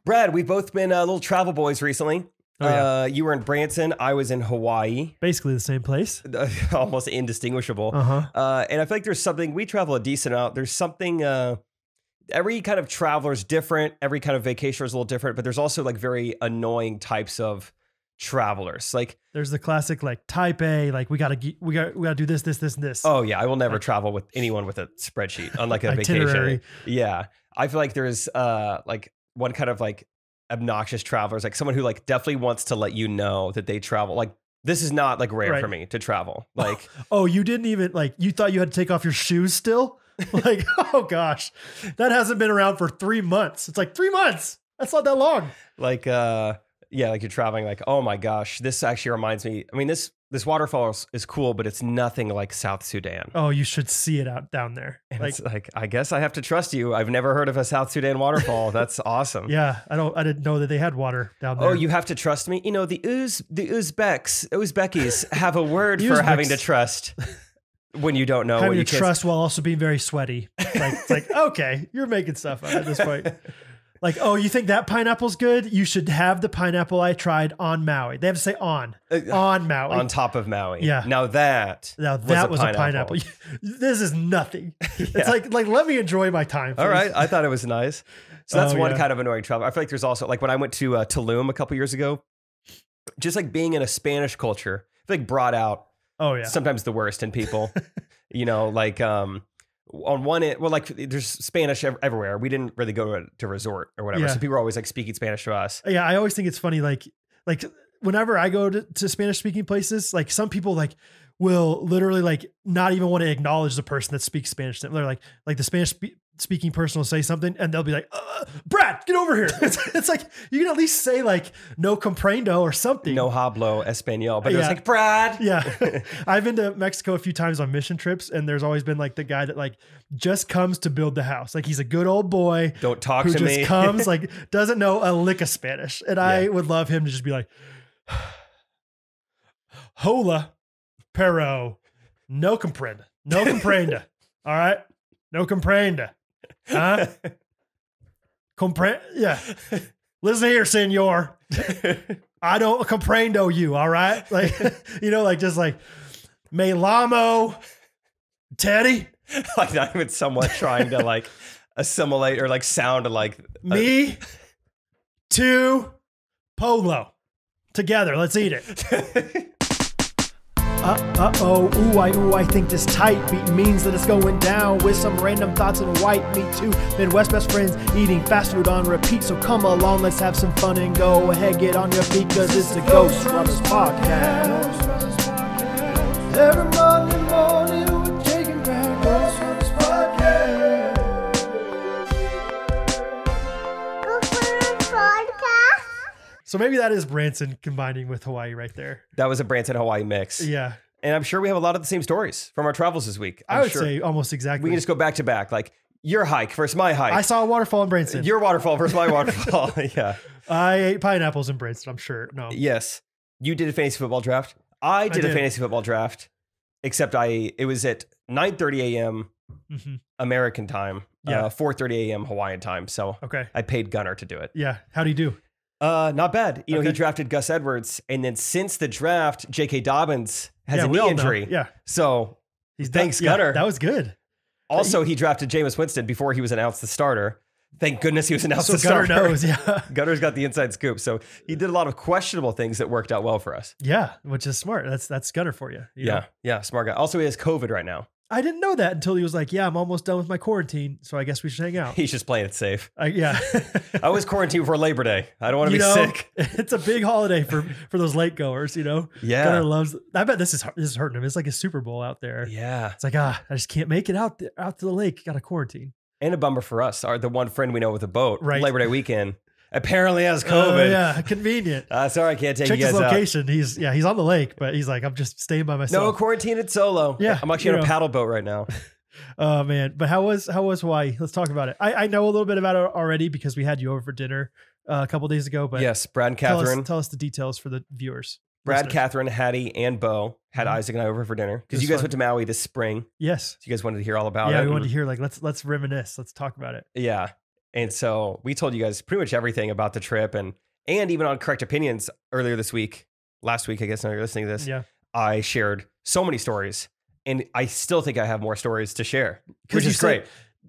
Brad, we've both been little travel boys recently. Oh, yeah. You were in Branson. I was in Hawaii. Basically the same place. Almost indistinguishable. Uh-huh. And I feel like there's something, we travel a decent amount. There's something, every kind of traveler is different. Every kind of vacationer is a little different, but there's also like very annoying types of travelers. Like there's the classic like type A, like we gotta do this, and this. Oh yeah, I will never travel with anyone with a spreadsheet on like a vacation. Yeah, I feel like there's like one kind of like obnoxious travelers, like someone who like definitely wants to let you know that they travel. Like this is not like rare for me to travel. Like oh, you didn't even like you thought you had to take off your shoes still? Like oh gosh, that hasn't been around for 3 months. It's like 3 months. That's not that long. Like yeah, like you're traveling like, oh my gosh, this actually reminds me. I mean, this waterfall is cool, but it's nothing like South Sudan. Oh, you should see it out down there. And like, it's like, I guess I have to trust you. I've never heard of a South Sudan waterfall. That's awesome. Yeah, I didn't know that they had water down there. Oh, you have to trust me. You know, the Uzbekis have a word for having to trust when you don't know. Having to trust while also being very sweaty. Like it's like, okay, you're making stuff up at this point. Like, oh, you think that pineapple's good? You should have the pineapple I tried on Maui. They have to say on Maui. On top of Maui. Yeah. Now that was a pineapple. This is nothing. Yeah. It's like let me enjoy my time. Please. All right. I thought it was nice. So that's one kind of annoying travel. I feel like there's also like when I went to Tulum a couple years ago, just like being in a Spanish culture, I feel like brought out sometimes the worst in people, you know, like, on one end, well, like there's Spanish everywhere. We didn't really go to a resort or whatever. Yeah. So people were always like speaking Spanish to us. Yeah. I always think it's funny. Like whenever I go to Spanish speaking places, like some people like will literally like not even want to acknowledge the person that speaks Spanish. They're like the Spanish speaking person will say something and they'll be like, Brad, get over here. It's like, you can at least say like, no comprendo or something. No hablo español, but it was like, Brad. Yeah. I've been to Mexico a few times on mission trips and there's always been like the guy that like just comes to build the house. Like he's a good old boy. Don't talk to me. Who just comes, like doesn't know a lick of Spanish. And I would love him to just be like, hola, pero no comprendo. No comprenda. All right. No comprenda. Huh? Yeah. Listen here, senor. I don't comprendo you, all right? Like, you know, like just like me lamo Teddy. Like not even someone trying to like assimilate or like sound like me to Polo. Together, let's eat it. I think this tight beat means that it's going down with some random thoughts and white meat too. Midwest best friends eating fast food on repeat. So come along, let's have some fun and go ahead, get on your feet, cause it's the Ghostrunners podcast. Every Monday morning we're taking back Ghostrunners podcast. So maybe that is Branson combining with Hawaii right there. That was a Branson Hawaii mix. Yeah. And I'm sure we have a lot of the same stories from our travels this week. I would say almost exactly. We can just go back to back. Like your hike versus my hike. I saw a waterfall in Branson. Your waterfall versus my waterfall. Yeah. I ate pineapples in Branson, I'm sure. No. Yes. You did a fantasy football draft. I did a fantasy football draft, except it was at 9:30 a.m. American time, 4:30 a.m. Hawaiian time. So I paid Gunner to do it. Yeah. How'd he do? Not bad. You know, he drafted Gus Edwards, and then since the draft, J.K. Dobbins has a knee injury. Yeah. So thanks, Gunner. That was good. Also, he drafted Jameis Winston before he was announced the starter. Thank goodness he was announced the Gunner starter. knows, yeah. Gunner's got the inside scoop. So he did a lot of questionable things that worked out well for us. Yeah, which is smart. That's Gunner for you. Yeah, smart guy. Also, he has COVID right now. I didn't know that until he was like, yeah, I'm almost done with my quarantine, so I guess we should hang out. He's just playing it safe. Yeah. I was quarantined before Labor Day. I don't want to be sick. It's a big holiday for those late goers, you know? Yeah. Gunner loves, I bet this is hurting him. It's like a Super Bowl out there. Yeah. It's like, I just can't make it out to the lake. Got to quarantine. And a bummer for us. The one friend we know with a boat, Labor Day weekend, apparently has COVID. Yeah, convenient. Sorry, I can't take Check you guys his location. out. He's on the lake, but he's like, I'm just staying by myself. No, quarantined solo. Yeah, I'm actually on a paddle boat right now. Oh man, but how was Hawaii? Let's talk about it. I know a little bit about it already because we had you over for dinner a couple days ago. But yes, Brad and Catherine. Tell us the details for the viewers. Brad, Catherine, Hattie, and Bo had Isaac and I over for dinner because you guys went to Maui this spring. Yes, so you guys wanted to hear all about it. Yeah, we wanted to hear, like, let's reminisce. Let's talk about it. Yeah, And so we told you guys pretty much everything about the trip, and even on Correct Opinions earlier last week, I guess, now you're listening to this. Yeah. I shared so many stories, and I still think I have more stories to share, which is great.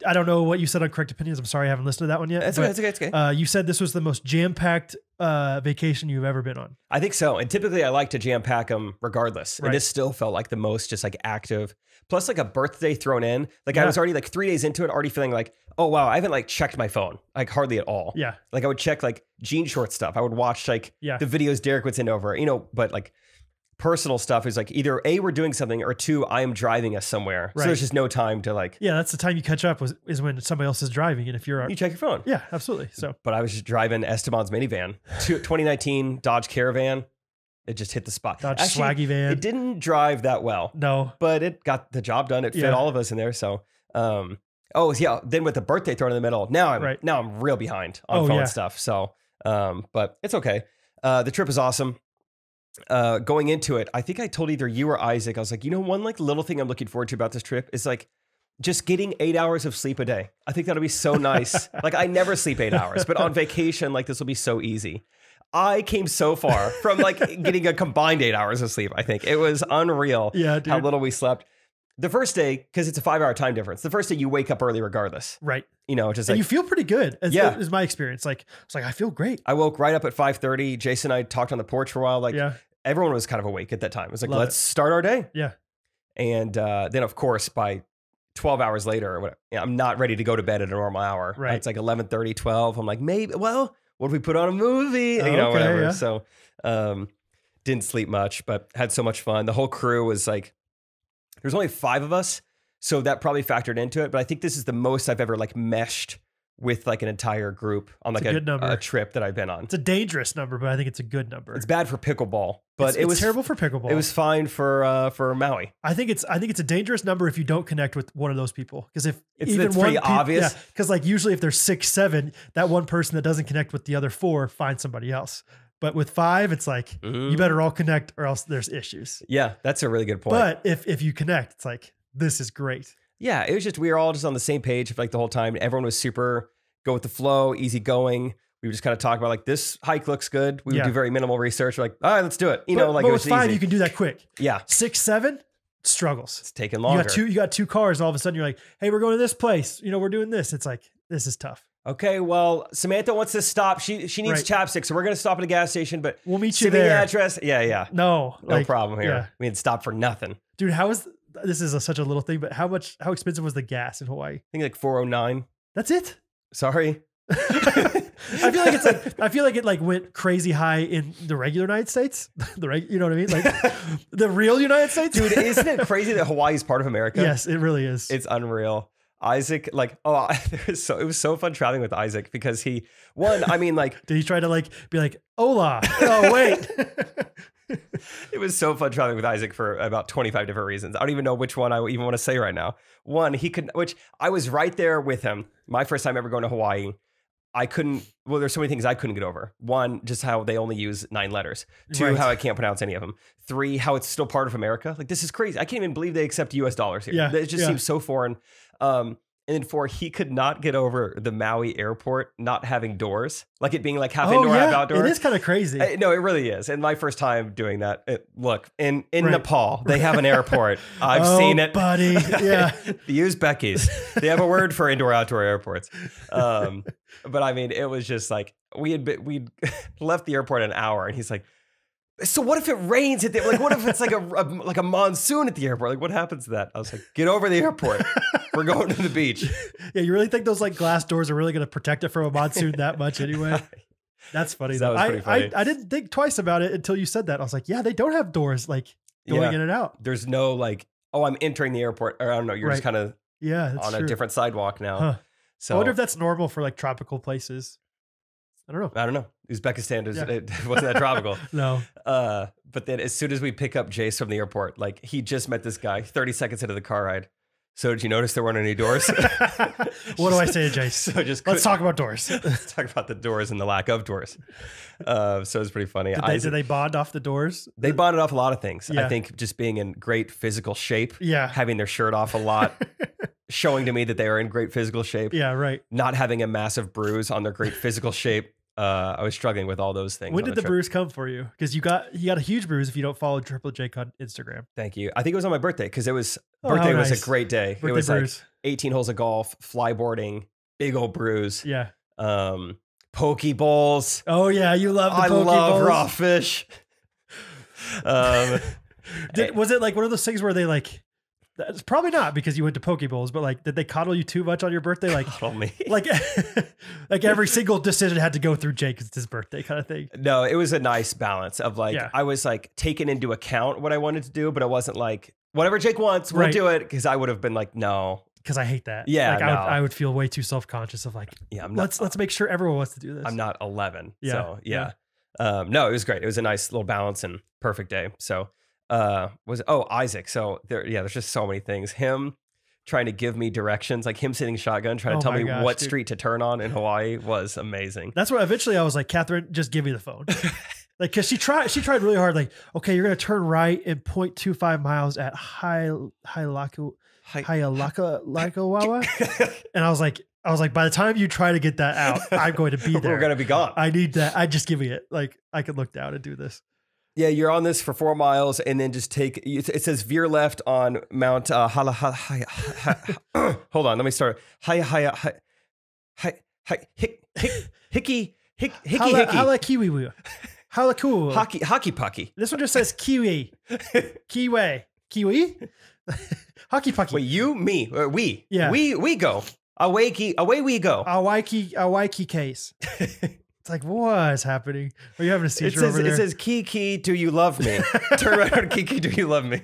I don't know what you said on Correct Opinions. I'm sorry, I haven't listened to that one yet. It's okay. You said this was the most jam-packed vacation you've ever been on. I think so. And typically I like to jam-pack them regardless. And this still felt like the most just like active. Plus like a birthday thrown in. Like I was already like 3 days into it, already feeling like, oh wow, I haven't like checked my phone. Like hardly at all. Yeah. Like I would check like jean short stuff. I would watch like the videos Derek would send over, but like personal stuff is like either A, we're doing something, or 2, I am driving us somewhere. Right. So there's just no time to like. Yeah, that's the time you catch up is when somebody else is driving. And if you check your phone. Yeah, absolutely. So, but I was just driving Esteban's minivan, 2019 Dodge Caravan. It just hit the spot. Dodge swaggy van. It didn't drive that well. No. But it got the job done. It fit all of us in there. So, then with the birthday thrown in the middle, now I'm real behind on phone stuff. So, but it's okay. The trip is awesome. Going into it, I think I told either you or Isaac, I was like, one like little thing I'm looking forward to about this trip is like just getting 8 hours of sleep a day. I think that'll be so nice. Like I never sleep 8 hours, but on vacation, like this will be so easy. I came so far from like getting a combined 8 hours of sleep. I think it was unreal how little we slept. The first day, because it's a 5-hour time difference, the first day you wake up early regardless. Right. Just and like, you feel pretty good. Is my experience. Like, it's like, I feel great. I woke right up at 5:30. Jason and I talked on the porch for a while. Like everyone was kind of awake at that time. It was like, let's start our day. Yeah. And then of course, by 12 hours later, I'm not ready to go to bed at a normal hour. Right. It's like 11:30, 12. I'm like, maybe, what if we put on a movie? Whatever. Yeah. So didn't sleep much, but had so much fun. The whole crew was like, there's only 5 of us, so that probably factored into it. But I think this is the most I've ever like meshed with like an entire group on like a trip that I've been on. It's a dangerous number, but I think it's a good number. It's bad for pickleball, but it was terrible for pickleball. It was fine for Maui. I think it's a dangerous number if you don't connect with one of those people. Because if it's pretty obvious. Because like usually if there's 6, 7, that one person that doesn't connect with the other 4 finds somebody else. But with 5, it's like, you better all connect or else there's issues. Yeah, that's a really good point. But if you connect, it's like, this is great. Yeah, it was just, we were all just on the same page like the whole time. Everyone was super go with the flow, easy going. We would just kind of talk about like, this hike looks good. We would do very minimal research. We're like, all right, let's do it. But with 5, you can do that quick. Yeah. 6, 7, struggles. It's taking longer. You got 2 cars. All of a sudden you're like, hey, we're going to this place. We're doing this. It's like, this is tough. Okay, well, Samantha wants to stop. She needs chapstick, so we're going to stop at a gas station, but we'll meet you there. The address. Yeah. No problem here. Yeah. We had to stop for nothing. Dude, this is such a little thing, but how expensive was the gas in Hawaii? I think like $4.09. That's it? Sorry. I feel like it like went crazy high in the regular United States. You know what I mean? Like the real United States. Dude, isn't it crazy that Hawaii is part of America? Yes, it really is. It's unreal. Isaac, it was so fun traveling with Isaac because did he try to like be like, hola? Oh, wait. It was so fun traveling with Isaac for about 25 different reasons. I don't even know which one I even want to say right now. One, which I was right there with him. My first time ever going to Hawaii. There's so many things I couldn't get over. 1, just how they only use 9 letters. 2, how I can't pronounce any of them. 3, how it's still part of America. Like, this is crazy. I can't even believe they accept US dollars here. Yeah, it just seems so foreign. And then 4, he could not get over the Maui airport not having doors, like it being like half indoor, half outdoor. It is kind of crazy. No, it really is. And my first time doing that, look, in Nepal, they have an airport. I've seen it. Buddy. Yeah. The Uzbekis, they have a word for indoor, outdoor airports. But I mean, it was just like, we'd left the airport an hour and he's like, so what if it rains at like, what if it's like a monsoon at the airport? Like, what happens to that? I was like, get over the airport. We're going to the beach. Yeah, you really think those like glass doors are really going to protect it from a monsoon that much anyway? That's funny. That was pretty funny. I didn't think twice about it until you said that. I was like, yeah, they don't have doors like going in and out. There's no like, oh, I'm entering the airport. Or I don't know. You're just kind of on a different sidewalk now. Huh. So I wonder if that's normal for like tropical places. I don't know. Uzbekistan it wasn't that tropical. No. But then as soon as we pick up Jace from the airport, like he just met this guy 30 seconds into the car ride. So did you notice there weren't any doors? What do I say to Jace? So let's talk about doors. Let's talk about the doors and the lack of doors. So it was pretty funny. Did they bond off the doors? They bonded off a lot of things. Yeah. I think just being in great physical shape. Yeah. Having their shirt off a lot. showing to me that they are in great physical shape. Yeah, right. Not having a massive bruise on their great physical shape. I was struggling with all those things. When did the bruise come for you? Because you got a huge bruise if you don't follow Triple Jake on Instagram. Thank you. I think it was on my birthday because birthday was a great day. Birthday it was bruise. like 18 holes of golf, flyboarding, big old bruise. Yeah. Poke bowls. Oh yeah, you love the poke bowls. I love raw fish. Was it like one of those things where they like? It's probably not because you went to poke bowls, but like, did they coddle you too much on your birthday? Like, coddle me. Like every single decision had to go through Jake because it's his birthday kind of thing. No, it was a nice balance of like, I was like taking into account what I wanted to do, but it wasn't like whatever Jake wants, we'll do it. Because I would have been like, no. Because I hate that. Yeah, like I would feel way too self-conscious of like, let's make sure everyone wants to do this. I'm not 11. Yeah. So yeah. No, it was great. It was a nice little balance and perfect day. So Isaac. So there's just so many things. Him trying to give me directions, like him sitting shotgun, trying to tell me what street to turn on in Hawaii was amazing. That's what eventually I was like, Catherine, just give me the phone. Like, cause she tried really hard. Like, okay, you're going to turn right in 0.25 miles at Hialakawawa. And I was like, by the time you try to get that out, I'm going to be there. We're going to be gone. I need that. Just give me it. Like, I could look down and do this. Yeah, you're on this for 4 miles and then just take, it says veer left on Mount hold on, let me start. Hickey. Halaku. Hockey pucky. This one just says kiwi. Kiwi. Hockey pucky. Wait, you, me, we. Yeah. We go. Away we go. Hawaii case. It's like, what is happening? Are you having a seizure over there? It says, Kiki, do you love me? Turn right on Kiki, do you love me?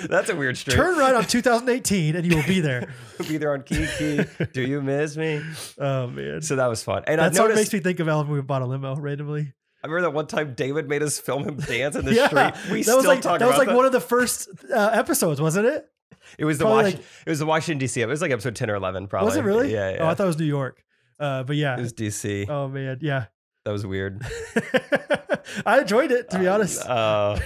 That's a weird street. Turn right on 2018 and you will be there. You'll be there on Kiki. Do you miss me? Oh, man. So that was fun. And that song makes me think of Ellen when we bought a limo randomly. I remember that one time David made us film him dance in the street. That was like one of the first episodes, wasn't it? It was it was the Washington, D.C. It was like episode 10 or 11, probably. Was it really? Yeah. Oh, I thought it was New York. But yeah. It was D.C. Oh, man. Yeah. That was weird. I enjoyed it, to be honest. I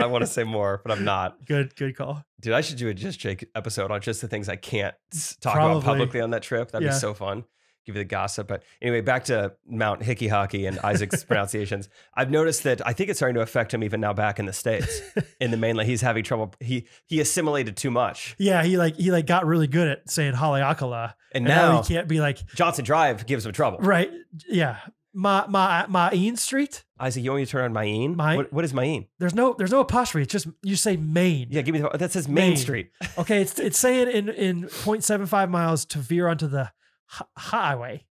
want to say more, but I'm not. Good call. Dude, I should do a Just Jake episode on just the things I can't talk about publicly on that trip. That'd be so fun. Give you the gossip. But anyway, back to Mount Hickey Hockey and Isaac's pronunciations. I've noticed that I think it's starting to affect him even now back in the States. In the mainland, he's having trouble. He assimilated too much. Yeah, he got really good at saying Haleakala. And now he can't be like Johnson Drive gives him trouble. Right. Yeah. Maine Street. Isaac, you want me to turn on Maine? What is Maine? There's no apostrophe. It's just you say Maine. Yeah, give me that says Main Street. Okay, it's saying in 0.75 miles to veer onto the highway.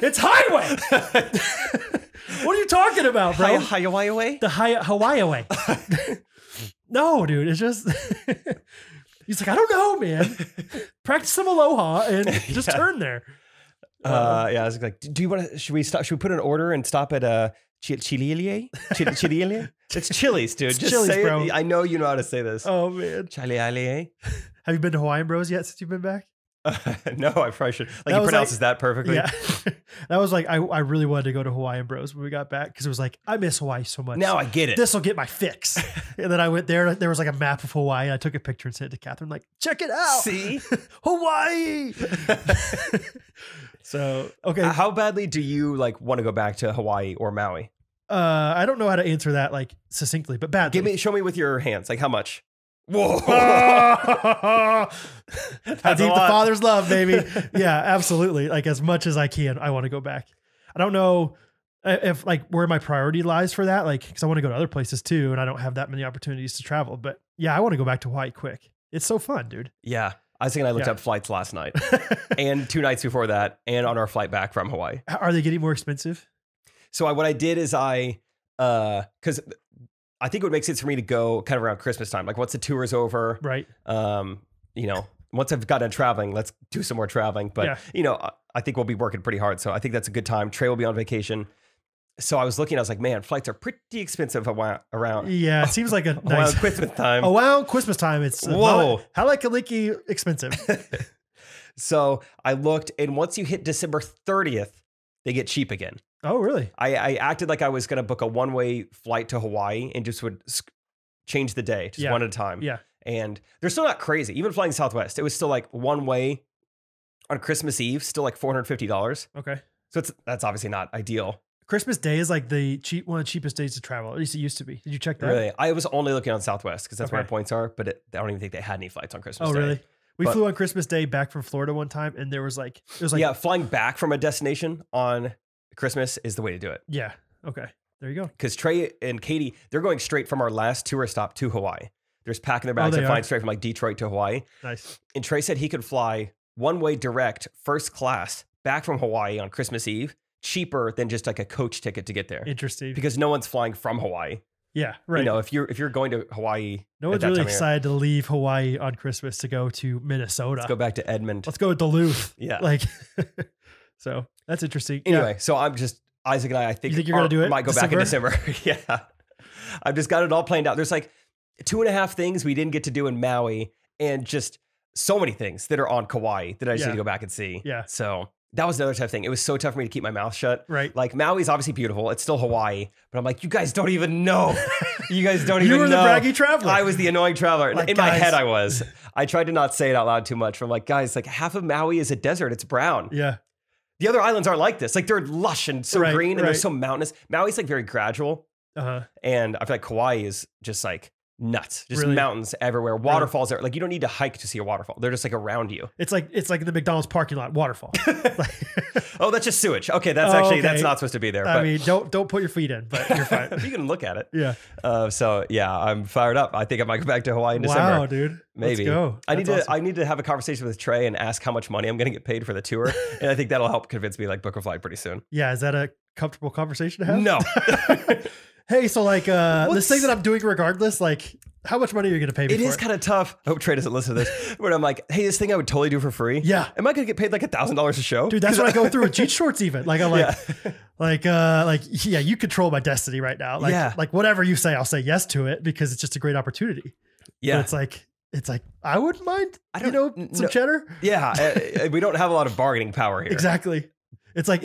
It's highway. What are you talking about, bro? Hawaii way? The Hawaii way. No, dude, it's just he's like, I don't know, man. Practice some aloha and just turn there. I was like, do you want to? Should we put an order and stop at Chililie? Chililie? It's Chili's, dude. Just Chili's, say bro. it. I know you know how to say this. Oh man, Chililie. Have you been to Hawaiian Bros yet since you've been back? No, I probably should. Like he pronounces that perfectly. Yeah, that was like I really wanted to go to Hawaiian Bros when we got back because it was like I miss Hawaii so much. Now I get it. This will get my fix. And then I went there. There was like a map of Hawaii. I took a picture and sent it to Catherine. Like, check it out. See, Hawaii. So okay, how badly do you like want to go back to Hawaii or Maui? I don't know how to answer that like succinctly, but badly. Show me with your hands. Like how much? Whoa! How deep the Father's love, baby. Yeah, absolutely. Like as much as I can, I want to go back. I don't know if like where my priority lies for that, like because I want to go to other places too, and I don't have that many opportunities to travel. But yeah, I want to go back to Hawaii quick. It's so fun, dude. Yeah. Isaac and I looked up flights last night and 2 nights before that and on our flight back from Hawaii. Are they getting more expensive? So what I did is because I think it would make sense for me to go kind of around Christmas time. Like once the tour is over, right? Once I've got done traveling, let's do some more traveling. But, I think we'll be working pretty hard. So I think that's a good time. Trey will be on vacation. So I was looking, I was like, man, flights are pretty expensive around. Yeah, it seems like a nice around Christmas time. Around Christmas time, it's halakaliki expensive. So I looked, and once you hit December 30th, they get cheap again. Oh, really? I acted like I was going to book a one-way flight to Hawaii and just would change the day, just one at a time. Yeah. And they're still not crazy. Even flying Southwest, it was still like one way on Christmas Eve, still like $450. Okay. So that's obviously not ideal. Christmas Day is like one of the cheapest days to travel. At least it used to be. Did you check that? Really? I was only looking on Southwest because that's where my points are, but I don't even think they had any flights on Christmas Day. Oh, really? We flew on Christmas Day back from Florida one time, and it was like yeah, flying back from a destination on Christmas is the way to do it. Yeah. Okay. There you go. Because Trey and Katie, they're going straight from our last tour stop to Hawaii. They're just packing their bags and flying straight from like Detroit to Hawaii. Nice. And Trey said he could fly one-way direct first class back from Hawaii on Christmas Eve, cheaper than just like a coach ticket to get there. Interesting. Because no one's flying from Hawaii. Yeah, right. You know, if you're going to Hawaii, no one's really excited to leave Hawaii on Christmas to go to Minnesota. Let's go back to Edmond. Let's go to Duluth. Yeah. Like, so that's interesting. Anyway, so I'm just, Isaac and I think you're going to do it? Might go back in December. Yeah. I've just got it all planned out. There's like 2.5 things we didn't get to do in Maui and just so many things that are on Kauai that I just need to go back and see. Yeah. So that was another tough thing. It was so tough for me to keep my mouth shut. Right. Like Maui's obviously beautiful. It's still Hawaii, but I'm like, you guys don't even know. You guys don't even know. You were the braggy traveler. I was the annoying traveler. Like, in my head, I was. I tried to not say it out loud too much. I'm like, guys, like half of Maui is a desert. It's brown. Yeah. The other islands aren't like this. Like they're lush and so green and they're so mountainous. Maui's like very gradual. And I feel like Kauai is just like nuts, just mountains everywhere, waterfalls there. Like you don't need to hike to see a waterfall. They're just like around you. It's like the McDonald's parking lot waterfall. Oh, that's just sewage. Okay, that's not supposed to be there. I mean, don't put your feet in, but you're fine. You can look at it. Yeah. So yeah, I'm fired up. I think I might go back to Hawaii in December. Wow, dude. Maybe. Let's go. I need to have a conversation with Trey and ask how much money I'm going to get paid for the tour, and I think that'll help convince me like book a flight pretty soon. Yeah. Is that a comfortable conversation to have? No. Hey, so like this thing that I'm doing regardless, like how much money are you going to pay me for it? It is kind of tough. I hope Trey doesn't listen to this. But I'm like, hey, this thing I would totally do for free. Yeah. Am I going to get paid like $1,000 a show? Dude, that's what I go through with Cheat Shorts even. Like I'm like, yeah, you control my destiny right now. Like, like whatever you say, I'll say yes to it because it's just a great opportunity. Yeah. But it's like, I wouldn't mind, some cheddar. Yeah. We don't have a lot of bargaining power here. Exactly. It's like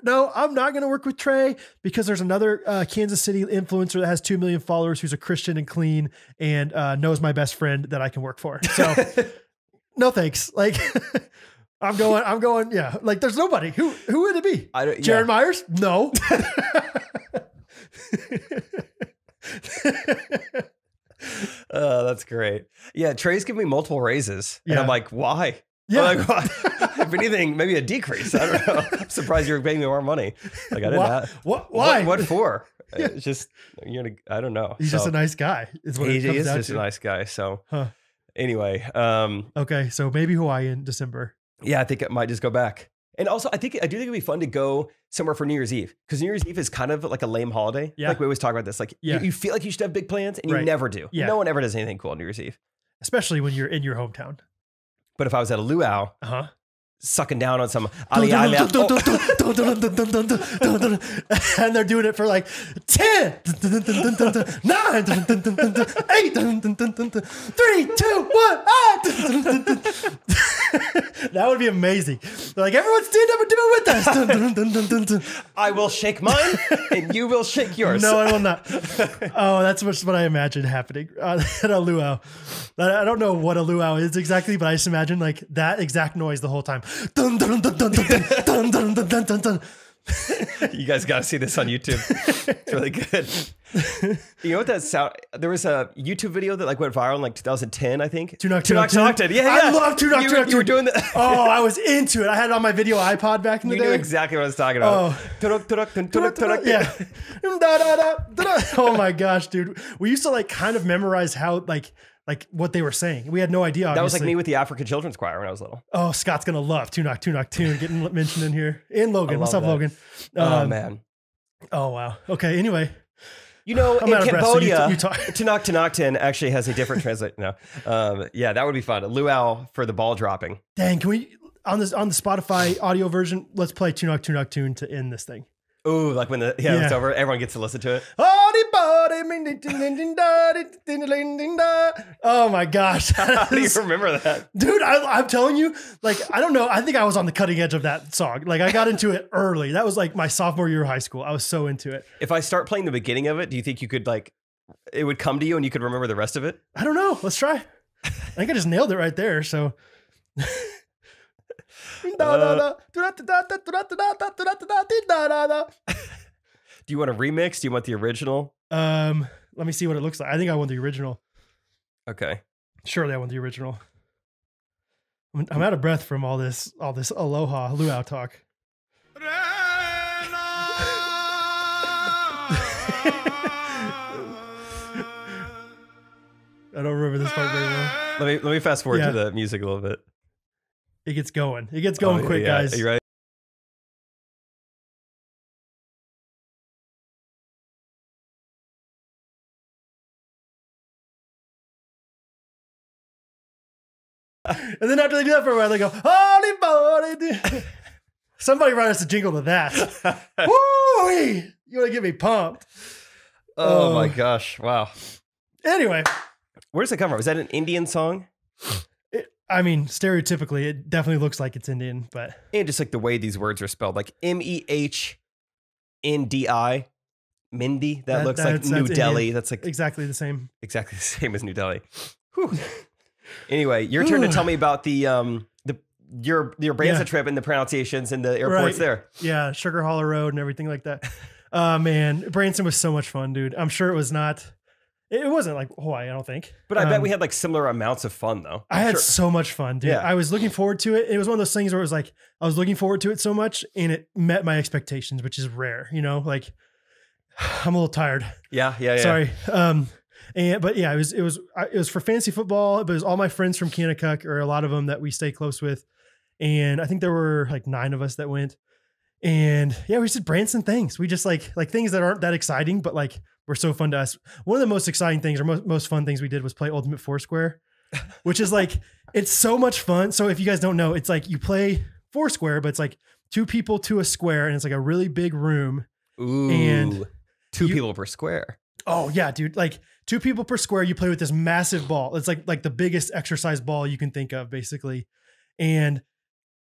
no, I'm not going to work with Trey because there's another Kansas City influencer that has 2 million followers who's a Christian and clean and knows my best friend that I can work for. So no thanks. Like I'm going. Yeah. Like there's nobody. Who would it be? Jared Myers? No. That's great. Yeah. Trey's giving me multiple raises and I'm like, why? Yeah. Like, if anything, maybe a decrease. I don't know. I'm surprised you're paying me more money. Like I didn't have. Why? What for? It's just I don't know. He's just a nice guy. Is what he is just a nice guy. So anyway, okay. So maybe Hawaii in December. Yeah, I think it might just go back. And also, I do think it'd be fun to go somewhere for New Year's Eve because New Year's Eve is kind of like a lame holiday. Yeah. Like we always talk about this. Like you feel like you should have big plans and you never do. Yeah. No one ever does anything cool on New Year's Eve, especially when you're in your hometown. But if I was at a luau, sucking down on some and they're doing it for like 10, 9, 8, 3, 2, 1. That would be amazing. They're like, everyone stand up and do it with us. I will shake mine and you will shake yours. No, I will not. Oh, that's what I imagine happening at a luau. I don't know what a luau is exactly, but I just imagine like that exact noise the whole time. Dun, dun, dun, dun, dun, dun, dun, dun, dun, dun, dun. You guys got to see this on YouTube. It's really good. You know what that sound? There was a YouTube video that like went viral in like 2010, I think. Tunuk. Yeah, I love Tunuk. You were doing that. Oh, I was into it. I had it on my video iPod back in the day. You knew exactly what I was talking about. Tunuk. Yeah. Oh my gosh, dude. We used to like kind of memorize how like what they were saying. We had no idea. Obviously. That was like me with the African Children's Choir when I was little. Oh, Scott's going to love Tunuk getting mentioned in here. And Logan. What's up, that. Logan? Oh, man. Oh, wow. Okay. Anyway. You know, in Cambodia, Tunuk actually has a different translation. No. Yeah, that would be fun. A luau for the ball dropping. Dang, can we, on the Spotify audio version, let's play Tunuk to end this thing. Ooh, like when it's over, everyone gets to listen to it. Oh my gosh. How do you remember that? Dude, I'm telling you, like, I don't know. I think I was on the cutting edge of that song. Like I got into it early. That was like my sophomore year of high school. I was so into it. If I start playing the beginning of it, do you think you could like it would come to you and you could remember the rest of it? I don't know. Let's try. I think I just nailed it right there. So. Do you want a remix? Do you want the original? Let me see what it looks like. I think I want the original. Okay. Surely I want the original. I'm out of breath from all this aloha luau talk. I don't remember this part very well. Let me fast forward to the music a little bit. It gets going. It gets going quick, guys. Are you ready? And then after they do that for a while, they go, "Holy moly!" Somebody write us a jingle to that. Woo! You want to get me pumped? Oh my gosh! Wow. Anyway, where does it come from? Is that an Indian song? I mean, stereotypically, it definitely looks like it's Indian, but and just like the way these words are spelled, like MEHNDI, Mindy. That looks like New Delhi. That's like exactly the same. Exactly the same as New Delhi. Whew. Anyway, your turn to tell me about your Branson trip and the pronunciations and the airports there. Yeah, Sugar Hollow Road and everything like that. Man, Branson was so much fun, dude. I'm sure it wasn't like Hawaii, I don't think. But I bet we had like similar amounts of fun though. I had so much fun, dude. Yeah. I was looking forward to it. It was one of those things where it was like, I was looking forward to it so much and it met my expectations, which is rare, like I'm a little tired. Yeah. Sorry. But yeah, it was for fantasy football, but it was all my friends from Kanakuk, or a lot of them that we stay close with. And I think there were like 9 of us that went. And yeah, we just did Branson things. We just like things that aren't that exciting, but like were so fun to us. One of the most exciting things or most fun things we did was play Ultimate Foursquare, which is like, it's so much fun. So if you guys don't know, it's like you play Foursquare, but it's like 2 people to a square and it's like a really big room. Ooh, and 2 people per square. Oh yeah, dude. Like 2 people per square, you play with this massive ball. It's like the biggest exercise ball you can think of, basically. And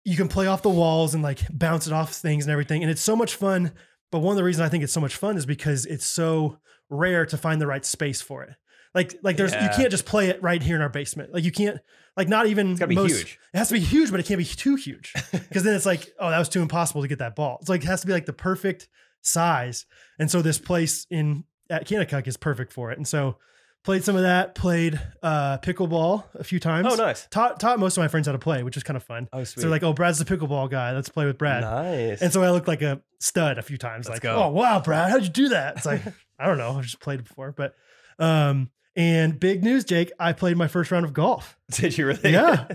you can play off the walls and like bounce it off things and everything. And it's so much fun. But one of the reasons I think it's so much fun is because it's so rare to find the right space for it. Like you can't just play it right here in our basement. Like you can't, like not even. It's gotta be huge. It has to be huge, but it can't be too huge. Because then it's like, oh, that was too impossible to get that ball. It's like, it has to be like the perfect size. And so this place at Kanakuk is perfect for it. And so played some of that, played pickleball a few times. Oh, nice. Taught most of my friends how to play, which was kind of fun. Oh, sweet. So like, oh, Brad's the pickleball guy. Let's play with Brad. Nice. And so I looked like a stud a few times. Let's go. Oh, wow, Brad, how'd you do that? It's like, I don't know. I've just played it before. But, and big news, Jake, I played my first round of golf. Did you really? Yeah.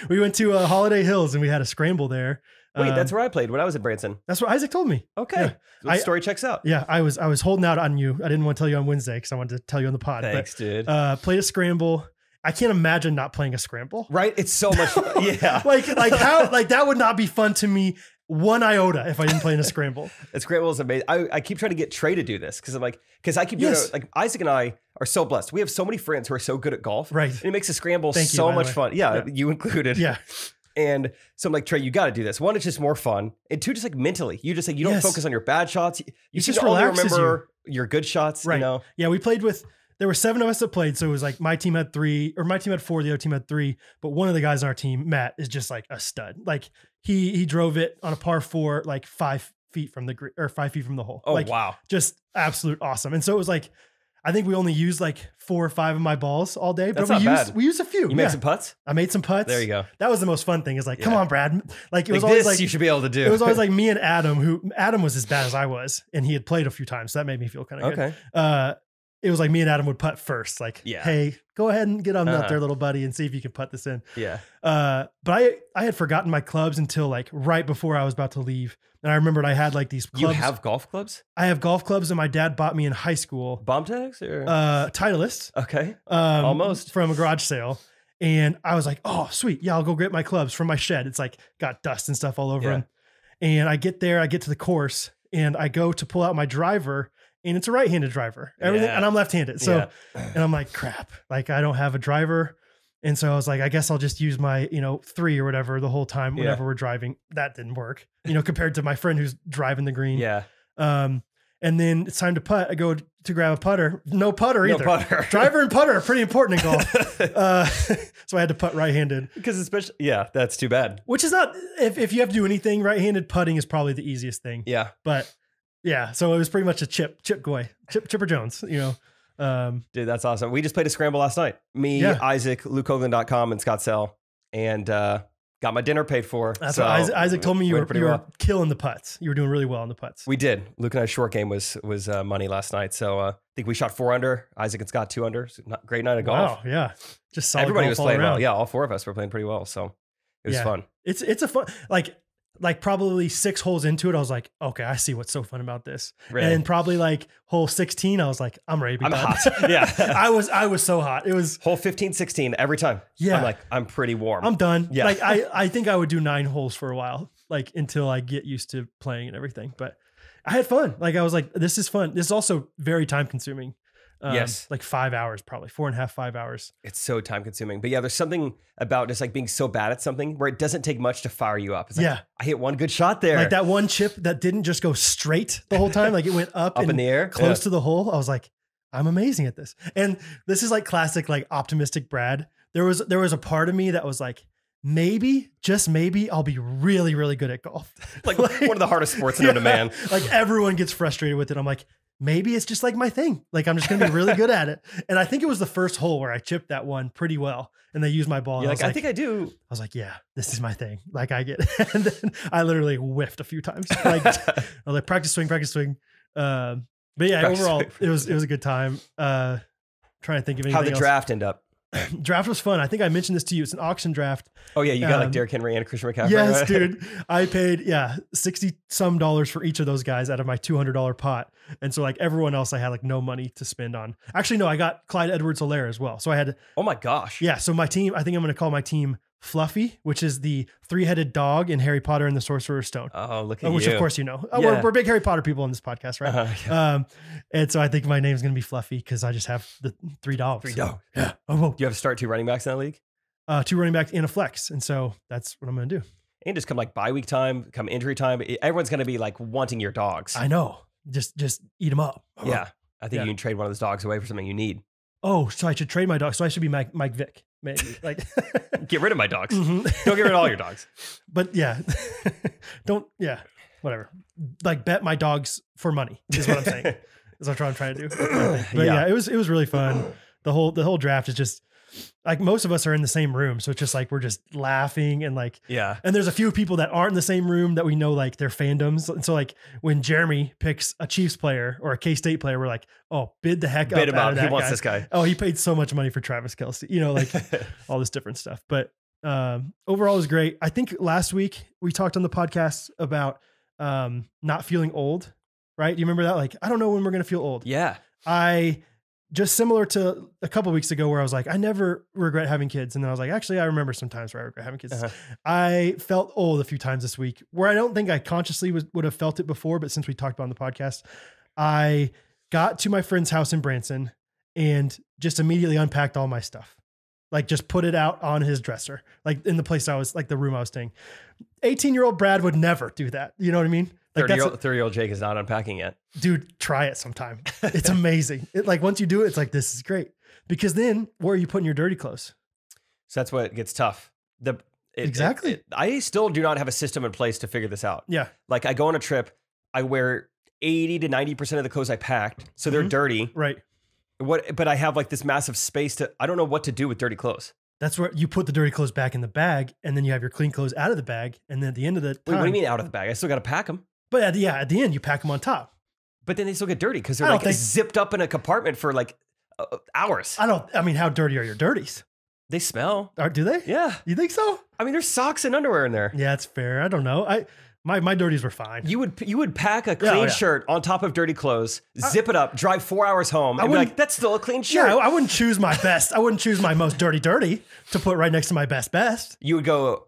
We went to Holiday Hills and we had a scramble there. Wait, that's where I played when I was in Branson. That's what Isaac told me. Okay. Yeah. The story checks out. Yeah, I was holding out on you. I didn't want to tell you on Wednesday because I wanted to tell you on the pod. Thanks, dude. Played a scramble. I can't imagine not playing a scramble. Right? It's so much fun. Yeah. like how that would not be fun to me one iota if I didn't play in a scramble. A scramble is amazing. I keep trying to get Trey to do this because I keep doing it. Like Isaac and I are so blessed. We have so many friends who are so good at golf. Right. And it makes a scramble so much fun. Yeah, you included. Yeah. And so I'm like, Trey, you got to do this. 1, it's just more fun. And 2, just like mentally, you just like, you don't focus on your bad shots. You just only remember your good shots, right. You know? Yeah, we played there were 7 of us that played. So it was like my team had 3, or my team had 4, the other team had 3. But one of the guys on our team, Matt, is just like a stud. Like he drove it on a par 4, like 5 feet from the green, or 5 feet from the hole. Oh, like, wow. Just absolute awesome. And so it was like, I think we only used like 4 or 5 of my balls all day, but we used a few. You made some putts? I made some putts. There you go. That was the most fun thing, is like, come on, Brad. Like it was like always this like, you should be able to do. It was always like me and Adam was as bad as I was, and he had played a few times. So that made me feel kind of good. It was like me and Adam would putt first. Like, hey, go ahead and get on up there, little buddy, and see if you can putt this in. Yeah. But I had forgotten my clubs until like right before I was about to leave. And I remembered I had like these clubs. You have golf clubs? I have golf clubs, and my dad bought me in high school. Bomb tags or? Titleist. Okay. Almost. From a garage sale. And I was like, oh, sweet. Yeah, I'll go get my clubs from my shed. It's like got dust and stuff all over them. And I get there, I get to the course, and I go to pull out my driver, and it's a right-handed driver. Everything, and I'm left-handed. So, and I'm like, crap, like I don't have a driver. And so I was like, I guess I'll just use my, 3 or whatever the whole time whenever we're driving. That didn't work, compared to my friend who's driving the green. Yeah. And then it's time to putt. I go to grab a putter. No putter either. No putter. Driver and putter are pretty important in golf. So I had to putt right-handed. Because especially, that's too bad. Which is not, if you have to do anything, right-handed putting is probably the easiest thing. Yeah. But yeah, so it was pretty much a Chipper Jones, Dude, that's awesome. We just played a scramble last night. Me, Isaac, LukeHoagland.com, and Scott Sell. And got my dinner paid for. That's what Isaac told me you were killing the putts. You were doing really well on the putts. We did. Luke and I's short game was money last night. So I think we shot 4 under. Isaac and Scott 2 under. So great night of golf. Wow, yeah. Just solid. Everybody was playing around. well. Yeah, all 4 of us were playing pretty well. So it was fun. It's a fun, like probably 6 holes into it, I was like, okay, I see what's so fun about this. Really? And probably like hole 16, I was like, I'm ready to be done. Hot. Yeah. I was so hot. It was hole 15, 16 every time. Yeah. I'm like, I'm pretty warm. I'm done. Yeah. Like I think I would do 9 holes for a while, like until I get used to playing and everything. But I had fun. Like I was like, this is fun. This is also very time consuming. Yes. Like 5 hours, probably 4.5, 5 hours. It's so time consuming. But yeah, there's something about just like being so bad at something where it doesn't take much to fire you up. It's like, I hit one good shot there. Like that one chip that didn't just go straight the whole time. Like it went up in the air, close to the hole. I was like, I'm amazing at this. And this is like classic, like optimistic Brad. There was a part of me that was like, maybe, just maybe, I'll be really, really good at golf. Like one of the hardest sports known to man. Like everyone gets frustrated with it. I'm like, maybe it's just like my thing. Like I'm just going to be really good at it. And I think it was the first hole where I chipped that one pretty well and they used my ball. You're like, I think I do. I was like, yeah, this is my thing. Like I get it. And then I literally whiffed a few times. Like I was like, practice swing. But yeah, overall it was a good time. Trying to think of anything How'd the else. draft end up? Draft was fun. I think I mentioned this to you. It's an auction draft. Oh yeah, you got like Derrick Henry and Christian McCaffrey. Yes, right? dude. I paid $60 some for each of those guys out of my $200 pot, and so like everyone else, I had like no money to spend on. Actually, no, I got Clyde Edwards-Helaire as well. So I had. Oh my gosh. Yeah. So my team. I think I'm going to call my team Fluffy, which is the 3-headed dog in Harry Potter and the Sorcerer's Stone. Oh, look at which you. Of course you know. We're big Harry Potter people on this podcast, right? And so I think my name's going to be Fluffy because I just have the 3 dogs. 3 dogs. Yeah. Oh, do you have to start 2 running backs in that league? 2 running backs and a flex. And so that's what I'm going to do. And just come like bye week time, come injury time. Everyone's going to be like wanting your dogs. I know. Just eat them up. Yeah. I think you can trade one of those dogs away for something you need. Oh, so I should trade my dog. So I should be Mike Vick. Maybe like get rid of my dogs. Mm-hmm. Don't get rid of all your dogs. But yeah, whatever. Like bet my dogs for money is what I'm saying. Is what I'm trying to do. But yeah, it was really fun. The whole draft is just like most of us are in the same room, so it's just like we're just laughing and like And there's a few people that aren't in the same room that we know like their fandoms, and so like when Jeremy picks a Chiefs player or a K-State player, we're like, oh, bid the heck bid up him out up. of that He wants guy. this guy. Oh, he paid so much money for Travis Kelce, like all this different stuff. But overall, it was great. I think last week we talked on the podcast about not feeling old, right? Do you remember that? Like, I don't know when we're gonna feel old. Yeah, I. Just similar to a couple of weeks ago where I was like, I never regret having kids. And then I was like, actually, I remember some times where I regret having kids. Uh-huh. I felt old a few times this week where I don't think I consciously would have felt it before. But since we talked about it on the podcast, I got to my friend's house in Branson and just immediately unpacked all my stuff. Like just put it out on his dresser, like in the place I was, like the room I was staying. 18-year-old Brad would never do that. You know what I mean? Like 30-year-old Jake is not unpacking yet. Dude, try it sometime. It's amazing. Like once you do it, it's like, this is great. Because then where are you putting your dirty clothes? So that's what gets tough. Exactly. I still do not have a system in place to figure this out. Yeah. Like I go on a trip, I wear 80 to 90% of the clothes I packed. So they're dirty. Right. But I have like this massive space I don't know what to do with dirty clothes. That's where you put the dirty clothes back in the bag and then you have your clean clothes out of the bag. And then at the end of the time. Wait, what do you mean out of the bag? I still got to pack them. But at the end, you pack them on top. But then they still get dirty because they're like zipped up in a compartment for like hours. I mean, how dirty are your dirties? They smell. Do they? Yeah. You think so? I mean, there's socks and underwear in there. Yeah, it's fair. I don't know. My dirties were fine. You would pack a clean shirt on top of dirty clothes, zip it up, drive 4 hours home, and be like, that's still a clean shirt. Yeah, I wouldn't choose my best. I wouldn't choose my most dirty to put right next to my best. You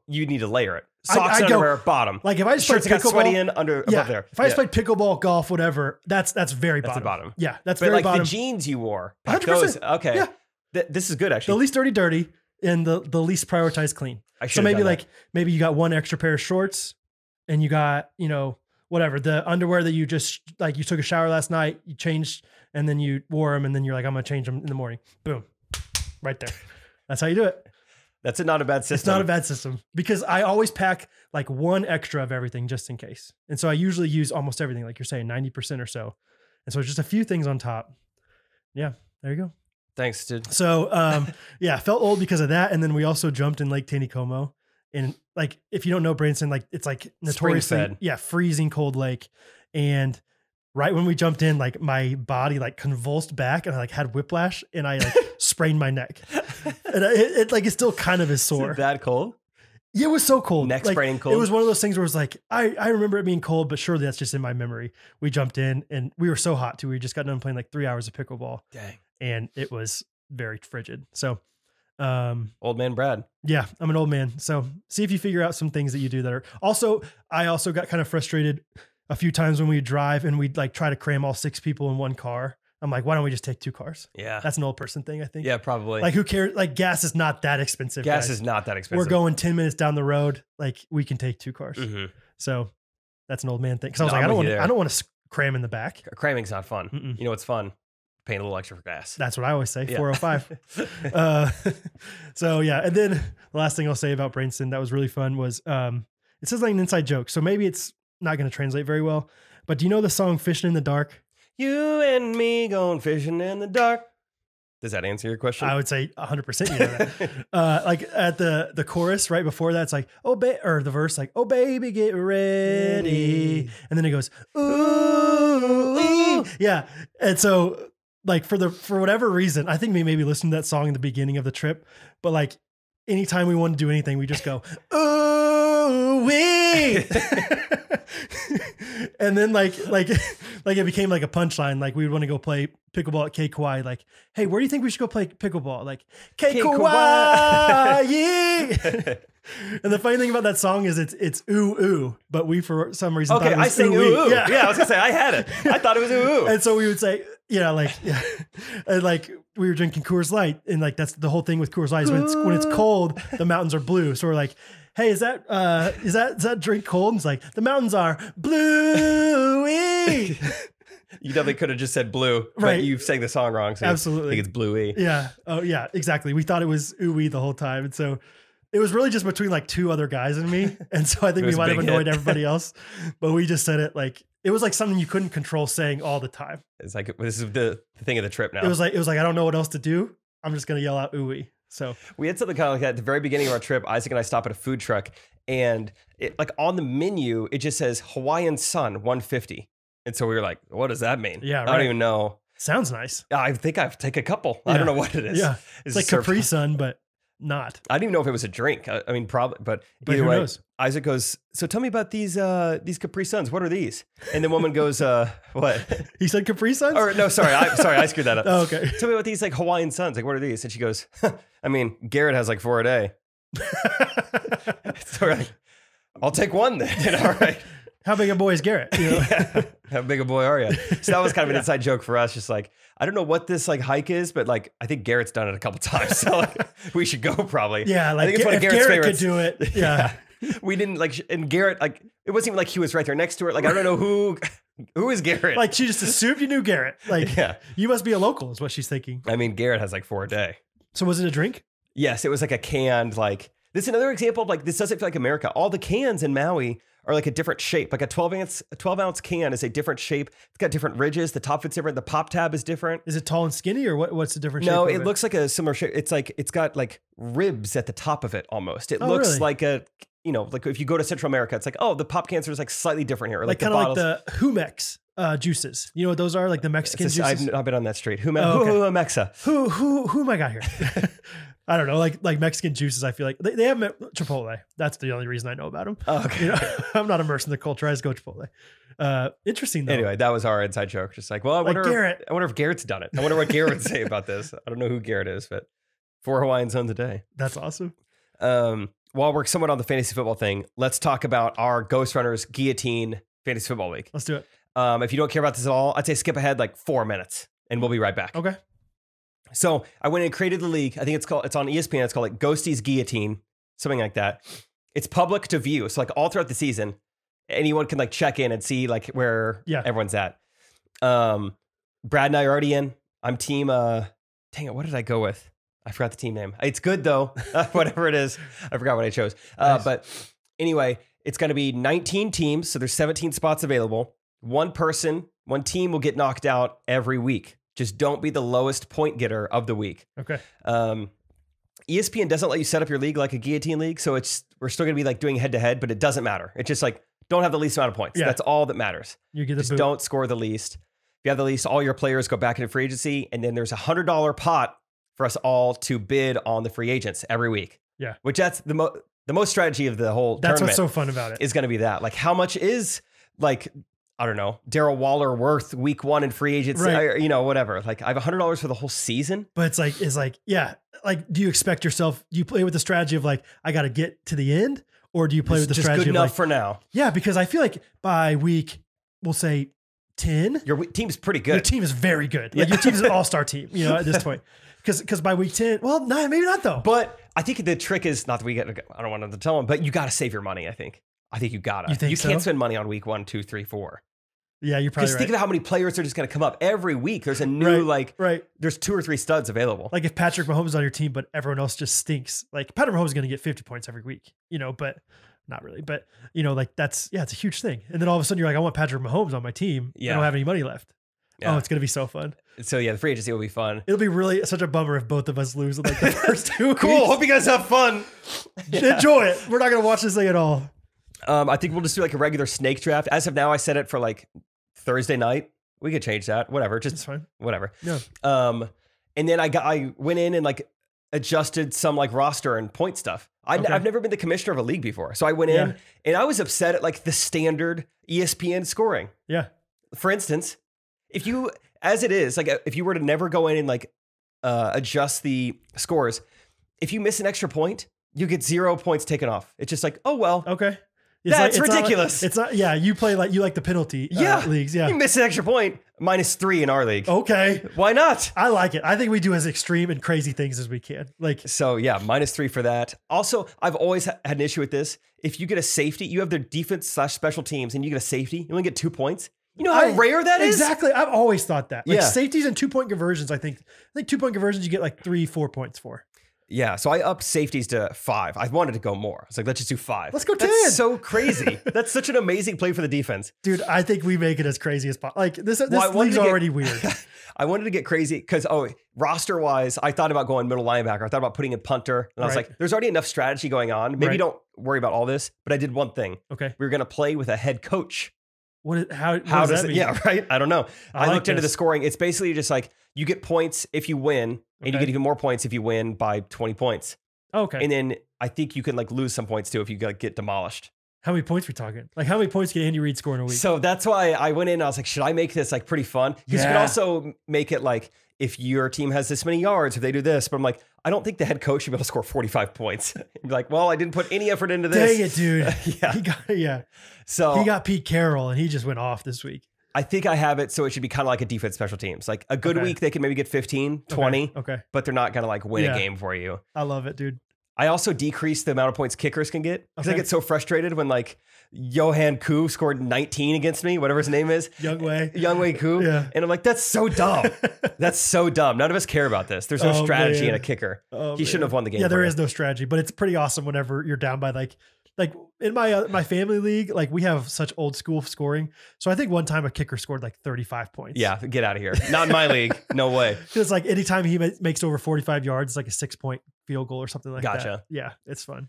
need to layer it. Socks and underwear, bottom. Like if I just played got sweaty in above there. If I just played pickleball, golf, whatever, that's very bottom. That's the bottom. Yeah, that's but very like bottom. The jeans you wore, 100%. those, okay. Yeah. This is good actually. The least dirty, and the least prioritized clean. So maybe you got one extra pair of shorts, and you got whatever, the underwear that you just like, you took a shower last night, you changed, and then you wore them, and then you're like, I'm going to change them in the morning. Boom. Right there. That's how you do it. That's not a bad system. It's not a bad system because I always pack like one extra of everything just in case. And so I usually use almost everything, like you're saying, 90% or so. And so it's just a few things on top. Yeah, there you go. Thanks, dude. So, yeah, felt old because of that. And then we also jumped in Lake Taneycomo. And like, if you don't know Branson, like it's like notoriously, freezing cold lake. And right when we jumped in, like my body like convulsed back and I like had whiplash and I like sprained my neck. And it like, it still kind of is sore. Is it that cold? Yeah, it was so cold. Neck like, spraining cold. It was one of those things where it was like, I remember it being cold, but surely that's just in my memory. We jumped in and we were so hot too. We just got done playing like 3 hours of pickleball. Dang. And it was very frigid. So, old man Brad. Yeah, I'm an old man. So see if you figure out some things that you do that are also, I also got kind of frustrated a few times when we drive and we'd like try to cram all 6 people in one car. I'm like, why don't we just take 2 cars? Yeah. That's an old person thing, I think. Yeah, probably. Like who cares? Like gas is not that expensive. Gas is not that expensive. We're going 10 minutes down the road. Like we can take 2 cars. Mm-hmm. So that's an old man thing. Cause I was like, I don't want to cram in the back. Cramming's not fun. Mm-mm. You know what's fun? Paying a little extra for gas. That's what I always say. 405. So yeah. And then the last thing I'll say about Branson that was really fun was, it says like an inside joke. So maybe it's not going to translate very well, but do you know the song Fishing in the Dark? You and me going fishing in the dark. Does that answer your question? I would say 100% you know that. Like at the chorus right before that, it's like, or the verse like, oh baby, get ready. And then it goes, ooh. Yeah. And so like for whatever reason, I think we maybe listened to that song in the beginning of the trip, but like anytime we want to do anything, we just go, ooh wee. And then like it became like a punchline. Like we would want to go play pickleball at K Kauai. Like, hey, where do you think we should go play pickleball? Like K Kauai. And the funny thing about that song is it's ooh ooh, but we for some reason thought it was I sang ooh ooh. Yeah, I was gonna say I had it. I thought it was ooh ooh. And so we would say, and like we were drinking Coors Light, and like that's the whole thing with Coors Light is when it's cold, the mountains are blue. So we're like, hey, is that drink cold? And it's like the mountains are bluey. You definitely could have just said blue, right? But you sang the song wrong. So absolutely, I think it's bluey. Yeah. Oh yeah, exactly. We thought it was ooey the whole time, and so it was really just between like 2 other guys and me, and so I think we might have annoyed everybody else, but we just said it like it was like something you couldn't control saying all the time. It's like this is the thing of the trip now. It was like I don't know what else to do. I'm just gonna yell out ooey. So we had something kind of like that at the very beginning of our trip. Isaac and I stop at a food truck, and it, like on the menu, it just says Hawaiian Sun 150. And so we were like, what does that mean? Yeah, right. I don't even know. Sounds nice. I think I've taken a couple. Yeah. I don't know what it is. Yeah, it's like Capri Sun, but not. I didn't even know if it was a drink. I mean, probably, but either who way, knows? Isaac goes, so tell me about these Capri Suns. What are these? And the woman goes, what? He said Capri Suns? Or no, sorry, I screwed that up. Oh, okay. Tell me about these like Hawaiian Suns. Like, what are these? And she goes, I mean, Garrett has like 4 a day. So we're like, I'll take one then. All right. How big a boy is Garrett? You know? Yeah. How big a boy are you? So that was kind of an inside joke for us. Just like, I don't know what this like hike is, but like, I think Garrett's done it a couple times. So like, we should go probably. Yeah. Like I think it's one of Garrett's Garrett favorites. Could do it. Yeah. We didn't like, and Garrett, like, it wasn't even like he was right there next to her. Like, I don't know who is Garrett. Like she just assumed you knew Garrett. Like, yeah. You must be a local is what she's thinking. I mean, Garrett has like 4 a day. So was it a drink? Yes. It was like a canned, like, this is another example of like, this doesn't feel like America. All the cans in Maui are like a different shape. Like a 12-ounce can is a different shape. It's got different ridges. The top fit's different. The pop tab is different. Is it tall and skinny or what's the different shape? No, it looks like a similar shape. It's like, it's got like ribs at the top of it almost. It looks really? like a, you know, like if you go to Central America, it's like, oh, the pop cans are like slightly different here. Or like kind of like the Jumex juices. You know what those are? Like the Mexican juices? I've not been on that street. Jumexa. Who am I got here? I don't know, like Mexican juices. I feel like they have Chipotle. That's the only reason I know about them. Oh, okay. You know, I'm not immersed in the culture. I just go Chipotle. Interesting though. Anyway, that was our inside joke. Just like, well, I wonder if Garrett's done it. I wonder what Garrett would say about this. I don't know who Garrett is, but 4 Hawaiian Suns a day. That's awesome. While we're somewhat on the fantasy football thing, let's talk about our Ghostrunners Guillotine Fantasy Football League. Let's do it. If you don't care about this at all, I'd say skip ahead like 4 minutes and we'll be right back. Okay. So I went and created the league. I think it's on ESPN. It's called like Ghosties Guillotine, something like that. It's public to view. So like all throughout the season, anyone can like check in and see like where everyone's at. Brad and I are already in. I'm team, dang it, what did I go with? I forgot the team name. It's good though, whatever it is. I forgot what I chose. Nice. But anyway, it's going to be 19 teams. So there's 17 spots available. One team will get knocked out every week. Just don't be the lowest point getter of the week. Okay. ESPN doesn't let you set up your league like a Guillotine league. So we're still going to be like doing head to head, but it doesn't matter. It's just like, don't have the least amount of points. Yeah. That's all that matters. You get the just don't score the least. If you have the least, all your players go back into free agency. And then there's $100 pot for us all to bid on the free agents every week. Yeah. Which that's the most strategy of the whole tournament. That's what's so fun about it. Is going to be that. Like how much is like, I don't know, Darryl Waller worth week 1 in free agency, right. Or, whatever. Like I have $100 for the whole season. But it's like, yeah. Like, do you expect yourself, do you play with the strategy of like, I got to get to the end? Or do you play with the strategy good enough of like, for now? Yeah. Because I feel like by week, we'll say 10. Your team's pretty good. Your team is very good. Like your team's an all-star team, at this point. Because by week 10, well, no, maybe not though. But I think the trick is not that I don't want to tell them, but you got to save your money. I think you got to. You can't spend money on week 1, 2, 3, 4. Yeah, you're probably right. Because think of how many players are just going to come up every week. There's a new, there's 2 or 3 studs available. Like if Patrick Mahomes is on your team, but everyone else just stinks. Like Patrick Mahomes is going to get 50 points every week, but not really. But, like that's, it's a huge thing. And then all of a sudden you're like, I want Patrick Mahomes on my team. Yeah. I don't have any money left. Yeah. Oh, it's going to be so fun. So yeah, the free agency will be fun. It'll be really such a bummer if both of us lose in like the first 2 weeks. Cool. Hope you guys have fun. Enjoy it. We're not going to watch this thing at all. I think we'll just do like a regular snake draft. As of now, I set it for like Thursday night. We could change that. Whatever. Just fine. Whatever. Yeah. And then I went in and like adjusted some like roster and point stuff. I've never been the commissioner of a league before. So I went in and I was upset at like the standard ESPN scoring. Yeah. For instance, if you were to never go in and like adjust the scores, if you miss an extra point, you get 0 points taken off. It's just like, oh, well. Okay. It's ridiculous. It's not, you play like, you like the penalty leagues. Yeah. You miss an extra point, -3 in our league. Okay. Why not? I like it. I think we do as extreme and crazy things as we can. So yeah, -3 for that. Also, I've always had an issue with this. If you get a safety, you have their defense/special teams and you get a safety, you only get 2 points. You know how rare that is? Exactly. I've always thought that. Safeties and 2-point conversions, I think 2-point conversions you get like 3-4 points for. Yeah, so I upped safeties to 5. I wanted to go more. I was like, let's just do 5. Let's go 10. That's so crazy. That's such an amazing play for the defense. Dude, I think we make it as crazy as possible. Like this league's already weird. I wanted to get crazy because, roster-wise, I thought about going middle linebacker. I thought about putting in punter. And I was like, there's already enough strategy going on. Maybe don't worry about all this. But I did one thing. Okay. We were going to play with a head coach. How does that mean? Yeah, right? I don't know. I looked into the scoring. It's basically just like you get points if you win, and you get even more points if you win by 20 points. Okay. And then I think you can like lose some points too if you get demolished. How many points are we talking? Like how many points can Andy Reid score in a week? So that's why I went in and I was like, should I make this like pretty fun? Because you can also make it like if your team has this many yards, if they do this. But I'm like, I don't think the head coach should be able to score 45 points. You'd be like, well, I didn't put any effort into this. Dang it, dude. So he got Pete Carroll and he just went off this week. I think I have it so it should be kind of like a defense special teams. Like a good week, they can maybe get 15, 20. Okay. But they're not going to like win a game for you. I love it, dude. I also decreased the amount of points kickers can get because I get so frustrated when like Johan Koo scored 19 against me, whatever his name is. Youngwei Koo. Yeah. And I'm like, that's so dumb. That's so dumb. None of us care about this. There's no strategy in a kicker. He shouldn't have won the game. Yeah, there is no strategy, but it's pretty awesome whenever you're down by like in my family league, like we have such old school scoring. So I think one time a kicker scored like 35 points. Yeah, get out of here. Not in my league. No way. Because like anytime he makes over 45 yards, it's like a 6-point field goal or something like that. Gotcha. Yeah, it's fun.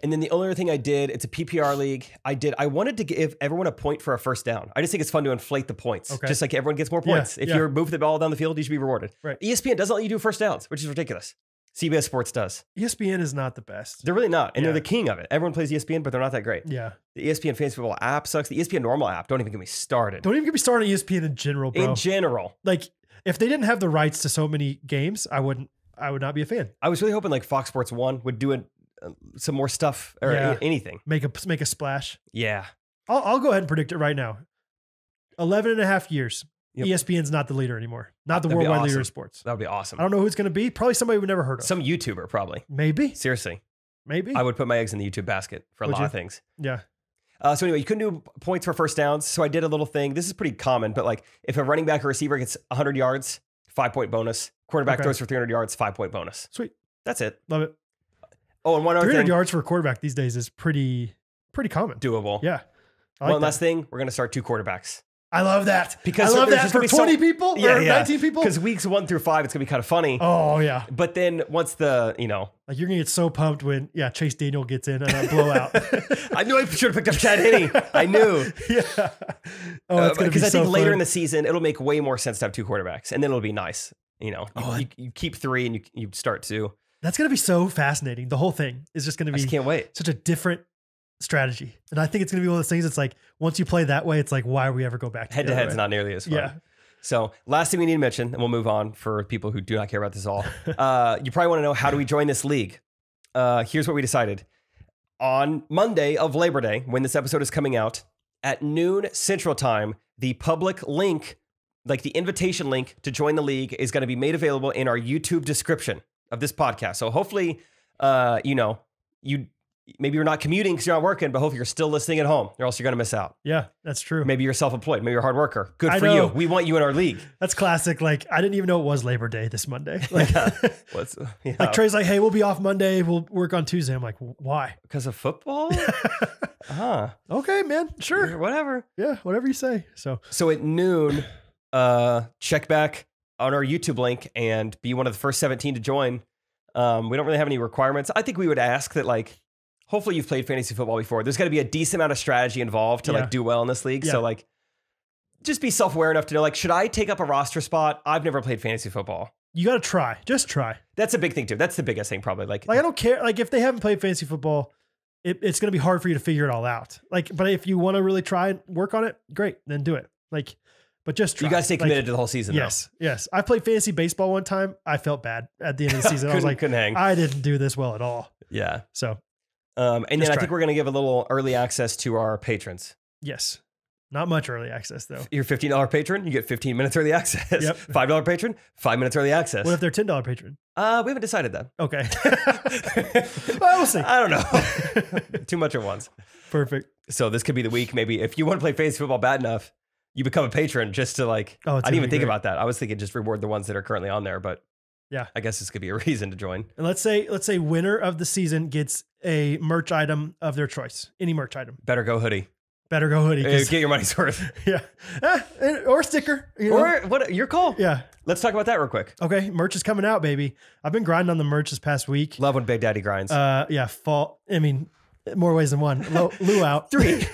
And then the only other thing I did, it's a PPR league. I wanted to give everyone a point for a first down. I just think it's fun to inflate the points. Okay. Just like everyone gets more points. If you're moving the ball down the field, you should be rewarded. Right. ESPN doesn't let you do first downs, which is ridiculous. CBS Sports does. ESPN is not the best. They're really not. And they're the king of it. Everyone plays ESPN, but they're not that great. Yeah. The ESPN Fantasy Football app sucks. The ESPN normal app, don't even get me started. Don't even get me started on ESPN in general, bro. In general. Like, if they didn't have the rights to so many games, I would not be a fan. I was really hoping like Fox Sports 1 would do some more stuff or anything. Make a splash. Yeah. I'll go ahead and predict it right now. 11 and a half years. Yep. ESPN's not the leader anymore. Not the worldwide leader of sports. That would be awesome. I don't know who it's going to be. Probably somebody we've never heard of. Some YouTuber, probably. Maybe. Seriously. Maybe. I would put my eggs in the YouTube basket for a lot of things. Yeah. So anyway, you couldn't do points for first downs. So I did a little thing. This is pretty common, but like if a running back or receiver gets 100 yards, 5-point bonus. Quarterback throws for 300 yards, 5-point bonus. Sweet. That's it. Love it. Oh, and one other 300 thing. yards for a quarterback these days is pretty common. Doable. Yeah. I like One that. last thing. We're going to start 2 quarterbacks. I love that. Because I love there's that just for gonna be 20 people or 19 people. Because weeks 1 through 5, it's going to be kind of funny. Oh, yeah. But then once the, like you're going to get so pumped when, Chase Daniel gets in and a blowout. I knew I should have picked up Chad Henne. I knew. Yeah. Oh, it's going to be because I think so later fun. in the season, it'll make way more sense to have 2 quarterbacks. And then it'll be nice. You keep 3 and you start 2. That's going to be so fascinating. The whole thing is just going to be I just can't wait. Such a different strategy. And I think it's going to be one of those things. It's like, once you play that way, it's like, why are we ever go back to head to head's not nearly as fun. Yeah. So last thing we need to mention, and we'll move on for people who do not care about this at all. You probably want to know, how do we join this league? Here's what we decided. On Monday of Labor Day, when this episode is coming out, at noon Central Time, the public link, like the invitation link to join the league, is going to be made available in our YouTube description of this podcast. So hopefully, maybe you're not commuting because you're not working, but hopefully you're still listening at home, or else you're going to miss out. Yeah, that's true. Maybe you're self-employed. Maybe you're a hard worker. Good for you. We want you in our league. That's classic. Like, I didn't even know it was Labor Day this Monday. Like, like Trey's like, hey, we'll be off Monday. We'll work on Tuesday. I'm like, why? Because of football? Okay, man. Sure. Whatever. Yeah, whatever you say. So at noon, check back on our YouTube link and be one of the first 17 to join. We don't really have any requirements. I think we would ask that, like, hopefully you've played fantasy football before. There's got to be a decent amount of strategy involved to like do well in this league. Yeah. So like, just be self-aware enough to know, like, should I take up a roster spot? I've never played fantasy football. You got to try. Just try. That's a big thing too. That's the biggest thing probably. Like I don't care. Like if they haven't played fantasy football, it's going to be hard for you to figure it all out. Like, but if you want to really try and work on it, great, then do it. Like, but just try. You guys stay committed to the whole season. Yes. Though. Yes. I played fantasy baseball one time. I felt bad at the end of the season. I was like, I didn't do this well at all. Yeah. So. And then I think we're going to give a little early access to our patrons. Yes. Not much early access, though. You're a $15 patron, you get 15 minutes early access. Yep. $5 patron, 5 minutes early access. What if they're $10 patron? We haven't decided that. Okay. Well, we'll see. I don't know. Too much at once. Perfect. So this could be the week. Maybe if you want to play fantasy football bad enough, you become a patron just to like, I didn't even think about that. I was thinking just reward the ones that are currently on there, but yeah, I guess this could be a reason to join. And let's say winner of the season gets a merch item of their choice. Any merch item. Better go hoodie. Better go hoodie. Get your money's worth. Yeah. Or sticker. Or what? Your call. Yeah. Let's talk about that real quick. Okay. Merch is coming out, baby. I've been grinding on the merch this past week. Love when Big Daddy grinds. Yeah. Fall. I mean, more ways than one. Lou out. 3. 2.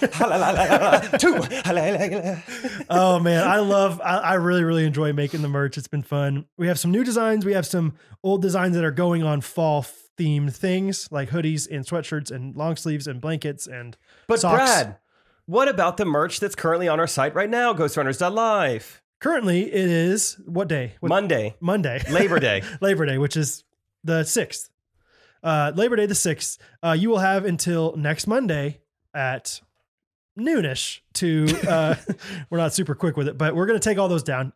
Oh man, I really, really enjoy making the merch. It's been fun. We have some new designs. We have some old designs that are going on fall themed things like hoodies and sweatshirts and long sleeves and blankets and socks. Brad, what about the merch that's currently on our site right now? Ghostrunners.live. Currently it is what day? Monday. Labor Day. Labor Day, which is the 6th. Labor Day the 6th, you will have until next Monday at noonish to, we're not super quick with it, but we're going to take all those down,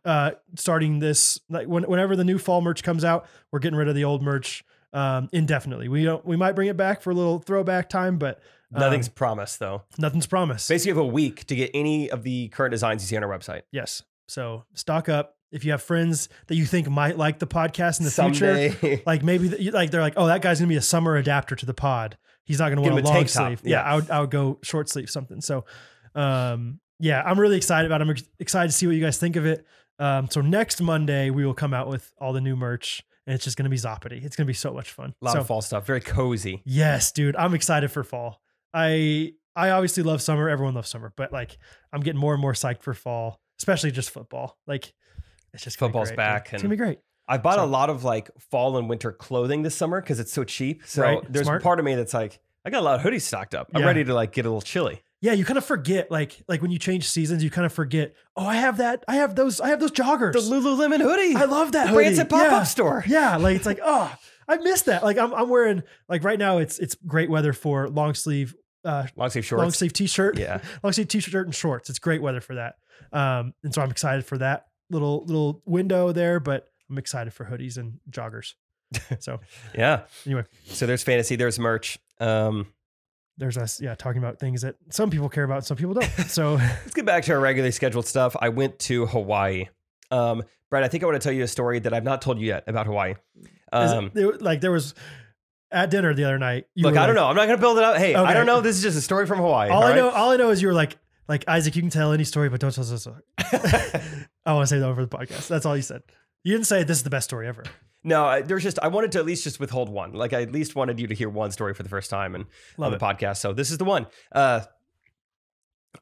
starting this, like whenever the new fall merch comes out, we're getting rid of the old merch, indefinitely. We might bring it back for a little throwback time, but nothing's promised though. Nothing's promised. Basically you have a week to get any of the current designs you see on our website. Yes. So stock up. If you have friends that you think might like the podcast in the future, like maybe like they're like, oh, that guy's gonna be a summer adapter to the pod. He's not gonna want a long sleeve. Yeah, I would go short sleeve something. So, yeah, I'm really excited about it. I'm excited to see what you guys think of it. So next Monday we will come out with all the new merch, and it's just gonna be zoppity. It's gonna be so much fun. A lot of fall stuff. Very cozy. Yes, dude. I'm excited for fall. I obviously love summer. Everyone loves summer, but like I'm getting more and more psyched for fall, especially just football. Like. It's just football's back. It's gonna be great. I bought a lot of like fall and winter clothing this summer because it's so cheap. So there's a part of me that's like, I got a lot of hoodies stocked up. I'm ready to like get a little chilly. Yeah, you kind of forget like when you change seasons, you kind of forget. Oh, I have that. I have those joggers. The Lululemon hoodie. I love that hoodie. Branson pop-up store. Yeah, like it's like I missed that. Like I'm wearing like right now it's great weather for long sleeve shorts, long sleeve t-shirt. Yeah, long sleeve t-shirt and shorts. It's great weather for that. And so I'm excited for that. Little window there, but I'm excited for hoodies and joggers. So yeah. Anyway, so there's fantasy, there's merch. there's us, talking about things that some people care about, some people don't. So let's get back to our regularly scheduled stuff. I went to Hawaii. Brad, I think I want to tell you a story that I've not told you yet about Hawaii. There was at dinner the other night. Look, I don't know. I'm not going to build it up. Hey, okay. I don't know. This is just a story from Hawaii. All I know is you were like, Isaac, you can tell any story, but don't tell us a story. I want to say that over the podcast. That's all you said. You didn't say this is the best story ever. No, I wanted to at least just withhold one. Like I at least wanted you to hear one story for the first time on the podcast. So this is the one. Our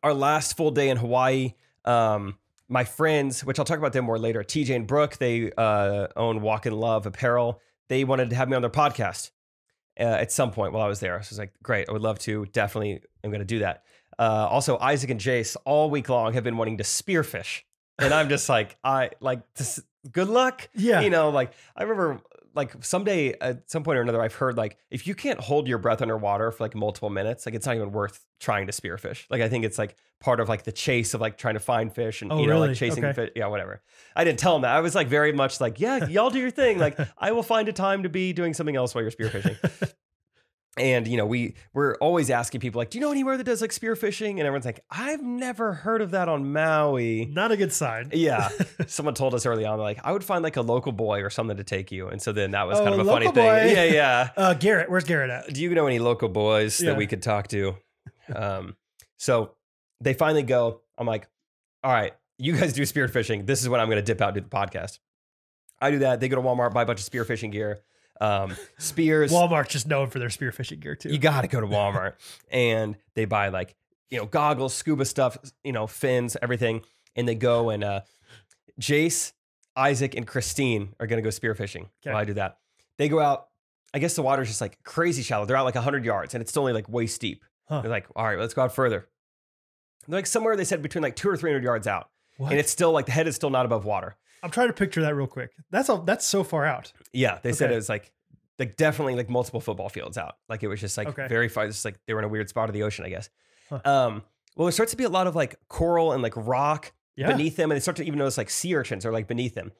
last full day in Hawaii, my friends, which I'll talk about them more later, TJ and Brooke, they own Walk in Love apparel. They wanted to have me on their podcast at some point while I was there. So I was like, great, I would love to. Definitely, I'm going to do that. Also, Isaac and Jace all week long have been wanting to spearfish. And I'm just like, good luck. Yeah. I remember someday at some point or another, I've heard if you can't hold your breath underwater for multiple minutes, it's not even worth trying to spearfish. I think it's part of the chase of trying to find fish and, really? Chasing fish. Yeah, whatever. I didn't tell him that. I was very much yeah, y'all do your thing. I will find a time to be doing something else while you're spearfishing. And, we're always asking people do you know anywhere that does spearfishing? And everyone's like, I've never heard of that on Maui. Not a good sign. Yeah. Someone told us early on, I would find a local boy or something to take you. And so then that was kind of a funny thing. Yeah. Garrett, where's Garrett at? Do you know any local boys that we could talk to? So they finally go, I'm like, all right, you guys do spearfishing. This is when I'm going to dip out and do the podcast. I do that. They go to Walmart, buy a bunch of spearfishing gear. Spears. Walmart's just known for their spearfishing gear too. You got to go to Walmart and they buy goggles, scuba stuff, fins, everything. And they go and Jace, Isaac, and Christine are going to go spearfishing while I do that. They go out. I guess the water's just crazy shallow. They're out 100 yards and it's still only way steep. Huh. They're like, all right, let's go out further. They're somewhere they said between 200 or 300 yards out. What? And it's still the head is still not above water. I'm trying to picture that real quick. That's so far out. Yeah, they said it was definitely multiple football fields out. It was just very far. Just they were in a weird spot of the ocean, I guess. Huh. Well, there starts to be a lot of coral and rock beneath them, and they start to even notice sea urchins are beneath them.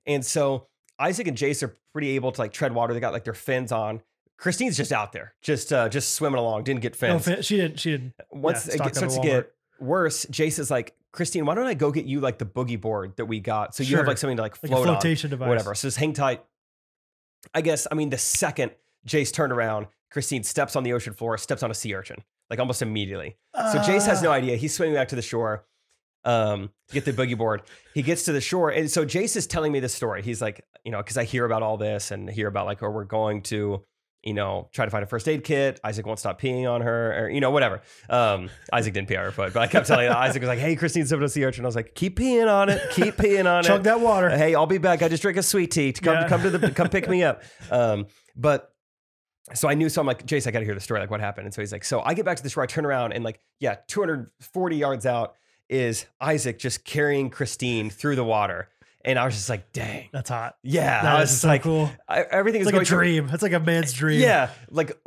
And so Isaac and Jace are pretty able to tread water. They got their fins on. Christine's just out there, just swimming along. Didn't get fins. No, she didn't. Once it starts to get worse, Jace is Christine, why don't I go get you the boogie board that we got? So you have something to float a flotation on, device. Whatever. So just hang tight. I guess, the second Jace turned around, Christine steps on the ocean floor, steps on a sea urchin, almost immediately. So Jace has no idea. He's swimming back to the shore to get the boogie board. He gets to the shore. And so Jace is telling me this story. He's because I hear about all this and hear about we're going to, try to find a first aid kit. Isaac won't stop peeing on her or, whatever. Isaac didn't pee on her foot, but I kept telling Isaac was hey, Christine's sipping a sea urchin. I was keep peeing on it. Keep peeing on it. Chug that water. Hey, I'll be back. I just drank a sweet tea. Come pick me up. But so I knew, so I'm Jace, I got to hear the story. What happened? And so he's so I get back to the shore. I turn around and 240 yards out is Isaac just carrying Christine through the water. And I was just dang. That's hot. Yeah. That I was just so cool. Everything is going a dream. It's a man's dream. Yeah.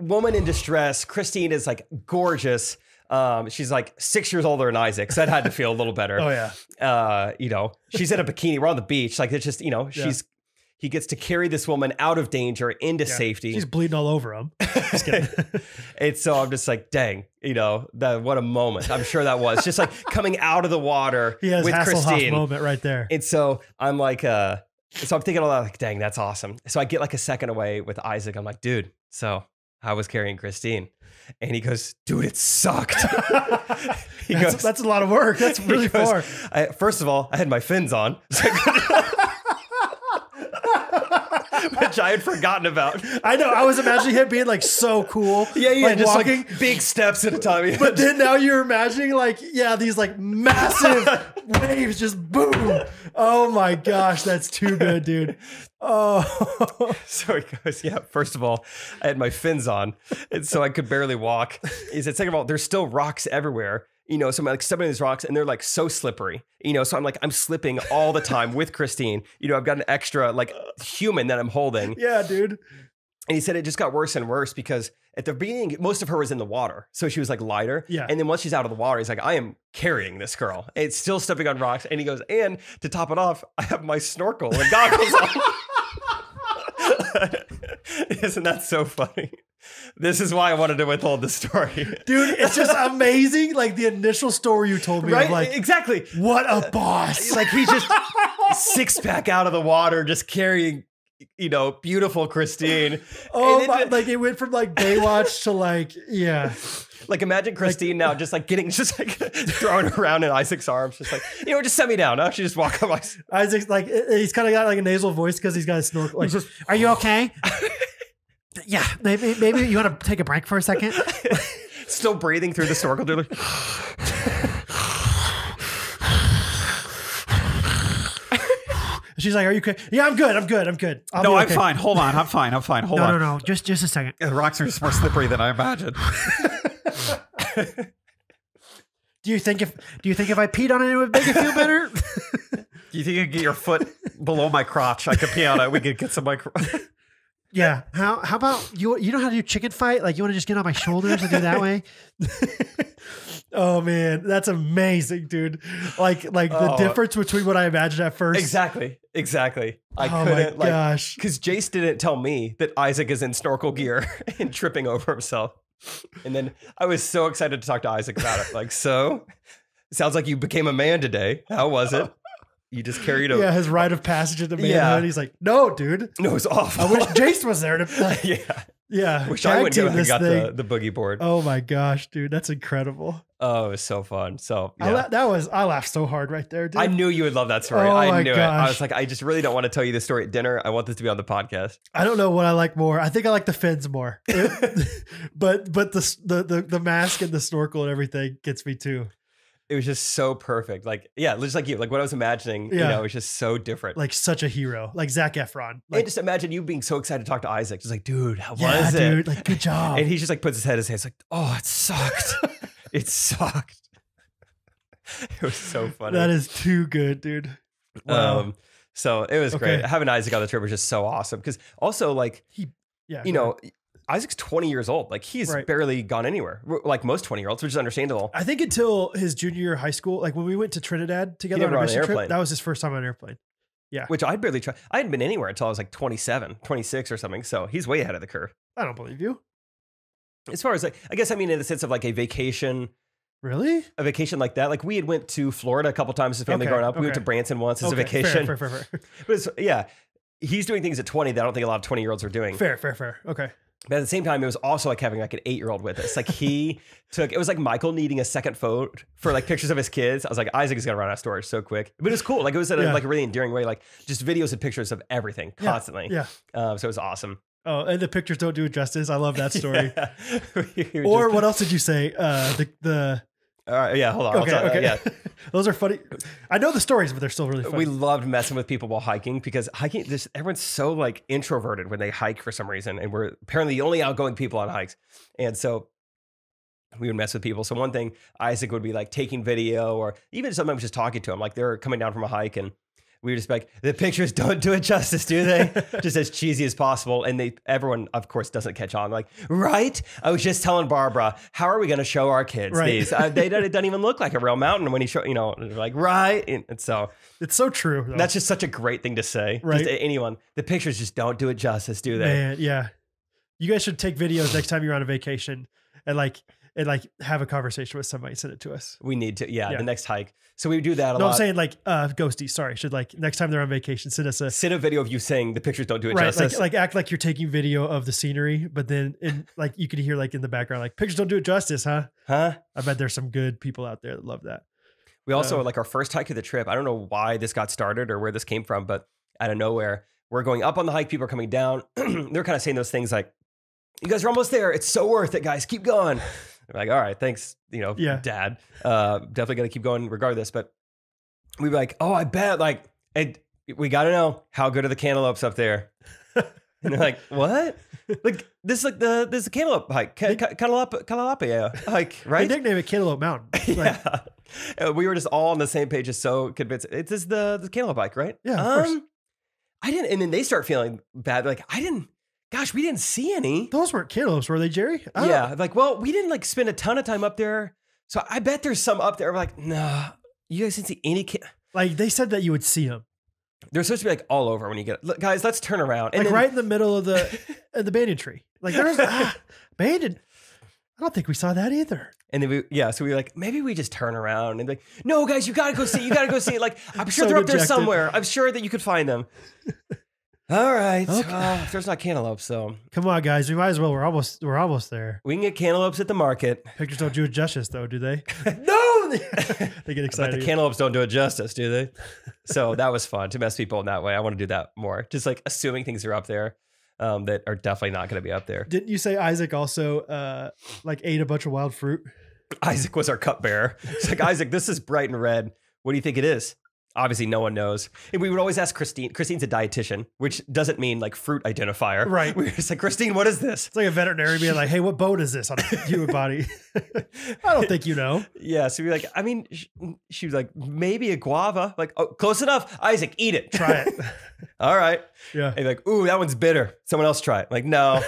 Woman in distress. Christine is gorgeous. She's 6 years older than Isaac. So that had to feel a little better. Oh yeah. She's in a bikini. We're on the beach. It's just, he gets to carry this woman out of danger into safety. She's bleeding all over him. Just kidding. And so I'm just dang, what a moment. I'm sure that was just coming out of the water with Christine. Moment right there. And so I'm so I'm thinking a lot dang, that's awesome. So I get a second away with Isaac. I'm dude, so I was carrying Christine. And he goes, dude, it sucked. That's a lot of work. That's really far. First of all, I had my fins on. Which I had forgotten about. I know. I was imagining him being so cool. Yeah. Just walking big steps at a time. But then now you're imagining these massive waves just boom. Oh my gosh, that's too good, dude. Oh. So he goes, first of all, I had my fins on, and so I could barely walk. He said, second of all, there's still rocks everywhere. So I'm stepping on these rocks and they're so slippery, so I'm slipping all the time with Christine. I've got an extra human that I'm holding. Yeah, dude. And he said it just got worse and worse because at the beginning, most of her was in the water. So she was lighter. Yeah. And then once she's out of the water, he's I am carrying this girl. It's still stepping on rocks. And he goes, and to top it off, I have my snorkel and goggles on. Isn't that so funny? This is why I wanted to withhold the story. Dude, it's just amazing. Like the initial story you told me. Right? Of like, exactly. What a boss. Like he's just 6-pack out of the water, just carrying, beautiful Christine. Oh, like it went from like Baywatch to like, yeah. Like imagine Christine now just like thrown around in Isaac's arms, just like, just set me down. Huh? She just walk up. Isaac's like, he's kind of got like a nasal voice because he's got a snorkel. Like, are you okay? Yeah, maybe you want to take a break for a second. Still breathing through the snorkel, dude. She's like, "Are you okay?" Yeah, I'm good. I'm good. No, I'm fine. Hold on, I'm fine. Hold on. No. Just a second. The rocks are just more slippery than I imagined. Do you think if I peed on it, it would make it feel better? Do you think you can get your foot below my crotch? I could pee on it. We could get some Yeah. How about you know how to do chicken fight? Like you want to just get on my shoulders and do that way? Oh man, that's amazing, dude. Like the difference between what I imagined at first. Exactly. I couldn't, gosh. Because Jace didn't tell me that Isaac is in snorkel gear and tripping over himself. And then I was so excited to talk to Isaac about it. Like, so it sounds like you became a man today. How was it? You just carried a his rite of passage into manhood. He's like, no, dude. No, it was awful. I wish Jace was there to Yeah. Wish I would have got the boogie board. Oh my gosh, dude. That's incredible. Oh, it was so fun. So yeah. I laughed so hard right there, dude. I knew you would love that story. Oh I knew gosh. it. I was like, I just really don't want to tell you the story at dinner. I want this to be on the podcast. I don't know what I like more. I think I like the fins more. But the mask and the snorkel and everything gets me too. It was just so perfect. Like, yeah, just like you. Like what I was imagining, it was just so different. Like such a hero. Like Zac Efron. Like, and just imagine you being so excited to talk to Isaac. Just like, dude, how was it? Dude, like good job. And he just like puts his head in his hands like, oh, it sucked. It sucked. It was so funny. That is too good, dude. Wow. So it was great. Having Isaac on the trip was just so awesome. Because also like, Isaac's 20 years old. Like he's barely gone anywhere. Like most 20-year-olds, which is understandable. I think until his junior year of high school, like when we went to Trinidad together on a mission trip, that was his first time on an airplane. Yeah. Which I'd barely tried. I hadn't been anywhere until I was like 27, 26 or something. So he's way ahead of the curve. I don't believe you. As far as like, I guess I mean in the sense of like a vacation. Really? A vacation like that. Like we had went to Florida a couple times as a family growing up. We went to Branson once as a vacation. Fair. But he's doing things at 20 that I don't think a lot of 20-year-olds are doing. Fair. Okay. But at the same time, it was also like having like an 8-year-old with us. Like it was like Michael needing a second phone for like pictures of his kids. I was like, Isaac is going to run out of storage so quick. But it was cool. Like it was in like a really endearing way, like just videos and pictures of everything constantly. Yeah. So it was awesome. Oh, and the pictures don't do it justice. I love that story. Or what else did you say? Hold on. Okay. Yeah. Those are funny. I know the stories, but they're still really funny. We loved messing with people while hiking because everyone's so like introverted when they hike for some reason. And we're apparently the only outgoing people on hikes. And so we would mess with people. So one thing, Isaac would be like taking video or even sometimes just talking to them. Like they're coming down from a hike and we were just like, the pictures don't do it justice, do they? Just as cheesy as possible. And everyone, of course, doesn't catch on. Like, right? I was just telling Barbara, how are we going to show our kids these? It doesn't even look like a real mountain when you show, like, right? And so it's so true. Though. That's just such a great thing to say. Right. Just to anyone. The pictures just don't do it justice, do they? Man, yeah. You guys should take videos next time you're on a vacation and have a conversation with somebody. Send it to us. We need to, the next hike. So we would do that a lot. No, I'm saying like Ghosty, sorry. Should like next time they're on vacation, send a video of you saying the pictures don't do it justice. Like act like you're taking video of the scenery, but then like you could hear like in the background, like pictures don't do it justice, huh? Huh? I bet there's some good people out there that love that. We also like our first hike of the trip. I don't know why this got started or where this came from, but out of nowhere, we're going up on the hike. People are coming down. They're kind of saying those things like, you guys are almost there. It's so worth it, guys. Keep going. We're like, all right, thanks, Dad. Definitely going to keep going regardless. But we were like, oh, I bet. Like, we got to know, how good are the cantaloupes up there? And they're like, what? Like, this is a cantaloupe hike. Cantaloupe hike, right? They nickname it Cantaloupe Mountain. Yeah. We were just all on the same page, just so convinced. It is the cantaloupe hike, right? Yeah, of course. I didn't. And then they start feeling bad. Like, gosh, we didn't see any. Those weren't cantaloupes, were they, Jerry? Yeah. Like, well, we didn't like spend a ton of time up there. So I bet there's some up there. We're like, nah, you guys didn't see any. Like they said that you would see them. They're supposed to be like all over when you get, look, guys, let's turn around. And like then, right in the middle of the banyan tree. Like there's abandoned. I don't think we saw that either. And then so we were like, maybe we just turn around and like, no, guys, you gotta go see. You gotta go see. Like, I'm sure they're up there somewhere. I'm sure that you could find them. All right. Okay. If there's not cantaloupes, though. Come on, guys. We might as well. We're almost there. We can get cantaloupes at the market. Pictures don't do it justice, though, do they? No! They get excited. But the cantaloupes don't do it justice, do they? So that was fun to mess people in that way. I want to do that more. Just like assuming things are up there that are definitely not going to be up there. Didn't you say Isaac also like ate a bunch of wild fruit? Isaac was our cupbearer. It's like, Isaac, this is bright and red. What do you think it is? Obviously, no one knows. And we would always ask Christine. Christine's a dietitian, which doesn't mean like fruit identifier. Right. We were just like, Christine, what is this? It's like a veterinarian being like, hey, what bone is this on a human body? I don't think you know. Yeah. So we're like, I mean, she was like, maybe a guava. Like, oh, close enough. Isaac, eat it. Try it. All right. Yeah. And like, ooh, that one's bitter. Someone else try it. Like, no,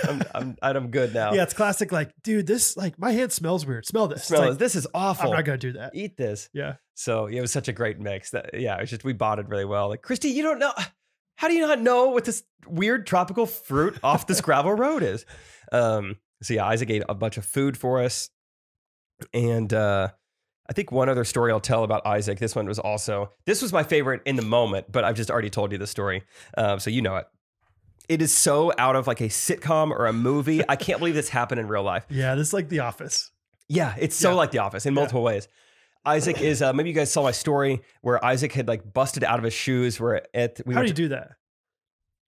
I'm good now. Yeah, it's classic. Like, dude, this like my hand smells weird. Smell this. Smell this. This is awful. I'm not gonna do that. Eat this. Yeah. So yeah, it was such a great mix. That it was just we bonded really well. Like, Christy, you don't know. How do you not know what this weird tropical fruit off this gravel road is? So yeah, Isaac ate a bunch of food for us, and I think one other story I'll tell about Isaac. This was my favorite in the moment, but I've just already told you the story, so you know it. It is so out of like a sitcom or a movie. I can't believe this happened in real life. Yeah, this is like The Office. Yeah, it's so like The Office in multiple ways. Isaac is maybe you guys saw my story where Isaac had like busted out of his shoes. How do you do that?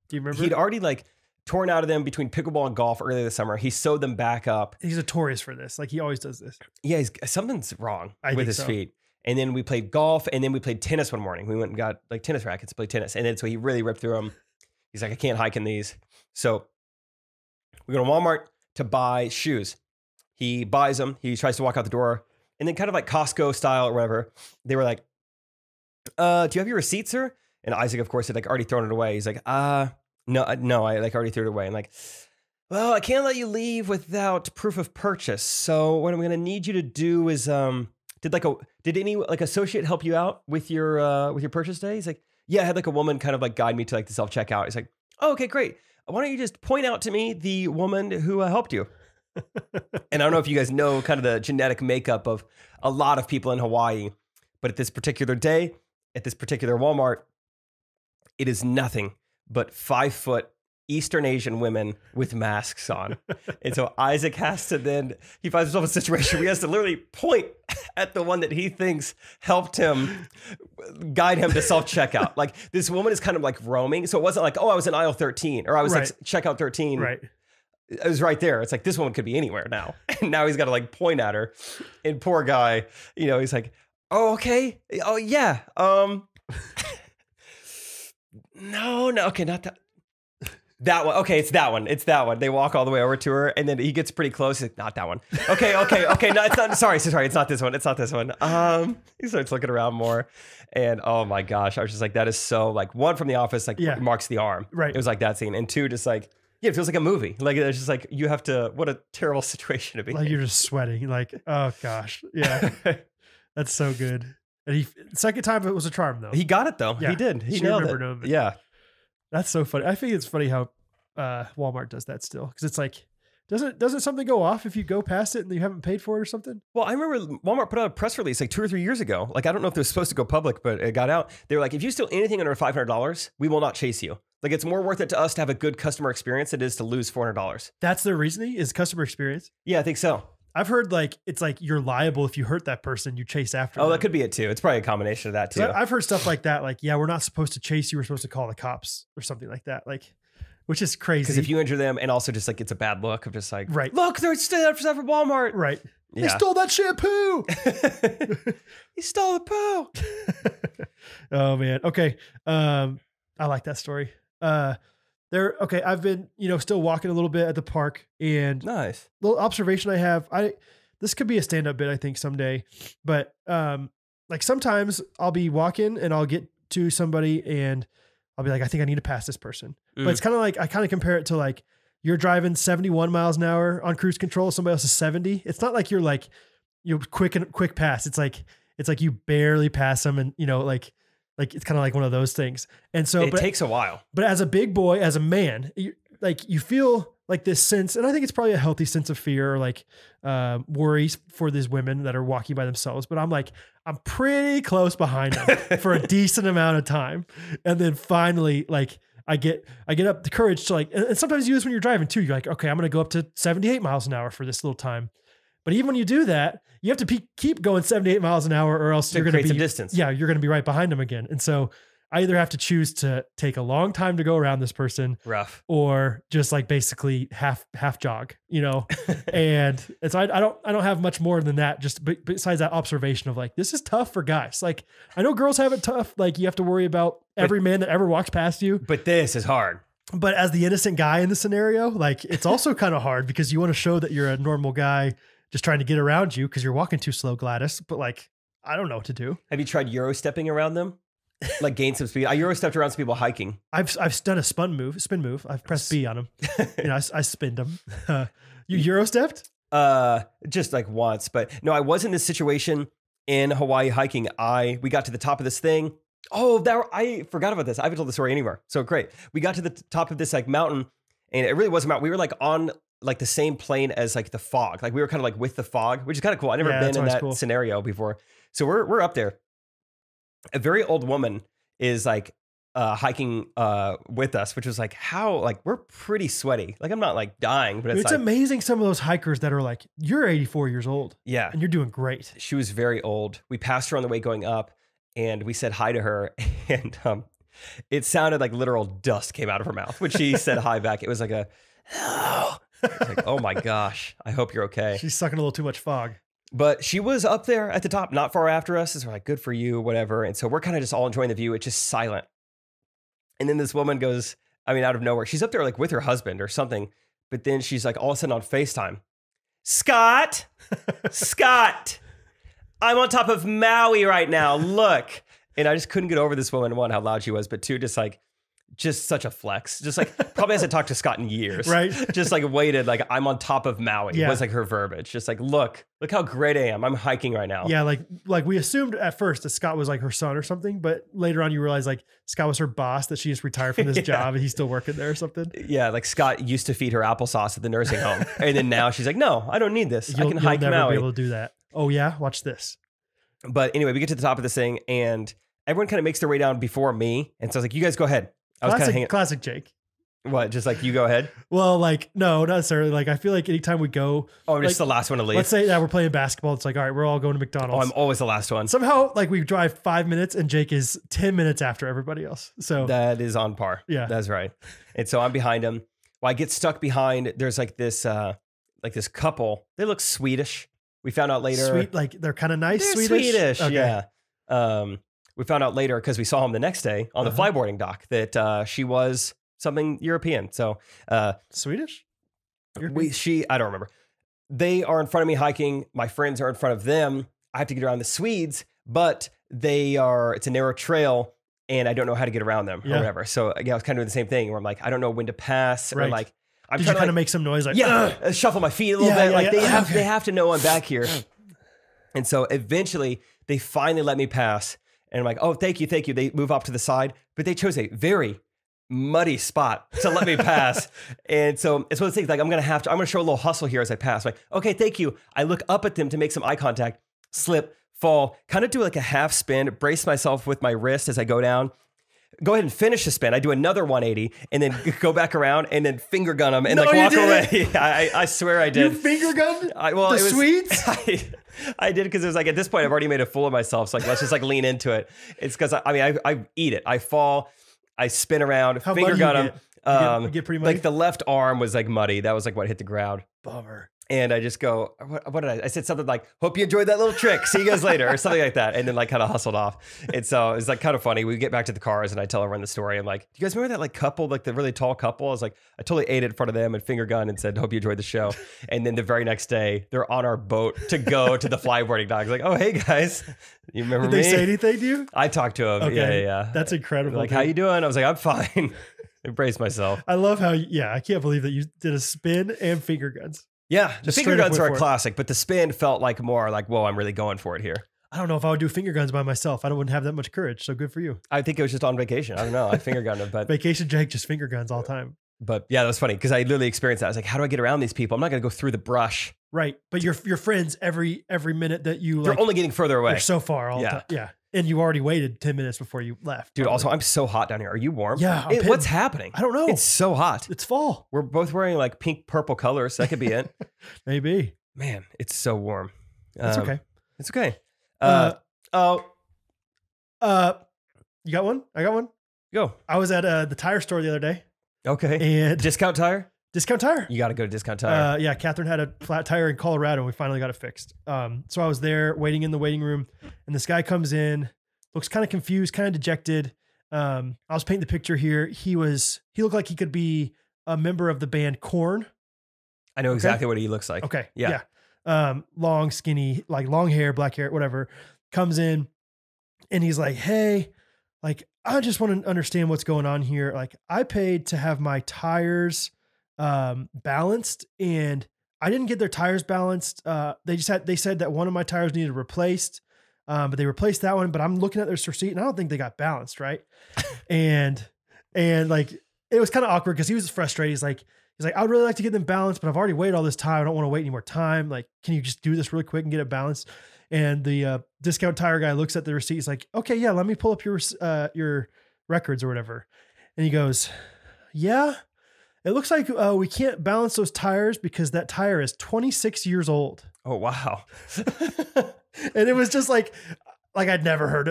Do you remember? He'd already like torn out of them between pickleball and golf earlier this summer. He sewed them back up. He's notorious for this. Like he always does this. Yeah, something's wrong with his feet. And then we played golf, and then we played tennis one morning. We went and got like tennis rackets to play tennis, and then so he really ripped through them. He's like, I can't hike in these. So we go to Walmart to buy shoes. He buys them. He tries to walk out the door. And then kind of like Costco style or whatever, they were like, do you have your receipt, sir? And Isaac, of course, had like already thrown it away. He's like, no, I like already threw it away. And like, well, I can't let you leave without proof of purchase. So what I'm going to need you to do is, did any like associate help you out with your purchase day? He's like, yeah, I had like a woman kind of like guide me to like the self-checkout. He's like, oh, okay, great. Why don't you just point out to me the woman who helped you? And I don't know if you guys know kind of the genetic makeup of a lot of people in Hawaii, but at this particular day, at this particular Walmart, it is nothing but 5-foot Eastern Asian women with masks on. And so Isaac has to he finds himself in a situation where he has to literally point at the one that he thinks helped him, guide him to self-checkout. Like this woman is kind of like roaming. So it wasn't like, oh, I was in aisle 13 or I was like checkout 13. Right. It was right there. It's like, this woman could be anywhere now. And now he's got to like point at her. And poor guy, he's like, oh, okay. Oh, yeah. No. Okay, not that. That one. Okay, it's that one. It's that one. They walk all the way over to her. And then he gets pretty close. He's like, not that one. Okay. No, it's not. Sorry. It's not this one. It's not this one. He starts looking around more. And oh my gosh, I was just like, that is so like one from The Office, like marks the arm. Right. It was like that scene. And two, just like, yeah, it feels like a movie. Like it's just like you have to. What a terrible situation to be. Like you're just sweating. Like oh gosh, yeah, that's so good. And second time it was a charm though. He got it though. Yeah. He did. He nailed it. Yeah, that's so funny. I think it's funny how Walmart does that still because it's like doesn't something go off if you go past it and you haven't paid for it or something? Well, I remember Walmart put out a press release like 2 or 3 years ago. Like I don't know if it was supposed to go public, but it got out. They were like, if you steal anything under $500, we will not chase you. Like it's more worth it to us to have a good customer experience than it is to lose $400. That's their reasoning is customer experience. Yeah, I think so. I've heard like it's like you're liable if you hurt that person, you chase after them. That could be it too. It's probably a combination of that too. I've heard stuff like that. Like, yeah, we're not supposed to chase you. We're supposed to call the cops or something like that. Like, which is crazy. Because if you injure them and also just like it's a bad look of just like, right. Look, they're still up for Walmart. Right. Yeah. They stole that shampoo. He stole the poo. Oh man. Okay. I like that story. I've been, still walking a little bit at the park and nice little observation I have. This could be a stand-up bit, I think someday, but, like sometimes I'll be walking and I'll get to somebody and I'll be like, I think I need to pass this person. But it's kind of like, I kind of compare it to like, you're driving 71 miles an hour on cruise control. Somebody else is 70. It's not like you're like, quick pass. It's like you barely pass them and, like it's kind of like one of those things. And so it takes a while. But as a big boy, as a man, you feel like this sense, and I think it's probably a healthy sense of fear or like worries for these women that are walking by themselves. But I'm like, I'm pretty close behind them for a decent amount of time. And then finally, like I get up the courage to like, and sometimes you do this when you're driving too. You're like, okay, I'm going to go up to 78 miles an hour for this little time. But even when you do that, you have to keep going 78 miles an hour or else you're going to be some distance. Yeah, you're going to be right behind them again. And so I either have to choose to take a long time to go around this person, rough, or just like basically half jog, you know. and so I don't have much more than that. Just besides that observation of like, this is tough for guys. Like I know girls have it tough. Like you have to worry about every man that ever walks past you. But this is hard. But as the innocent guy in the scenario, like it's also kind of hard because you want to show that you're a normal guy just trying to get around you because you're walking too slow, Gladys. But like, I don't know what to do. Have you tried Euro stepping around them? Like gain some speed. I Euro stepped around some people hiking. I've done a spin move. I've pressed B on them. You know, I spinned them. You Euro stepped? Just like once, but no, I was in this situation in Hawaii hiking. We got to the top of this thing. Oh, I forgot about this. I haven't told the story anywhere. So great. We got to the top of this like mountain, and it really was a mountain. We were like on like the same plane as like the fog. Like we were kind of like with the fog, which is kind of cool. I've never been in that scenario before. So we're up there. A very old woman is like hiking with us, which was like we're pretty sweaty. Like I'm not like dying, but it's like, amazing. Some of those hikers that are like, you're 84 years old. Yeah. And you're doing great. She was very old. We passed her on the way going up and we said hi to her, and it sounded like literal dust came out of her mouth when she said hi back. It was like hello. Like, oh my gosh, I hope you're okay. She's sucking a little too much fog. But she was up there at the top, not far after us. So we're like, good for you, whatever. And so we're kind of just all enjoying the view. It's just silent. And then this woman goes, out of nowhere, she's up there like with her husband or something. But then she's like all of a sudden on FaceTime. Scott, I'm on top of Maui right now. Look. And I just couldn't get over this woman, one, how loud she was, but two, just such a flex. Just like probably hasn't talked to Scott in years. Right. Just like waited, like I'm on top of Maui was like her verbiage. Just like, look how great I am. I'm hiking right now. Yeah. Like we assumed at first that Scott was like her son or something, but later on you realize like Scott was her boss, that she just retired from this job and he's still working there or something. Yeah. Like Scott used to feed her applesauce at the nursing home. And then now she's like, no, I don't need this. I can hike never Maui. Be able to do that. Oh yeah. Watch this. But anyway, we get to the top of this thing and everyone kind of makes their way down before me. And so I was like, you guys go ahead. I was kind of hanging. Classic Jake. What? Just like you go ahead? Well, like, no, not necessarily. Like, I feel like anytime we go. Oh, I'm just the last one to leave. Let's say that we're playing basketball. It's like, all right, we're all going to McDonald's. Oh, I'm always the last one. Somehow, like, we drive 5 minutes and Jake is 10 minutes after everybody else. So that is on par. Yeah. That's right. And so I'm behind him. Well, I get stuck behind. There's like this couple. They look Swedish. We found out later. Sweet, like they're kind of nice. They're Swedish. Okay. Yeah. We found out later because we saw him the next day on the flyboarding dock that she was something European. So Swedish? I don't remember. They are in front of me hiking. My friends are in front of them. I have to get around the Swedes, but it's a narrow trail and I don't know how to get around them or whatever. So yeah, I was kind of doing the same thing where I'm like, I don't know when to pass. Right. Or like, I'm Did you kind of make some noise? Like, shuffle my feet a little bit. They have to know I'm back here. And so eventually they finally let me pass. And I'm like, oh, thank you. They move up to the side, but they chose a very muddy spot to let me pass. And so it's one of the things like I'm going to show a little hustle here as I pass. I'm like, okay, thank you. I look up at them to make some eye contact, slip, fall, kind of do like a half spin, brace myself with my wrist as I go down. Go ahead and finish the spin. I do another 180 and then go back around and then finger gun them and walk away. I swear I did. You finger gunned the Swedes? I did because it was like at this point I've already made a fool of myself. So like let's just like lean into it. It's because I eat it. I fall, I spin around, finger gun them. You get pretty muddy? Like the left arm was like muddy. That was like what hit the ground. Bummer. And I just go, what did I said something like, hope you enjoyed that little trick. See you guys later or something like that. And then like kind of hustled off. And so it's like kind of funny. We get back to the cars and I tell everyone the story. I'm like, do you guys remember that like couple, like the really tall couple? I was like, I totally ate it in front of them and finger gun and said, hope you enjoyed the show. And then the very next day they're on our boat to go to the flyboarding dock. Like, oh, hey guys, you remember me? Did they say anything to you? I talked to them. Okay. Yeah. That's incredible. Like, how you doing? I was like, I'm fine. Embrace myself. I love how, I can't believe that you did a spin and finger guns. Yeah, the finger guns are a classic, but the spin felt like more like, whoa, I'm really going for it here. I don't know if I would do finger guns by myself. I wouldn't have that much courage, so good for you. I think it was just on vacation. I don't know. I finger gunned him, but vacation Jake just finger guns all the time. But yeah, that was funny because I literally experienced that. I was like, how do I get around these people? I'm not going to go through the brush. Right. But your friends, every minute that you They're only getting further away. They're so far all the time. Yeah. And you already waited 10 minutes before you left. Dude, also, I'm so hot down here. Are you warm? Yeah. What's happening? I don't know. It's so hot. It's fall. We're both wearing like pink, purple colors. That could be it. Maybe. Man, it's so warm. It's okay. It's okay. You got one? I got one. Go. I was at the tire store the other day. Okay. And Discount Tire? Discount Tire. You got to go to Discount Tire. Yeah, Catherine had a flat tire in Colorado and we finally got it fixed. So I was there waiting in the waiting room and this guy comes in, looks kind of confused, kind of dejected. I was painting the picture here. He looked like he could be a member of the band Korn. I know exactly what he looks like. Okay. Yeah. Long, skinny, like long hair, black hair, whatever. Comes in and he's like, hey, like, I just want to understand what's going on here. Like I paid to have my tires balanced and I didn't get their tires balanced. They said that one of my tires needed replaced, but they replaced that one, but I'm looking at their receipt and I don't think they got balanced. Right. and like, it was kind of awkward because he was frustrated. He's like, I would really like to get them balanced, but I've already waited all this time. I don't want to wait any more time. Like, can you just do this really quick and get it balanced? And the Discount Tire guy looks at the receipt. He's like, okay, yeah, let me pull up your records or whatever. And he goes, yeah, it looks like we can't balance those tires because that tire is 26 years old. Oh, wow. And it was just like I've never heard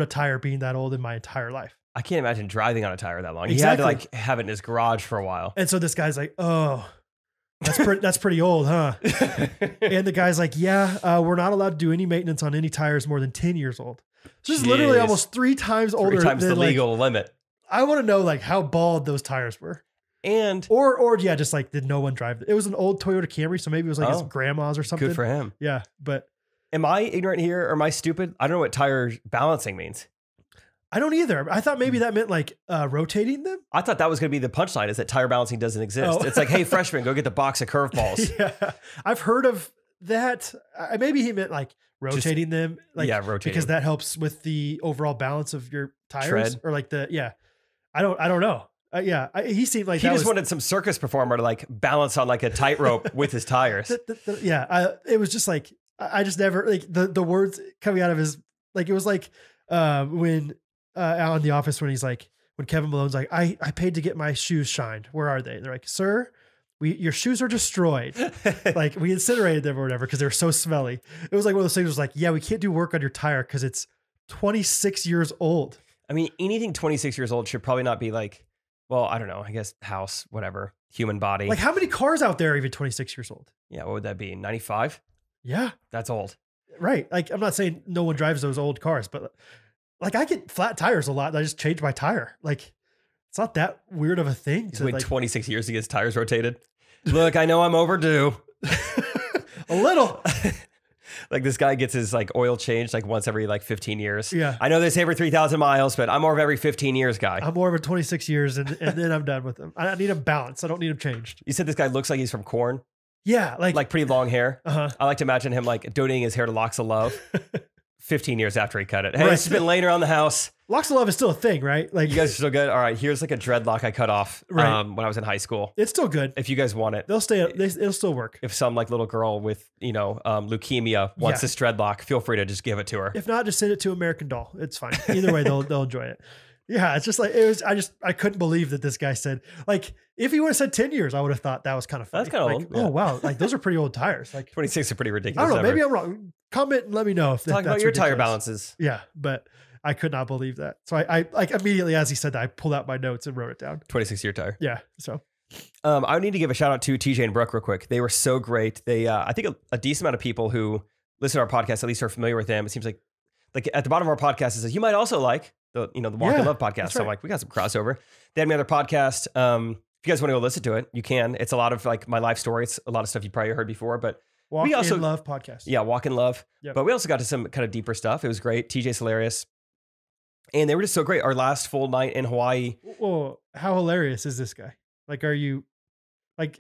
a tire being that old in my entire life. I can't imagine driving on a tire that long. Exactly. He had to like have it in his garage for a while. And so this guy's like, oh, that's pretty old, huh? And the guy's like, yeah, we're not allowed to do any maintenance on any tires more than 10 years old. So this is literally almost 3 times older. 3 times the legal limit. I want to know like how bald those tires were. And or yeah, just like did no one drive it? It was an old Toyota Camry, so maybe it was like his grandma's or something. Good for him. Yeah, but am I ignorant here or am I stupid? I don't know what tire balancing means. I don't either. I thought maybe that meant like rotating them. I thought that was going to be the punchline is that tire balancing doesn't exist. It's like, hey, freshman, go get the box of curveballs. Yeah, I've heard of that. Maybe he meant like rotating them. Like, yeah, rotating. Because that helps with the overall balance of your tires. Tread. Or like I don't know. He seemed like he just wanted some circus performer to like balance on like a tightrope with his tires. It was just like, I just never like the words coming out of his, like, it was like when out in the office when he's like, when Kevin Malone's like, I paid to get my shoes shined. Where are they? They're like, sir, your shoes are destroyed. Like we incinerated them or whatever because they're so smelly. It was like one of those things was like, yeah, we can't do work on your tire because it's 26 years old. I mean, anything 26 years old should probably not be like, well, I don't know. I guess house, whatever, human body. Like how many cars out there are even 26 years old? Yeah. What would that be? 95? Yeah. That's old. Right. Like I'm not saying no one drives those old cars, but like I get flat tires a lot. And I just change my tire. Like it's not that weird of a thing. He's waited 26 years to get his tires rotated. Look, I know I'm overdue. A little. Like this guy gets his like oil changed like once every like 15 years. Yeah. I know they say every 3,000 miles, but I'm more of every 15 years guy. I'm more of a 26 years and then I'm done with them. I need them balanced. I don't need them changed. You said this guy looks like he's from Korn. Yeah. Like pretty long hair. Uh-huh. I like to imagine him like donating his hair to Locks of Love 15 years after he cut it. Hey, it's been laying around the house. Locks of Love is still a thing, right? Like you guys are still good. All right. Here's like a dreadlock I cut off when I was in high school. It's still good. If you guys want it, they'll stay. It'll still work. If some like little girl with, leukemia wants this dreadlock, feel free to just give it to her. If not, just send it to American Doll. It's fine. Either way, they'll enjoy it. Yeah. It's just like, it was, I couldn't believe that this guy said, like, if he would have said 10 years, I would have thought that was kind of funny. That's kind of like, old. Yeah. Oh, wow. Like those are pretty old tires. Like 26 are pretty ridiculous. I don't know. Maybe I'm wrong. Comment and let me know if talk about your tire balances. Yeah. But I could not believe that. So I like immediately as he said that, I pulled out my notes and wrote it down. 26-year tire. Yeah. So I need to give a shout out to TJ and Brooke real quick. They were so great. They, I think a decent amount of people who listen to our podcast at least are familiar with them. It seems like at the bottom of our podcast, it says, you might also like the Walk and Love podcast. So I'm like, we got some crossover. They had me on their podcast. If you guys want to go listen to it, you can. It's a lot of like my life story. It's a lot of stuff you probably heard before, but Walk and Love podcast. Yeah. Walk and Love. Yep. But we also got to some kind of deeper stuff. It was great. TJ's hilarious. And they were just so great. Our last full night in Hawaii. Well, how hilarious is this guy? Like, are you like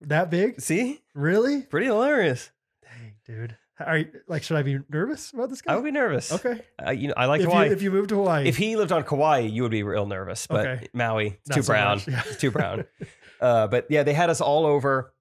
that big? See? Really? Pretty hilarious. Dang, dude. Are you, like, should I be nervous about this guy? I would be nervous. Okay. I like Hawaii. If you moved to Hawaii. If he lived on Kauai, you would be real nervous. But Maui, it's too brown. Yeah. It's too brown. But yeah, they had us all over,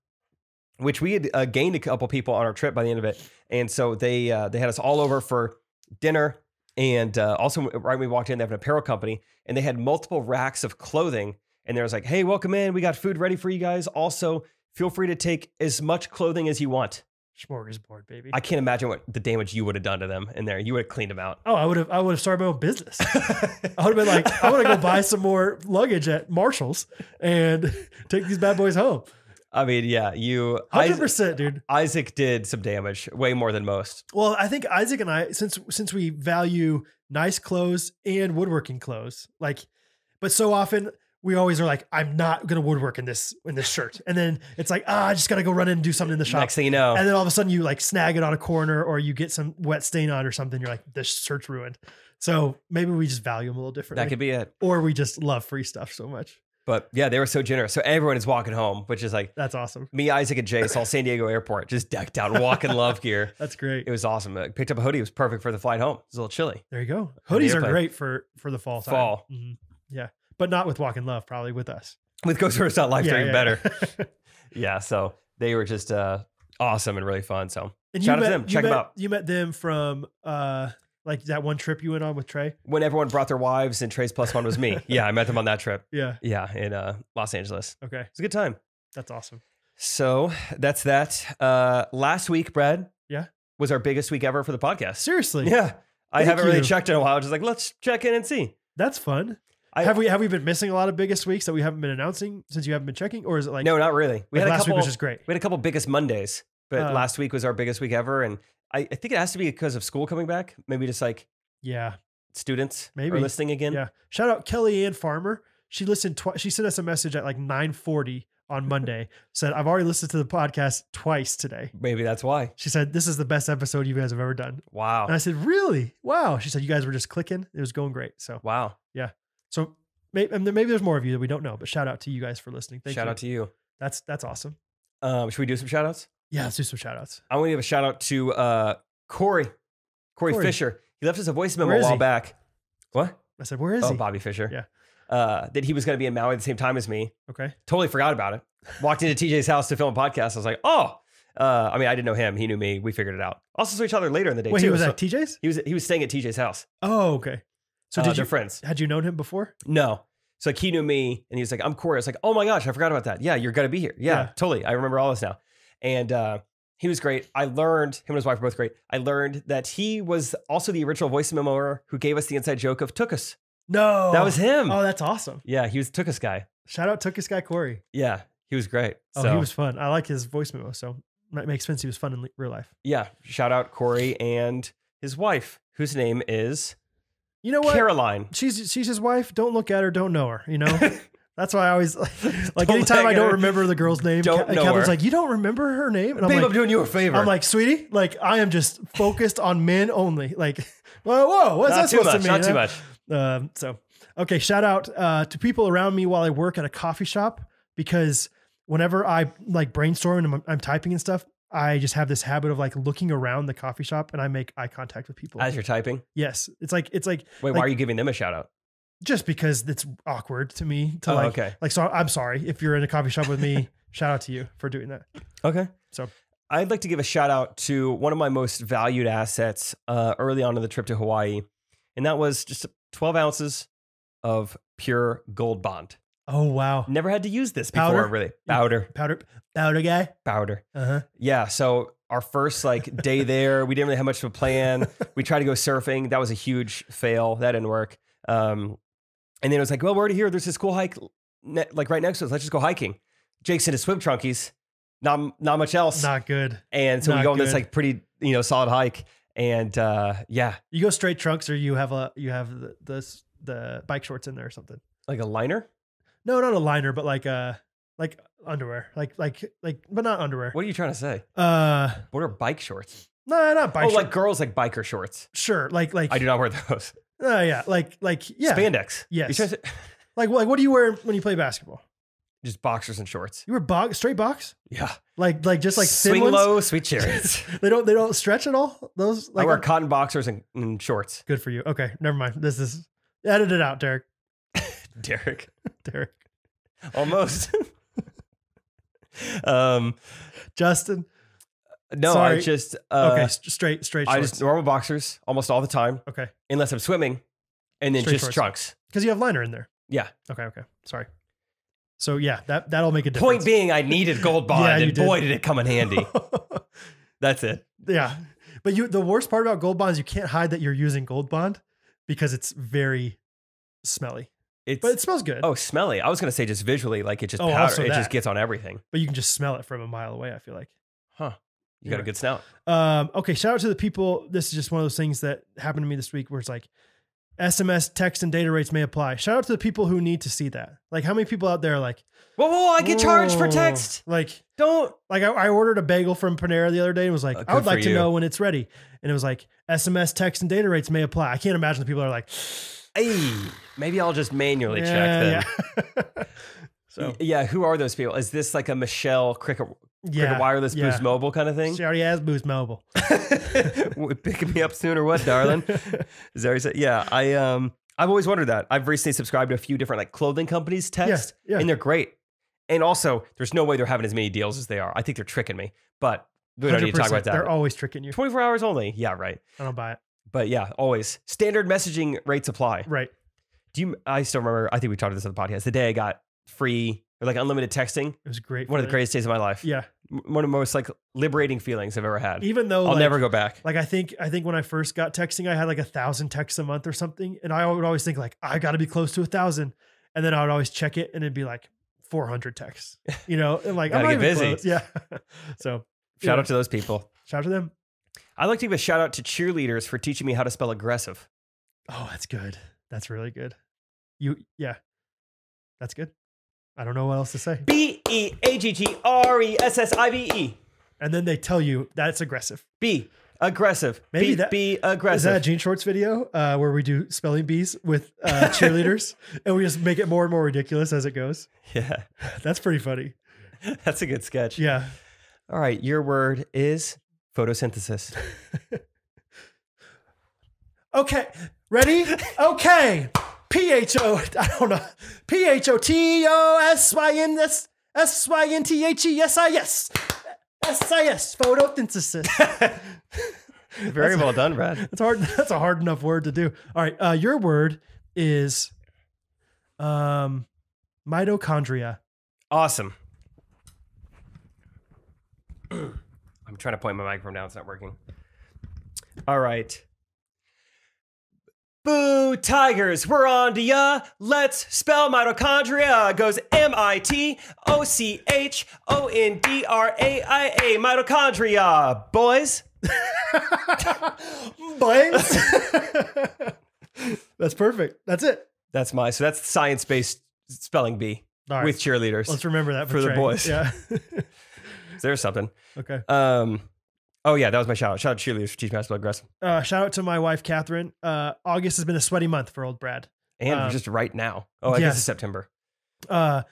which we had gained a couple people on our trip by the end of it. And so they had us all over for dinner. And also, right when we walked in, they have an apparel company, and they had multiple racks of clothing. And there was like, hey, welcome in. We got food ready for you guys. Also, feel free to take as much clothing as you want. Smorgasbord, baby. I can't imagine what the damage you would have done to them in there. You would have cleaned them out. Oh, I would have started my own business. I would have been like, I want to go buy some more luggage at Marshall's and take these bad boys home. I mean, yeah, 100%, dude. Isaac did some damage, way more than most. Well, I think Isaac and I, since we value nice clothes and woodworking clothes, like, but so often we always are like, I'm not gonna woodwork in this shirt, and then it's like, I just gotta go run in and do something in the shop. Next thing you know, and then all of a sudden you like snag it on a corner, or you get some wet stain on or something. You're like, this shirt's ruined. So maybe we just value them a little differently. That could be it, or we just love free stuff so much. But yeah, they were so generous. So everyone is walking home, which is like, that's awesome. Me, Isaac, and Jay saw San Diego Airport, just decked out, walking love gear. That's great. It was awesome. I picked up a hoodie. It was perfect for the flight home. It was a little chilly. There you go. Hoodies are great for the fall time. Fall. Mm-hmm. Yeah. But not with Walk in Love, probably with us. With Ghostrunners Not Life, they're even better. Yeah. So they were just awesome and really fun. So shout out to them. Check them out. You met them from like that one trip you went on with Trey? When everyone brought their wives and Trey's plus one was me. Yeah, I met them on that trip. Yeah. Yeah, in Los Angeles. Okay. It's a good time. That's awesome. So that's that. Last week, Brad. Yeah. Was our biggest week ever for the podcast. Seriously? Yeah. I haven't really checked in a while. Just like, let's check in and see. That's fun. Have we been missing a lot of biggest weeks that we haven't been announcing since you haven't been checking? Or is it like... No, not really. We had last week was just great. We had a couple biggest Mondays, but last week was our biggest week ever. And I think it has to be because of school coming back. Maybe just like... Yeah. Students are listening again. Yeah. Shout out Kelly Ann Farmer. She listened she sent us a message at like 9:40 on Monday. Said, I've already listened to the podcast twice today. Maybe that's why. She said, this is the best episode you guys have ever done. Wow. And I said, really? Wow. She said, you guys were just clicking. It was going great. So wow. Yeah. So maybe there's more of you that we don't know, but shout out to you guys for listening. Thank you. Shout out to you. That's awesome. Should we do some shout outs? Yeah, let's do some shout outs. I want to give a shout out to Corey Fisher. He left us a voice memo a while back. What? I said, where is he? Oh, Bobby Fisher. Yeah. That he was going to be in Maui at the same time as me. Okay. Totally forgot about it. Walked into TJ's house to film a podcast. I was like, oh. I mean, I didn't know him. He knew me. We figured it out. Also saw each other later in the day, too. He was at TJ's? He was staying at TJ's house. Oh, okay. So they're friends. Had you known him before? No. So like he knew me and he was like, I'm Corey. I was like, oh my gosh, I forgot about that. Yeah, you're going to be here. Yeah, totally. I remember all this now. And he was great. I learned, him and his wife were both great. I learned that he was also the original voice memoer who gave us the inside joke of Tookus. No. That was him. Oh, that's awesome. Yeah, he was Tookus guy. Shout out Tookus guy Corey. Yeah, he was great. Oh, he was fun. I like his voice memo. So it makes sense he was fun in real life. Yeah, shout out Corey and his wife, whose name is... You know what? Caroline. She's his wife. Don't look at her. Don't know her. You know? That's why I always like anytime I don't remember the girl's name, Catherine's like, you don't remember her name? And I'm doing you a favor. I'm like, sweetie, like I am just focused on men only. Like, whoa, what's that supposed to mean? Not too much. So, okay. Shout out to people around me while I work at a coffee shop, because whenever I like brainstorm and I'm typing and stuff, I just have this habit of like looking around the coffee shop and I make eye contact with people. As you're typing? Yes. It's like, wait, why are you giving them a shout out? Just because it's awkward to me to so I'm sorry if you're in a coffee shop with me, shout out to you for doing that. Okay. So I'd like to give a shout out to one of my most valued assets early on in the trip to Hawaii. And that was just 12 ounces of pure gold bond. Oh, wow. Never had to use this before, really. Powder guy. Powder. Uh-huh. Yeah. So our first day there, we didn't really have much of a plan. We tried to go surfing. That was a huge fail. That didn't work. And then it was like, well, we're already here. There's this cool hike right next to us. Let's just go hiking. Jake's in his swim trunkies. Not much else. Not good. And so we go on this pretty, solid hike. And yeah. You go straight trunks, or you have the bike shorts in there or something. Like a liner? No, not a liner, but like underwear. Like but not underwear. What are you trying to say? What are bike shorts? No, not bike shorts. Like girls like biker shorts. Sure. Like I do not wear those. Yeah. Like yeah. Spandex. Yes. Like what do you wear when you play basketball? Just boxers and shorts. You were straight box? Yeah. Like just like thin Swing ones? low, sweet chariots. They don't stretch at all? Those like I wear cotton boxers and shorts. Good for you. Okay, never mind. This is edit it out, Derek. Derek. Almost. Justin. No, Sorry. I just okay, straight shorts. I just normal boxers almost all the time. Okay. Unless I'm swimming, and then just trunks. Because you have liner in there. Yeah. Okay. Sorry. So yeah, that'll make a difference. Point being, I needed Gold Bond, Yeah, and boy, did it come in handy. That's it. Yeah, but the worst part about Gold Bond is you can't hide that you're using Gold Bond because it's very smelly. But it smells good. Oh, smelly. I was gonna say just visually, like it just powder. It just gets on everything. But you can just smell it from a mile away, I feel like. Huh. You got a good snout. Okay, shout out to the people. This is just one of those things that happened to me this week where it's like SMS, text, and data rates may apply. Shout out to the people who need to see that. Like, how many people out there are like, whoa, I get charged for text. Like, don't. Like, I ordered a bagel from Panera the other day and was like, I would like to know when it's ready. And it was like, SMS, text, and data rates may apply. I can't imagine the people are like, hey, maybe I'll just manually check then. Yeah. So yeah, who are those people? Is this like a Michelle Cricket Wireless Boost Mobile kind of thing? She already has Boost Mobile. Picking me up soon or what, darling? Is that what you said? Yeah, I've always wondered that. I've recently subscribed to a few different like clothing companies text, and they're great. And also, there's no way they're having as many deals as they are. I think they're tricking me, but we don't need to talk about that. They're always tricking you. 24 hours only. Yeah, right. I don't buy it. But yeah, always. Standard messaging rates apply. Right. I still remember, I think we talked about this on the podcast, the day I got free or like unlimited texting. It was great. One of the greatest days of my life. Yeah. One of the most like liberating feelings I've ever had. Even though I'll never go back. Like I think when I first got texting, I had like 1,000 texts a month or something. And I would always think like, I got to be close to 1,000. And then I would always check it and it'd be like 400 texts, you know, and like, I'm not even busy. Close. Yeah. So shout out to those people. Shout out to them. I'd like to give a shout out to cheerleaders for teaching me how to spell aggressive. Oh, that's good. That's really good. That's good. I don't know what else to say. BEAGGRESSIVE. And then they tell you that's aggressive. B, aggressive. Maybe be aggressive. Is that a Gene Shorts video where we do spelling bees with cheerleaders and we just make it more and more ridiculous as it goes? Yeah. That's pretty funny. That's a good sketch. Yeah. All right. Your word is photosynthesis. Okay. Ready? Okay. I don't know. PHOTOSYNTHESIS. Photosynthesis. Very well done, Brad. It's hard. That's a hard enough word to do. All right. Your word is mitochondria. Awesome. I'm trying to point my microphone down. It's not working. All right. Boo, tigers, we're on to ya. Let's spell mitochondria. It goes MITOCHONDRIA. Mitochondria. Boys. Boys. That's perfect. That's it. That's science-based spelling bee with cheerleaders. Let's remember that for the boys. Yeah. There's something. Okay. Oh yeah, that was my shout out. Shout out to cheerleaders for teaching me how to spell aggressive. Shout out to my wife, Catherine. August has been a sweaty month for old Brad. And just right now. Oh, I guess it's September. I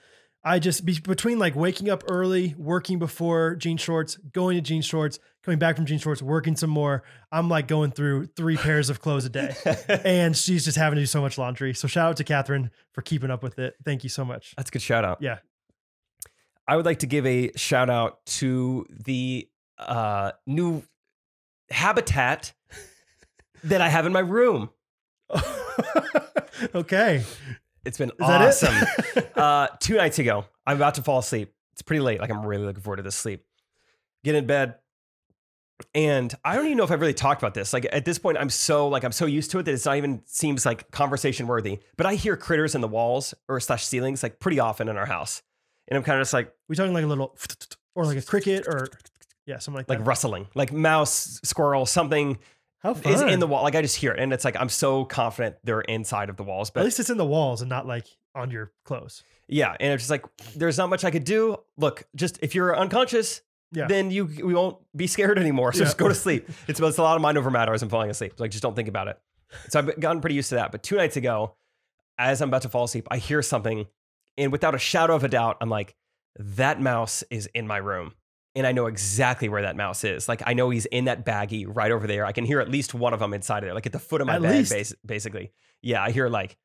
just between like waking up early, working before Jean Shorts, going to Jean Shorts, coming back from Jean Shorts, working some more. I'm like going through 3 pairs of clothes a day, and she's just having to do so much laundry. So shout out to Catherine for keeping up with it. Thank you so much. That's a good shout out. Yeah. I would like to give a shout out to the new habitat that I have in my room. Okay. It's been awesome. 2 nights ago, I'm about to fall asleep. It's pretty late. Like I'm really looking forward to this sleep. Get in bed. And I don't even know if I've really talked about this. Like at this point, I'm so used to it that it's not even seems like conversation worthy, but I hear critters in the walls or / ceilings like pretty often in our house. And I'm kind of just like, we talking like a little, or like a cricket or something like that. Like rustling, like mouse, squirrel, something. How fun. Is in the wall. Like I just hear it. And it's like, I'm so confident they're inside of the walls. But at least it's in the walls and not like on your clothes. Yeah. And it's just like, there's not much I could do. Look, just if you're unconscious, then we won't be scared anymore. So just go to sleep. It's a lot of mind over matter as I'm falling asleep. Like just don't think about it. So I've gotten pretty used to that. But 2 nights ago, as I'm about to fall asleep, I hear something And without a shadow of a doubt, I'm like, that mouse is in my room. And I know exactly where that mouse is. Like, I know he's in that baggie right over there. I can hear at least one of them inside of there, like at the foot of my bed, basically. Yeah, I hear like,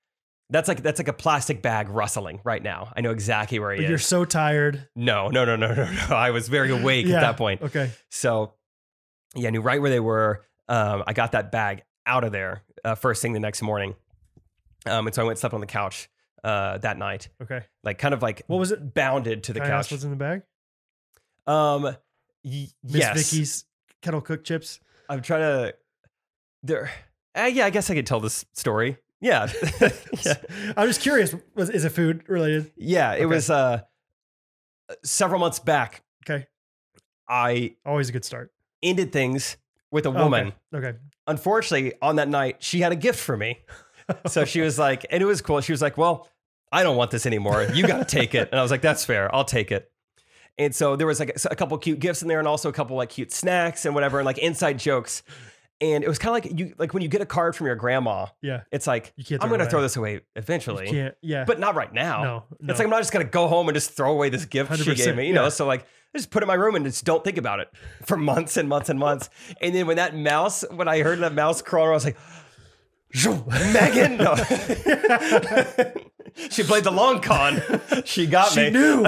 that's like a plastic bag rustling right now. I know exactly where he is. You're so tired. No. I was very awake at that point. Okay. So yeah, I knew right where they were. I got that bag out of there first thing the next morning. And so I went and slept on the couch that night. Okay. Like kind of like, what was it? Bounded to the Can I couch. ask what's in the bag? Yes. Vicky's kettle cooked chips. I'm trying to. There. Yeah, I guess I could tell this story. Yeah. Yeah. I'm just curious. Is it food related? Yeah, it was several months back. Okay. I always a good start. Ended things with a woman. Okay. Unfortunately, on that night, she had a gift for me. So she was like, and it was cool. She was like, well, I don't want this anymore. You got to take it. And I was like, that's fair. I'll take it. And so there was like a couple cute gifts in there and also a couple like cute snacks and whatever and like inside jokes. And it was kind of like when you get a card from your grandma. Yeah. It's like, I'm going to throw this away eventually. You can't, yeah. But not right now. No. It's like, I'm not just going to go home and just throw away this gift she gave me, you know? So like, I just put it in my room and just don't think about it for months and months and months. And then when I heard that mouse crawl, I was like, Megan. No. She played the long con. She got me. She knew.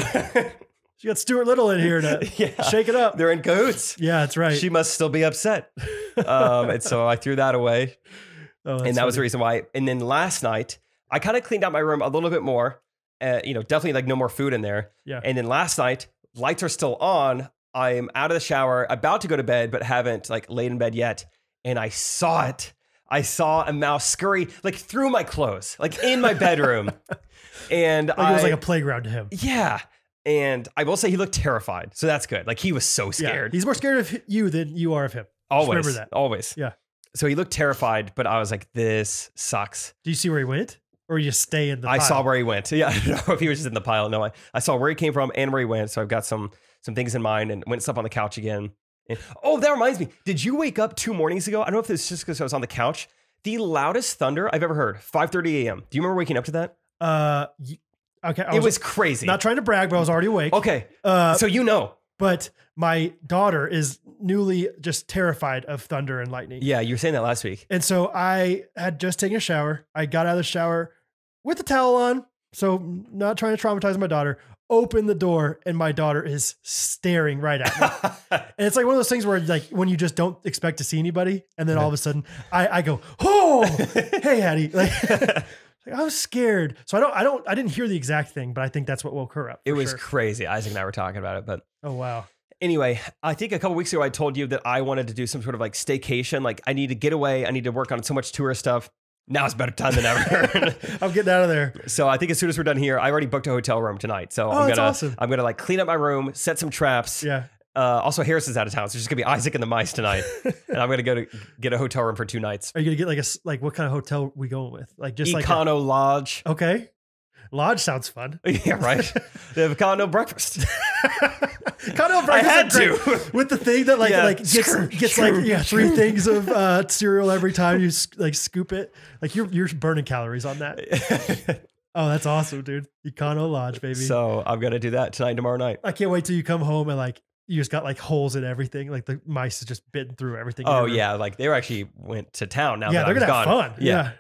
She got Stuart Little in here to shake it up. They're in cahoots. Yeah, that's right. She must still be upset. And so I threw that away. And that was the reason why. And then last night, I kind of cleaned out my room a little bit more. Definitely like no more food in there. Yeah. And then last night, lights are still on. I'm out of the shower, about to go to bed, but haven't like laid in bed yet. And I saw it. I saw a mouse scurry like through my clothes, like in my bedroom. And it was like a playground to him. Yeah. And I will say he looked terrified. So that's good. Like he was so scared. Yeah. He's more scared of you than you are of him. Always. Just remember that. Always. Yeah. So he looked terrified, but I was like, this sucks. Do you see where he went? Or you just stay in the pile? I saw where he went. Yeah. I don't know if he was just in the pile. No, I saw where he came from and where he went. So I've got some things in mind and went and slept on the couch again. And, that reminds me. Did you wake up 2 mornings ago? I don't know if it's just because I was on the couch. The loudest thunder I've ever heard, 5:30 a.m. Do you remember waking up to that? Okay. It was crazy. Not trying to brag, but I was already awake. Okay. So you know. But my daughter is newly just terrified of thunder and lightning. Yeah, you were saying that last week. And so I had just taken a shower. I got out of the shower with the towel on. So not trying to traumatize my daughter. Open the door and my daughter is staring right at me. And it's like one of those things where like when you just don't expect to see anybody. And then all of a sudden I go, oh, hey, Hattie. Like, I was scared. So I didn't hear the exact thing, but I think that's what woke her up. It was crazy. Isaac and I were talking about it, but. Oh, wow. Anyway, I think a couple weeks ago, I told you that I wanted to do some sort of like staycation. Like I need to get away. I need to work on so much tourist stuff. Now it's a better time than ever. I'm getting out of there. So I think as soon as we're done here, I already booked a hotel room tonight. So I'm gonna like clean up my room, set some traps. Yeah. Also, Harris is out of town, so it's just gonna be Isaac and the mice tonight. And I'm gonna go to get a hotel room for 2 nights. Are you gonna get like what kind of hotel we going with? Like just Econo Lodge. Okay. Lodge sounds fun. Yeah, right. They have a condo breakfast. Condo breakfast. I had to with the thing that gets like 3 things of cereal every time you like scoop it. Like you're burning calories on that. Oh, that's awesome, dude. Econo Lodge, baby. So I'm gonna do that tonight, tomorrow night. I can't wait till you come home and like you just got like holes in everything. Like the mice is just bitten through everything. Oh yeah, like they actually went to town now. Yeah, they're gonna have fun. Yeah.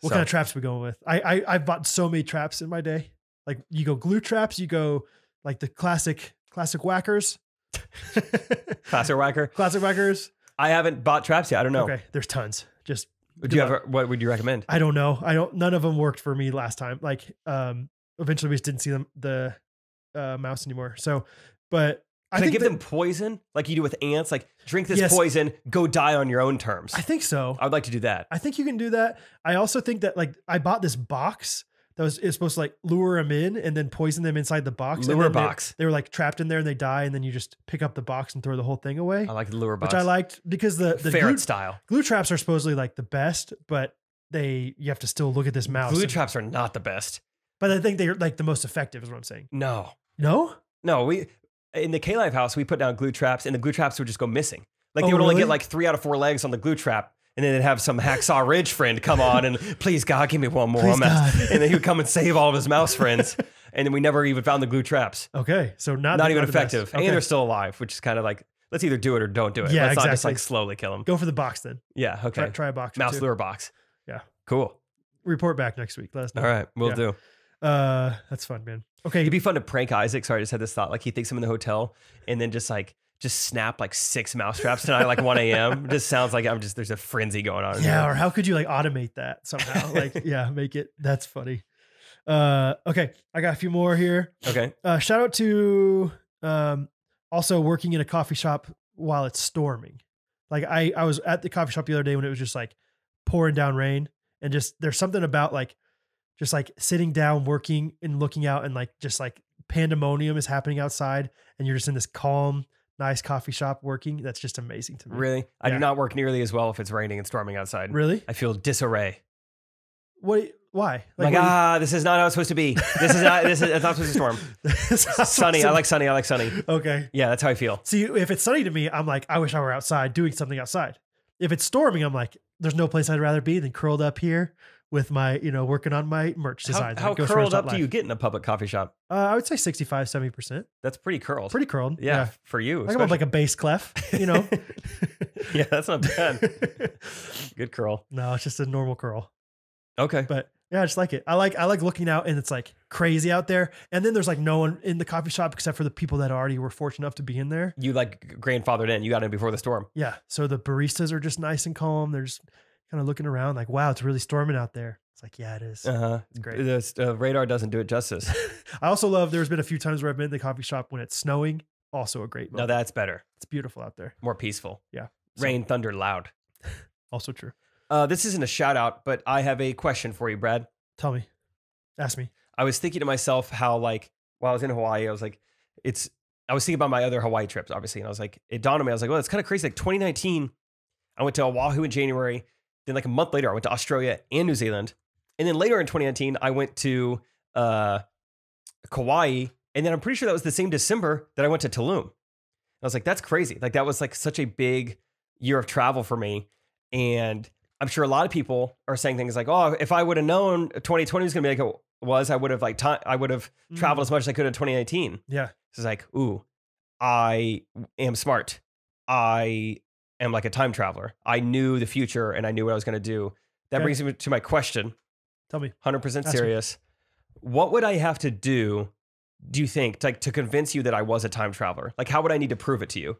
What kind of traps we going with? I've bought so many traps in my day. Like you go glue traps, you go like the classic whackers. Classic whackers. I haven't bought traps yet. I don't know. Okay, there's tons. Just what would you recommend? I don't know. None of them worked for me last time. Like eventually we just didn't see the mouse anymore. So, but Can I give them poison like you do with ants? Like drink this poison, go die on your own terms. I think so. I would like to do that. I think you can do that. I also think that like I bought this box that is supposed to like lure them in and then poison them inside the box. Lure box. They were like trapped in there and they die and then you just pick up the box and throw the whole thing away. I like the lure box. Which I liked because the ferret style. Glue traps are supposedly like the best, but you have to still look at this mouse. Glue traps are not the best. But I think they're like the most effective is what I'm saying. No. No? No, in the K-Life house, we put down glue traps and the glue traps would just go missing. Like they would only get like 3 out of 4 legs on the glue trap. And then they'd have some Hacksaw Ridge friend come on and please God, give me one more mouse. And then he would come and save all of his mouse friends. And then we never even found the glue traps. Okay. So not even effective. Okay. And they're still alive, which is kind of like, let's either do it or don't do it. Yeah, let's exactly. not just like slowly kill them. Go for the box then. Yeah. Okay. Try a box. Mouse lure box. Yeah. Cool. Report back next week. Let us know. All right. We'll do. That's fun, man. Okay. It'd be fun to prank Isaac. Sorry, I just had this thought. Like he thinks I'm in the hotel and then just snap like 6 mouse traps tonight, like 1 a.m. Just sounds like there's a frenzy going on. Yeah. Or how could you like automate that somehow? Like, yeah, make it. That's funny. Okay. I got a few more here. Okay. Shout out to, also working in a coffee shop while it's storming. Like I was at the coffee shop the other day when it was just like pouring down rain, and just, there's something about like, just like sitting down, working and looking out, and like, just like pandemonium is happening outside, and you're just in this calm, nice coffee shop working. That's just amazing to me. Really? I do not work nearly as well if it's raining and storming outside. Really? I feel disarray. Why? This is not how it's supposed to be. It's not supposed to storm. Sunny. I like sunny. Okay. Yeah, that's how I feel. See, if it's sunny to me, I'm like, I wish I were outside doing something outside. If it's storming, I'm like, there's no place I'd rather be than curled up here with my, working on my merch designs. How curled up do you get in a public coffee shop? I would say 65, 70%. That's pretty curled. Pretty curled. Yeah. For you. I got like a bass clef, Yeah, that's not bad. Good curl. No, it's just a normal curl. Okay. But yeah, I just like it. I like looking out, and it's like crazy out there. And then there's like no one in the coffee shop except for the people that already were fortunate enough to be in there. You like grandfathered in. You got in before the storm. Yeah. So the baristas are just nice and calm. They're just kind of looking around like, wow, it's really storming out there. It's like, yeah, it is. It's great. The radar doesn't do it justice. I also love, there's been a few times where I've been in the coffee shop when it's snowing. Also a great moment. No, that's better. It's beautiful out there. More peaceful. Yeah. Rain, thunder, loud. Also true. This isn't a shout out, but I have a question for you, Brad. Tell me. Ask me. I was thinking to myself how, like, while I was in Hawaii, I was thinking about my other Hawaii trips, obviously. And I was like, it dawned on me. I was like, well, it's kind of crazy. Like 2019, I went to Oahu in January. Then like a month later, I went to Australia and New Zealand. And then later in 2019, I went to Kauai. And then I'm pretty sure that was the same December that I went to Tulum. I was like, that's crazy. Like that was like such a big year of travel for me. And I'm sure a lot of people are saying things like, oh, if I would have known 2020 was going to be like it was, I would have traveled as much as I could in 2019. Yeah. So it's like, ooh, I am smart. I am like a time traveler. I knew the future and I knew what I was going to do. That brings me to my question. Tell me. 100% serious. What would I have to do you think, to convince you that I was a time traveler? Like, how would I need to prove it to you?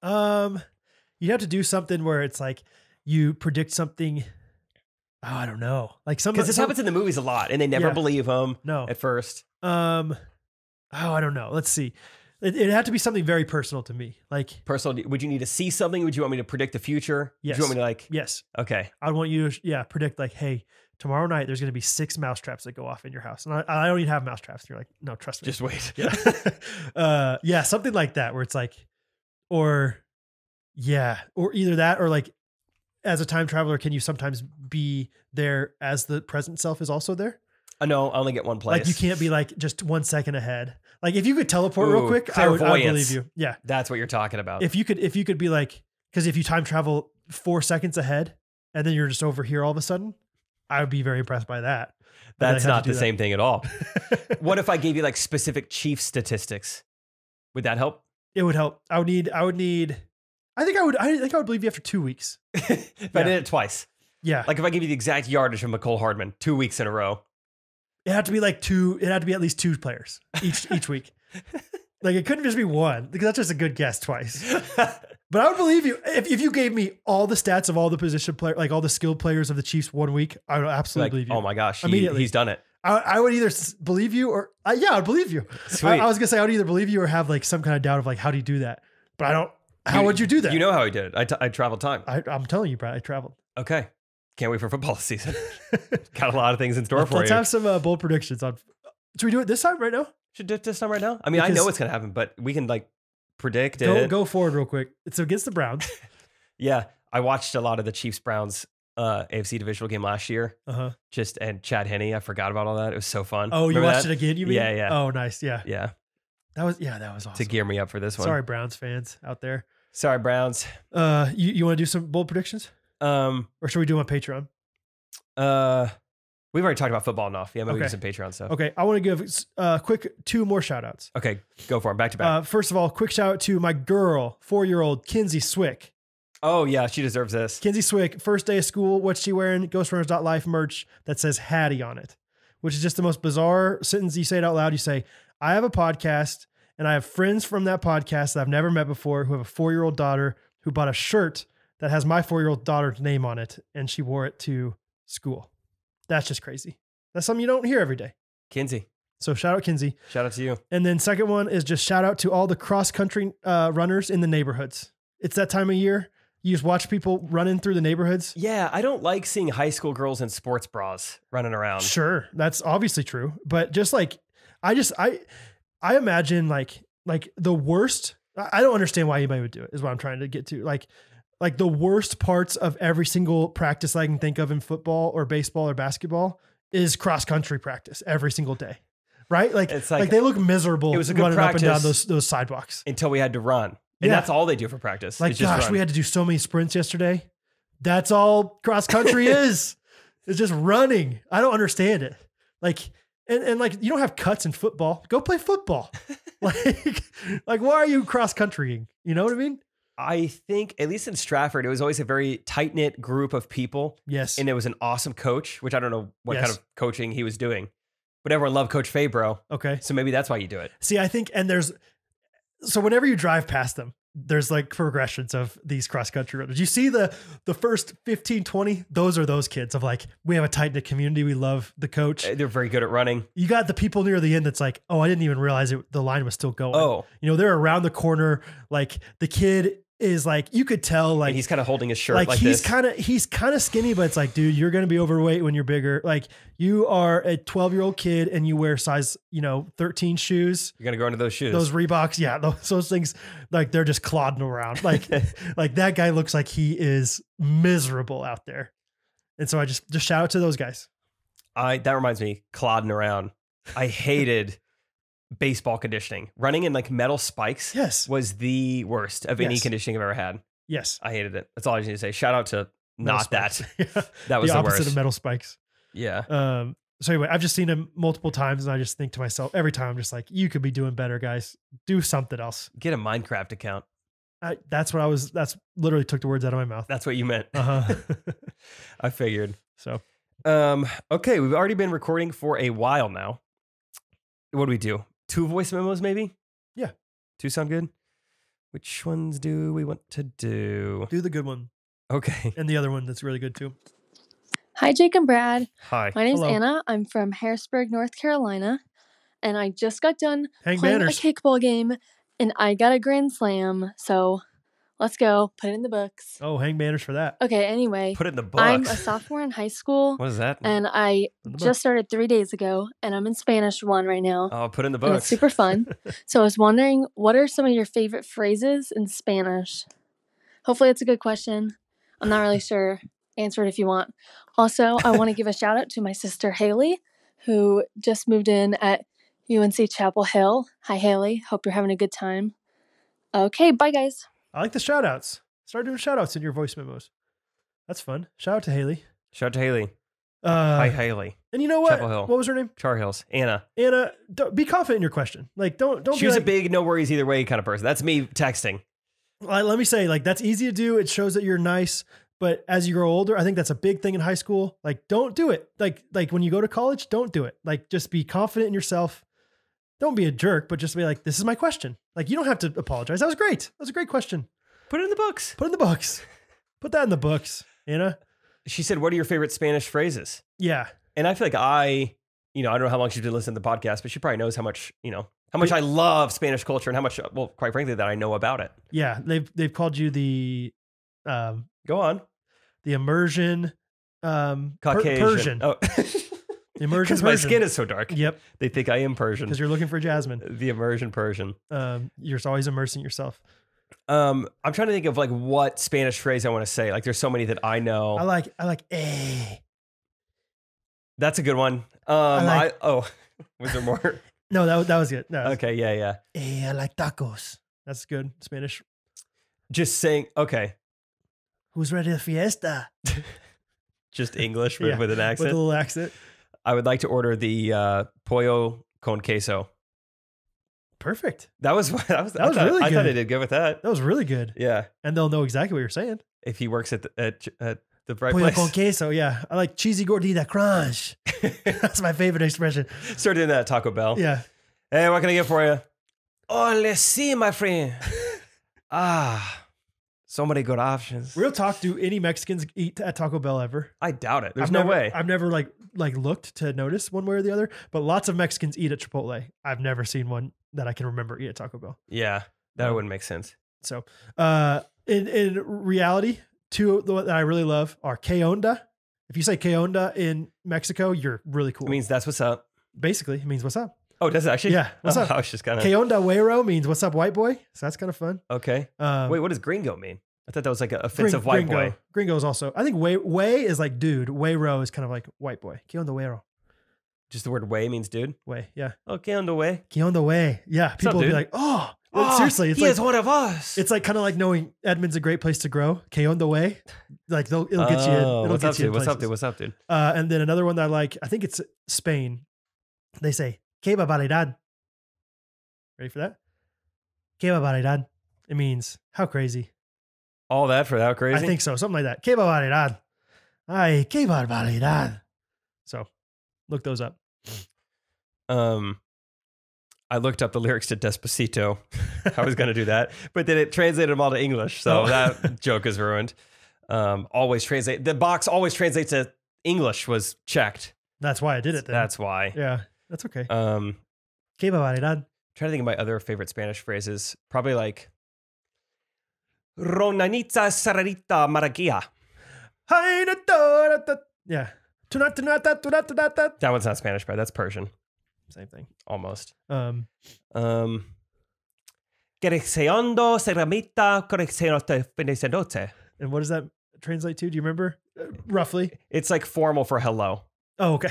You'd have to do something where it's like you predict something. Oh, I don't know. Like because this happens in the movies a lot, and they never believe them. No, at first. Oh, I don't know. Let's see. It'd have to be something very personal to me. Like personal. Would you need to see something? Would you want me to predict the future? Yes. Would you want me to like? Yes. Okay. I'd want you to predict like, hey, tomorrow night there's going to be 6 mouse traps that go off in your house, and I don't even have mouse traps. And you're like, no, trust me. Just wait. Yeah. Something like that where it's like, or either that or like, as a time traveler, can you sometimes be there as the present self is also there? No, I only get one place. Like you can't be like just 1 second ahead. Like if you could teleport real quick, I would believe you. Yeah. That's what you're talking about. If you could be like, because if you time travel 4 seconds ahead and then you're just over here all of a sudden, I would be very impressed by that. That's not the same thing at all. What if I gave you like specific chief statistics? Would that help? It would help. I think I would believe you after 2 weeks. If I did it twice. Yeah. Like if I give you the exact yardage from McCole Hardman 2 weeks in a row. It had to be like 2. It had to be at least 2 players each week. Like it couldn't just be one because that's just a good guess twice. But I would believe you if you gave me all the stats of all the position player, like all the skilled players of the Chiefs 1 week. I would absolutely believe you. Oh my gosh, immediately he's done it. I would either believe you or I'd believe you. Sweet. I was gonna say I would either believe you or have like some kind of doubt of like how do you do that? But I don't. How would you do that? You know how I did it. I traveled time. I'm telling you, Brad. I traveled. Okay. Can't wait for football season. Got a lot of things in store for you. Let's have some bold predictions on. Should we do it this time right now? Should do it this time right now? I mean, I know what's gonna happen, but we can like predict it. Go forward real quick. It's against the Browns. Yeah, I watched a lot of the Chiefs Browns AFC divisional game last year. And Chad Henne. I forgot about all that. It was so fun. Oh, you watched it again? You mean? Yeah. Oh, nice. Yeah. Yeah. That was awesome. To gear me up for this one. Sorry, Browns fans out there. Sorry, Browns. You want to do some bold predictions? Or should we do them on Patreon? We've already talked about football enough. Yeah, maybe we do some Patreon stuff. Okay, I want to give quick 2 more shout outs. Okay, go for them. Back to back. First of all, quick shout out to my girl, 4-year-old Kinsey Swick. Oh, yeah, she deserves this. Kinsey Swick, first day of school. What's she wearing? Ghostrunners.life merch that says Hattie on it, which is just the most bizarre sentence. You say it out loud. You say, I have a podcast and I have friends from that podcast that I've never met before who have a 4-year-old daughter who bought a shirt that has my 4-year-old daughter's name on it. And she wore it to school. That's just crazy. That's something you don't hear every day. Kinsey. So shout out Kinsey. Shout out to you. And then second one is just shout out to all the cross country runners in the neighborhoods. It's that time of year. You just watch people running through the neighborhoods. Yeah, I don't like seeing high school girls in sports bras running around. Sure, that's obviously true. But just like, I imagine like the worst. I don't understand why anybody would do it. Is what I'm trying to get to. Like the worst parts of every single practice I can think of in football or baseball or basketball is cross country practice every single day. Right? Like, it's like they look miserable. It was a good running practice up and down those sidewalks until we had to run. And that's all they do for practice. Like, gosh, we had to do so many sprints yesterday. That's all cross country is. It's just running. I don't understand it. Like, and like, you don't have cuts in football. Go play football. like why are you cross countrying? You know what I mean? I think, at least in Stratford, it was always a very tight-knit group of people. Yes. And it was an awesome coach, which I don't know what kind of coaching he was doing. But everyone loved Coach Fabro. Okay. So maybe that's why you do it. See, I think, so whenever you drive past them, there's like progressions of these cross-country runners. You see the first 15, 20, those are those kids of like, we have a tight-knit community. We love the coach. They're very good at running. You got the people near the end that's like, oh, I didn't even realize the line was still going. Oh. They're around the corner. Like the kid is like, you could tell like, and he's kind of holding his shirt like he's this. He's kind of skinny, but it's like, dude, you're going to be overweight when you're bigger. Like you are a 12-year-old kid and you wear size, 13 shoes. You're going to go into those shoes. Those Reeboks. Yeah. Those things, like they're just clodding around. Like, like that guy looks like he is miserable out there. And so I just shout out to those guys. That reminds me, clodding around. I hated baseball conditioning. Running in like metal spikes was the worst of any conditioning I've ever had. Yes. I hated it. That's all I just need to say. Shout out to not that. Yeah. That was the opposite worst. of metal spikes. Yeah. So anyway, I've just seen him multiple times and I just think to myself, every time I'm just like, you could be doing better, guys. Do something else. Get a Minecraft account. That's literally took the words out of my mouth. That's what you meant. Uh-huh. I figured. So, okay. We've already been recording for a while now. What do we do? 2 voice memos, maybe? Yeah. 2 sound good? Which ones do we want to do? Do the good one. Okay. And the other one that's really good too. Hi, Jake and Brad. Hi. My name's Hello. Anna. I'm from Harrisburg, North Carolina. And I just got done Hang playing banners. a kickball game. And I got a grand slam. So let's go. Put it in the books. Oh, hang banners for that. Okay, anyway. Put it in the books. I'm a sophomore in high school. What is that? And I just started 3 days ago. And I'm in Spanish 1 right now. Oh, put it in the And books. it's super fun. So I was wondering, what are some of your favorite phrases in Spanish? Hopefully it's a good question. I'm not really sure. Answer it if you want. Also, I want to give a shout out to my sister Haley, who just moved in at UNC Chapel Hill. Hi, Haley. Hope you're having a good time. Okay, bye, guys. I like the shout outs. Start doing shout outs in your voice memos. That's fun. Shout out to Haley. Shout out to Haley. Hi, Haley. And you know what? Chapel Hill. What was her name? Char Hills. Anna. Anna, be confident in your question. Like, don't She was a big no worries either way kind of person. That's me texting. Let me say, like, that's easy to do. It shows that you're nice. But as you grow older, I think that's a big thing in high school. Like, don't do it. Like when you go to college, don't do it. Like, just be confident in yourself. Don't be a jerk, but just be like, this is my question. Like, you don't have to apologize. That was great. That was a great question. Put it in the books. Put it in the books. Put that in the books, Anna. She said, what are your favorite Spanish phrases? Yeah. And I feel like I don't know how long she's been listening to the podcast, but she probably knows how much I love Spanish culture and how much, well, quite frankly, that I know about it. Yeah. They've called you the, go on. The immersion, Caucasian. Persian. Oh. The immersion Because my skin is so dark. Yep. They think I am Persian. Because you're looking for Jasmine. The immersion Persian. You're always immersing yourself. I'm trying to think of like what Spanish phrase I want to say. Like there's so many that I know. I like eh. That's a good one. Was there more? No, that was good. Okay, yeah. I like tacos. That's good. Spanish. Just saying, okay. Who's ready to fiesta? Just English with an accent. With a little accent. I would like to order the pollo con queso. Perfect. That was really good. I thought I did good with that. That was really good. Yeah. And they'll know exactly what you're saying. If he works at the right Pollo place. con queso, yeah. I like cheesy gordita crunch. That's my favorite expression. Start doing that at Taco Bell. Yeah. Hey, what can I get for you? Oh, let's see, my friend. So many good options. Real talk, do any Mexicans eat at Taco Bell ever? I doubt it. There's no way. I've never like looked to notice one way or the other, but lots of Mexicans eat at Chipotle. I've never seen one that I can remember eat at Taco Bell. Yeah, that wouldn't make sense. So, in reality, two that I really love are ¿Qué onda? If you say ¿Qué onda? In Mexico, you're really cool. It means that's what's up. Basically, it means what's up. Oh, does it actually? Yeah. What's up? I was just kind of. ¿Qué onda, güero? Means what's up, white boy. So that's kind of fun. Okay. Wait, what does gringo mean? I thought that was like an offensive white boy. Gringo is also. I think way is like dude. Güero is kind of like white boy. ¿Qué onda, güero? Just the word way means dude? Way, yeah. Oh, ¿qué onda, way? ¿Qué onda, way? Yeah. People will be like, oh, seriously. It's he like, is one of us. It's like kind of like knowing Edmond's a great place to grow. ¿Qué onda, way? Like it'll get you in. It'll what's get up, you in dude? What's up, places. dude? What's up, dude? And then another one that I like, I think it's Spain. They say, ¿Qué barbaridad? Ready for that? ¿Qué barbaridad? It means, how crazy. All that for how crazy? I think so. Something like that. ¿Qué barbaridad? Ay, qué barbaridad. So look those up. I looked up the lyrics to Despacito. I was going to do that, but then it translated them all to English. So that joke is ruined. The box always translates to English was checked. That's why I did it then. That's why. Yeah, that's okay. ¿Qué barbaridad? I'm trying to think of my other favorite Spanish phrases. Probably like Ronanita Sararita Maragia. Yeah. That one's not Spanish, but that's Persian. Same thing. Almost. And what does that translate to? Do you remember? Roughly? It's like formal for hello. Oh, okay.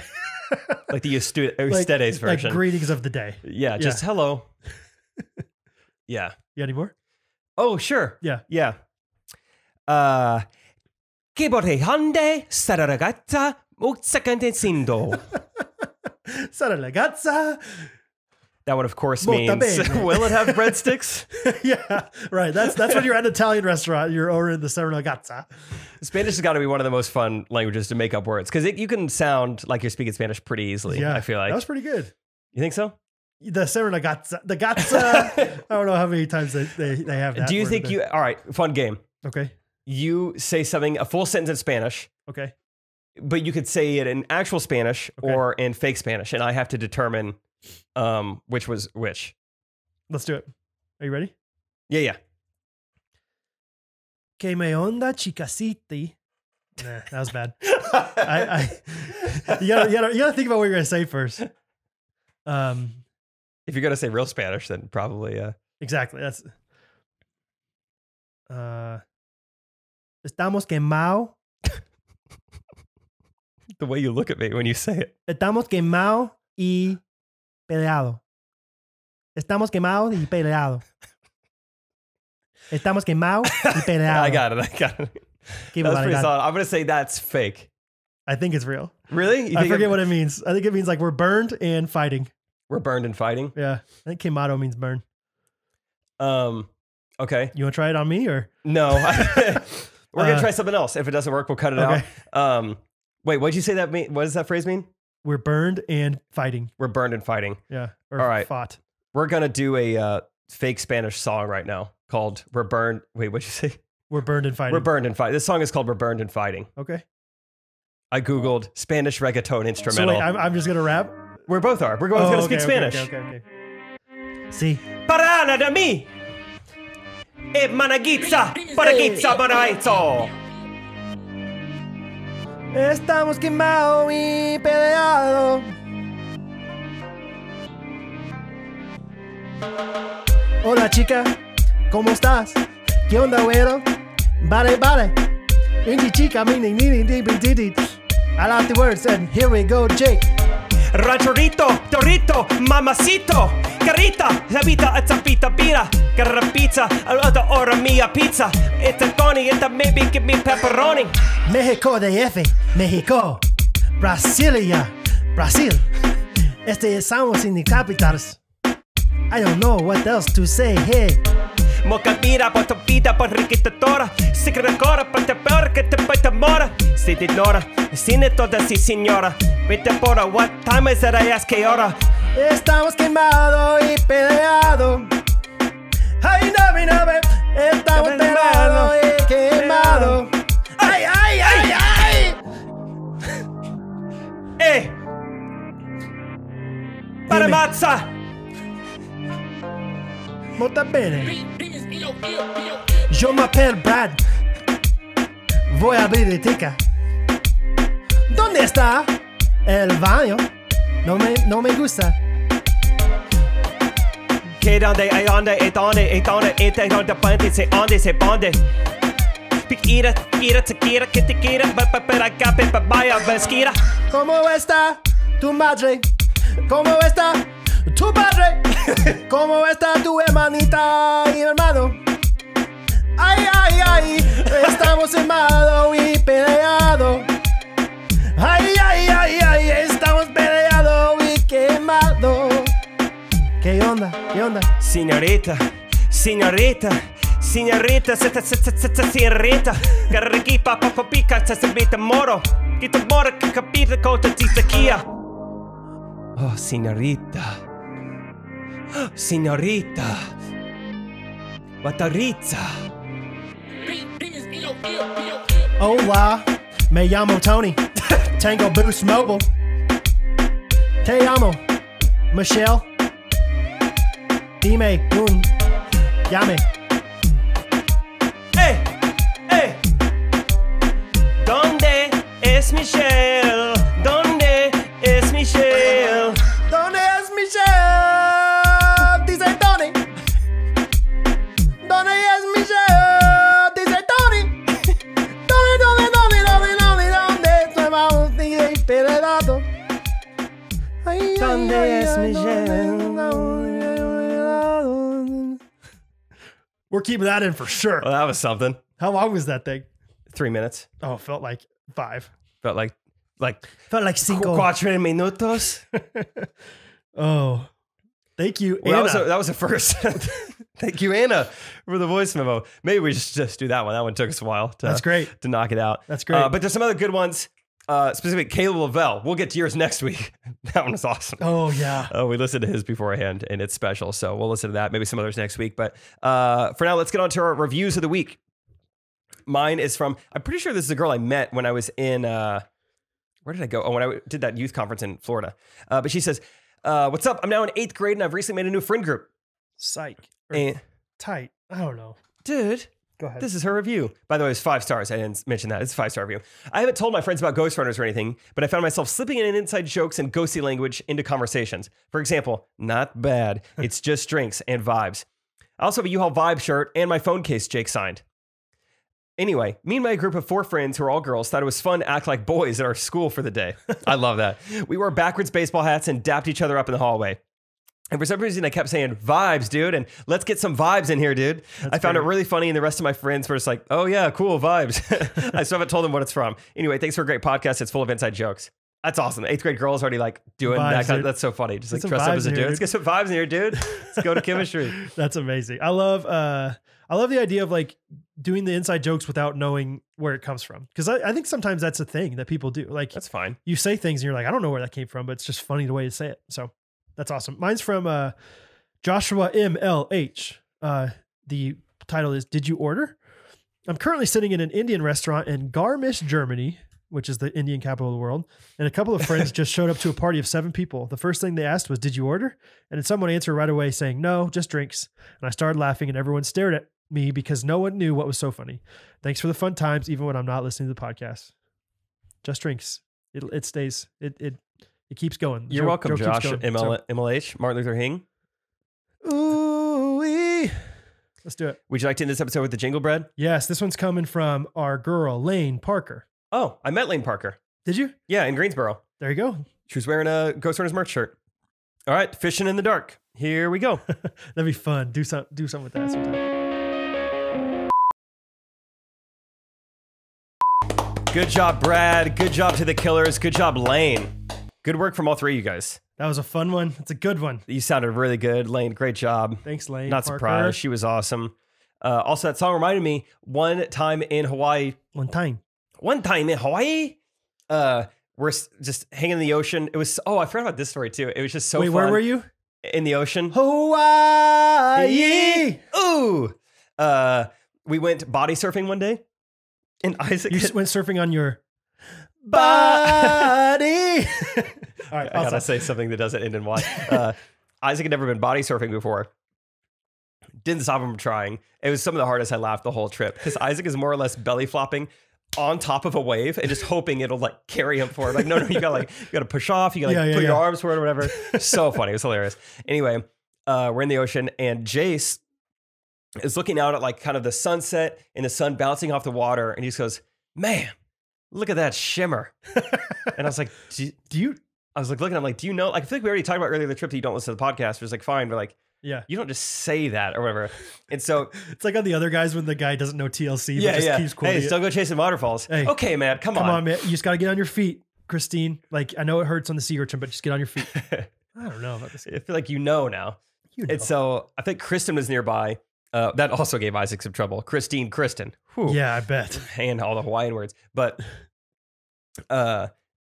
Like the Ustedes version. Like greetings of the day. Yeah, just hello. Yeah. You got any more? Oh, sure. Yeah. Yeah. Che vorrei stare ragazza sindo. Stare ragazza. That one, of course, means, will it have breadsticks? Yeah, right. That's when you're at an Italian restaurant, you're ordering the stare ragazza. Spanish has got to be one of the most fun languages to make up words because you can sound like you're speaking Spanish pretty easily, I feel like. That was pretty good. You think so? The stare ragazza. The gazza. I don't know how many times they have that. Do you think you... All right, fun game. Okay. You say something, a full sentence in Spanish. Okay. But you could say it in actual Spanish or in fake Spanish, and I have to determine which was which. Let's do it. Are you ready? Yeah. Que me onda chicasiti. Nah, that was bad. You gotta think about what you're gonna say first. If you're gonna say real Spanish, then probably exactly. That's estamos quemado. The way you look at me when you say it. Estamos quemado y peleado. Estamos quemados y peleado. Estamos quemados y peleado. I got it. That's pretty solid. I'm going to say that's fake. I think it's real. Really? I forget what it means. I think it means like we're burned and fighting. We're burned and fighting? Yeah. I think quemado means burn. Okay. You want to try it on me or? No. We're going to try something else. If it doesn't work, we'll cut it out. Wait, what did you say that mean? What does that phrase mean? We're burned and fighting. We're burned and fighting. Yeah. All right. Fought. We're going to do a fake Spanish song right now called We're Burned. Wait, what'd you say? We're burned and fighting. We're burned and fighting. This song is called We're Burned and Fighting. Okay. I Googled Spanish reggaeton instrumental. So wait, I'm just going to rap? We both are. We're going to speak Spanish. Okay. Sí. Parana de mí. E managizza, paragizza, baraito. Estamos quemados y peleados. Hola chica, ¿cómo estás? ¿Qué onda, güero? Vale. Indie chica, meaning, I like the words and here we go, Jake. Ranchorito, torito, mamacito, carita, zabita, atzapita, pira, carra pizza, alota ora mia pizza, it's a tony, it's a maybe give me pepperoni. Mexico de F, Mexico, Brasilia, Brazil. Estamos in the capitals. I don't know what else to say, hey. Mocavira, potopita, porriquitatora. Sicracora, patapora, que te patamora. Se te ignora, cine toda si señora. Vete por what time is it? I ask que hora. Estamos quemados y peleados. Ay, no, estamos peleados y quemados. Ay, ay, ay, ay. Para mazza. Molto bene. Yo m'appelle Brad. Voy a abrir tica. ¿Dónde está el baño? No me gusta. Que donde, ay donde, y donde, y donde, y donde, pante, se onde, se ponde. Piquira, quiera, te quiera, que te quiera, pero acá, vaya, vesquira. ¿Cómo está tu madre? ¿Cómo está tu padre? ¿Cómo está tu hermanita y hermano? Ay, ay, ay, estamos hermanos y peleados. Ay, ay, ay, ay, estamos peleados y quemados. ¿Qué onda? ¿Qué onda? Señorita, señorita, señorita, señorita, carrequipa, papapica, se moro, quita moro, que capita, cota, titaquia. Oh, señorita, señorita, Batarizza. Hola, me llamo Tony. Tengo Boost Mobile. Te llamo Michelle. Dime un llame. ¿Dónde es Michelle? ¿Dónde es Michelle? ¿Dónde es Michelle? Dice Tony. ¿Dónde es Michelle? Dice Tony. ¿Dónde? Pedazo. ¿Dónde es Michelle? We're keeping that in for sure. Well, that was something. How long was that thing? 3 minutes. Oh, it felt like 5. Felt like cinco. 4 minutos. Oh, thank you, Well, Anna. that was a first. Thank you, Anna, for the voice memo. Maybe we just do that one. That one took us a while. That's great. To knock it out. That's great. But there's some other good ones. Specifically, Caleb Lavelle. We'll get to yours next week. That one was awesome. Oh, yeah. We listened to his beforehand, and it's special. So we'll listen to that. Maybe some others next week. But for now, let's get on to our reviews of the week. Mine is from, I'm pretty sure this is a girl I met when I was in, where did I go? Oh, when I did that youth conference in Florida. But she says, what's up? I'm now in 8th grade, and I've recently made a new friend group. Psych. And, Tight. I don't know. dude. Go ahead. This is her review. By the way, it's 5 stars. I didn't mention that. It's a 5-star review. I haven't told my friends about Ghostrunners or anything, but I found myself slipping in inside jokes and ghosty language into conversations. For example, not bad. It's just drinks and vibes. I also have a U-Haul Vibe shirt and my phone case Jake signed. Anyway, me and my group of 4 friends who are all girls thought it was fun to act like boys at our school for the day. I love that. We wore backwards baseball hats and dapped each other up in the hallway. And for some reason, I kept saying, vibes, dude, and let's get some vibes in here, dude. I found it really funny, and the rest of my friends were just like, oh, yeah, cool, vibes. I still haven't told them what it's from. Anyway, thanks for a great podcast. It's full of inside jokes. That's awesome. 8th grade girls already like doing Vibes, that kind of, dude. that's so funny. Just like Get some dress up vibes as a in dude. here, Let's get some vibes in here, dude. Let's go to chemistry. That's amazing. I love the idea of like doing the inside jokes without knowing where it comes from. Because I think sometimes that's a thing that people do. Like That's fine. you say things and you're like, I don't know where that came from, but it's just funny the way you say it. So that's awesome. Mine's from Joshua MLH. The title is Did You Order? I'm currently sitting in an Indian restaurant in Garmisch, Germany, which is the Indian capital of the world. And a couple of friends just showed up to a party of 7 people. The first thing they asked was, did you order? And then someone answered right away saying, no, just drinks. And I started laughing and everyone stared at me because no one knew what was so funny. Thanks for the fun times, even when I'm not listening to the podcast. Just drinks. It stays. It keeps going. You're welcome, Josh. MLH, Martin Luther King. Ooh-wee. Let's do it. Would you like to end this episode with the jingle bread? Yes, this one's coming from our girl, Lane Parker. Oh, I met Lane Parker. Did you? Yeah, in Greensboro. There you go. She was wearing a Ghostrunners merch shirt. All right, fishing in the dark. Here we go. That'd be fun. Do something with that sometime. Good job, Brad. Good job to the Killers. Good job, Lane. Good work from all three of you guys. That was a fun one. It's a good one. You sounded really good. Lane, great job. Thanks, Lane. Not Parker. surprised. She was awesome. Also, that song reminded me one time in Hawaii. One time in Hawaii. We're just hanging in the ocean. It was, I forgot about this story too. It was just so fun. Wait, where were you? In the ocean. Hawaii. Ooh. We went body surfing one day. And Isaac. You went surfing on your body. All right, I gotta say something that doesn't end in Y. Isaac had never been body surfing before. Didn't stop him from trying. It was some of the hardest I laughed the whole trip because Isaac is more or less belly flopping on top of a wave and just hoping it'll like carry him forward. Like, no, you gotta push off. You gotta put your arms forward or whatever. So funny. It was hilarious. Anyway, we're in the ocean and Jace is looking out at like kind of the sunset and the sun bouncing off the water. And he just goes, man, look at that shimmer. And I was like, I was like looking, I'm like, do you know, like, I feel like we already talked about earlier in the trip that you don't listen to the podcast. It was like, fine. But like, yeah, you don't just say that or whatever. And so it's like on the other guys when the guy doesn't know TLC. But just keeps quoting still go chasing waterfalls. Hey, okay, man, come on, man. You just got to get on your feet, Christine. Like, I know it hurts on the sea urchin, but just get on your feet. I don't know about this. I feel like now. And so I think Kristen was nearby. That also gave Isaac some trouble. Kristen. Whew. Yeah, I bet. And all the Hawaiian words. But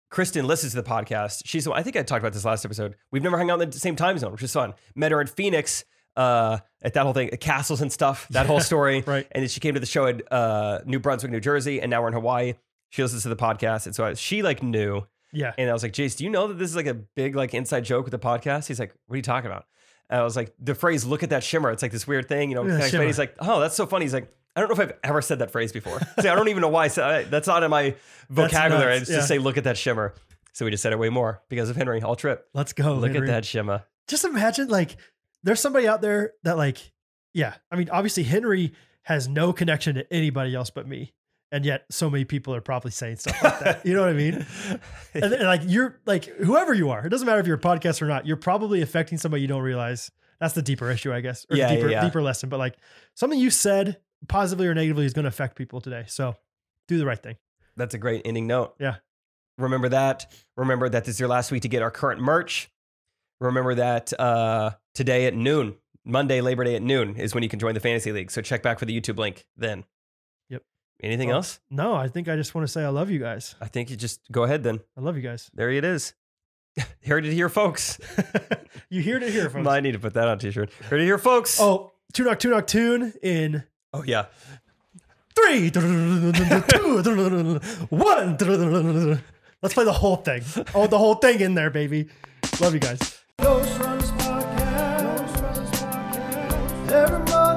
Kristen listens to the podcast. I think I talked about this last episode. We've never hung out in the same time zone, which is fun. Met her in Phoenix at that whole thing, castles and stuff, that whole story. Right. And then she came to the show at New Brunswick, New Jersey, and now we're in Hawaii. She listens to the podcast. And so she like knew. Yeah. And I was like, Jace, do you know that this is like a big like inside joke with the podcast? He's like, what are you talking about? And I was like, the phrase, look at that shimmer. It's like this weird thing, He's like, oh, that's so funny. He's like, I don't know if I've ever said that phrase before. See, I don't even know why. That's not in my vocabulary. It's just say, look at that shimmer. So we just said it way more because of Henry all trip. Let's go. Look Henry. at that shimmer. Just imagine like there's somebody out there that like, yeah. I mean, obviously Henry has no connection to anybody else but me. And yet so many people are probably saying stuff like that. You know what I mean? And like, you're like, whoever you are, it doesn't matter if you're a podcast or not, you're probably affecting somebody you don't realize. That's the deeper issue, I guess. Or deeper lesson. But like something you said positively or negatively is going to affect people today. So do the right thing. That's a great ending note. Yeah. Remember that. Remember that this is your last week to get our current merch. Remember that today at noon, Monday, Labor Day at noon is when you can join the Fantasy League. So check back for the YouTube link then. Yep. Anything else? No, I think I just want to say I love you guys. I think you just go ahead then. I love you guys. There it is. Heard it here, folks. You heard it here, folks. I need to put that on a t-shirt. Heard it here, folks. Oh, tune in. Oh, yeah. 3, 2, 1. Let's play the whole thing. Oh, the whole thing in there, baby. Love you guys. Ghostrunners podcast. Every Monday.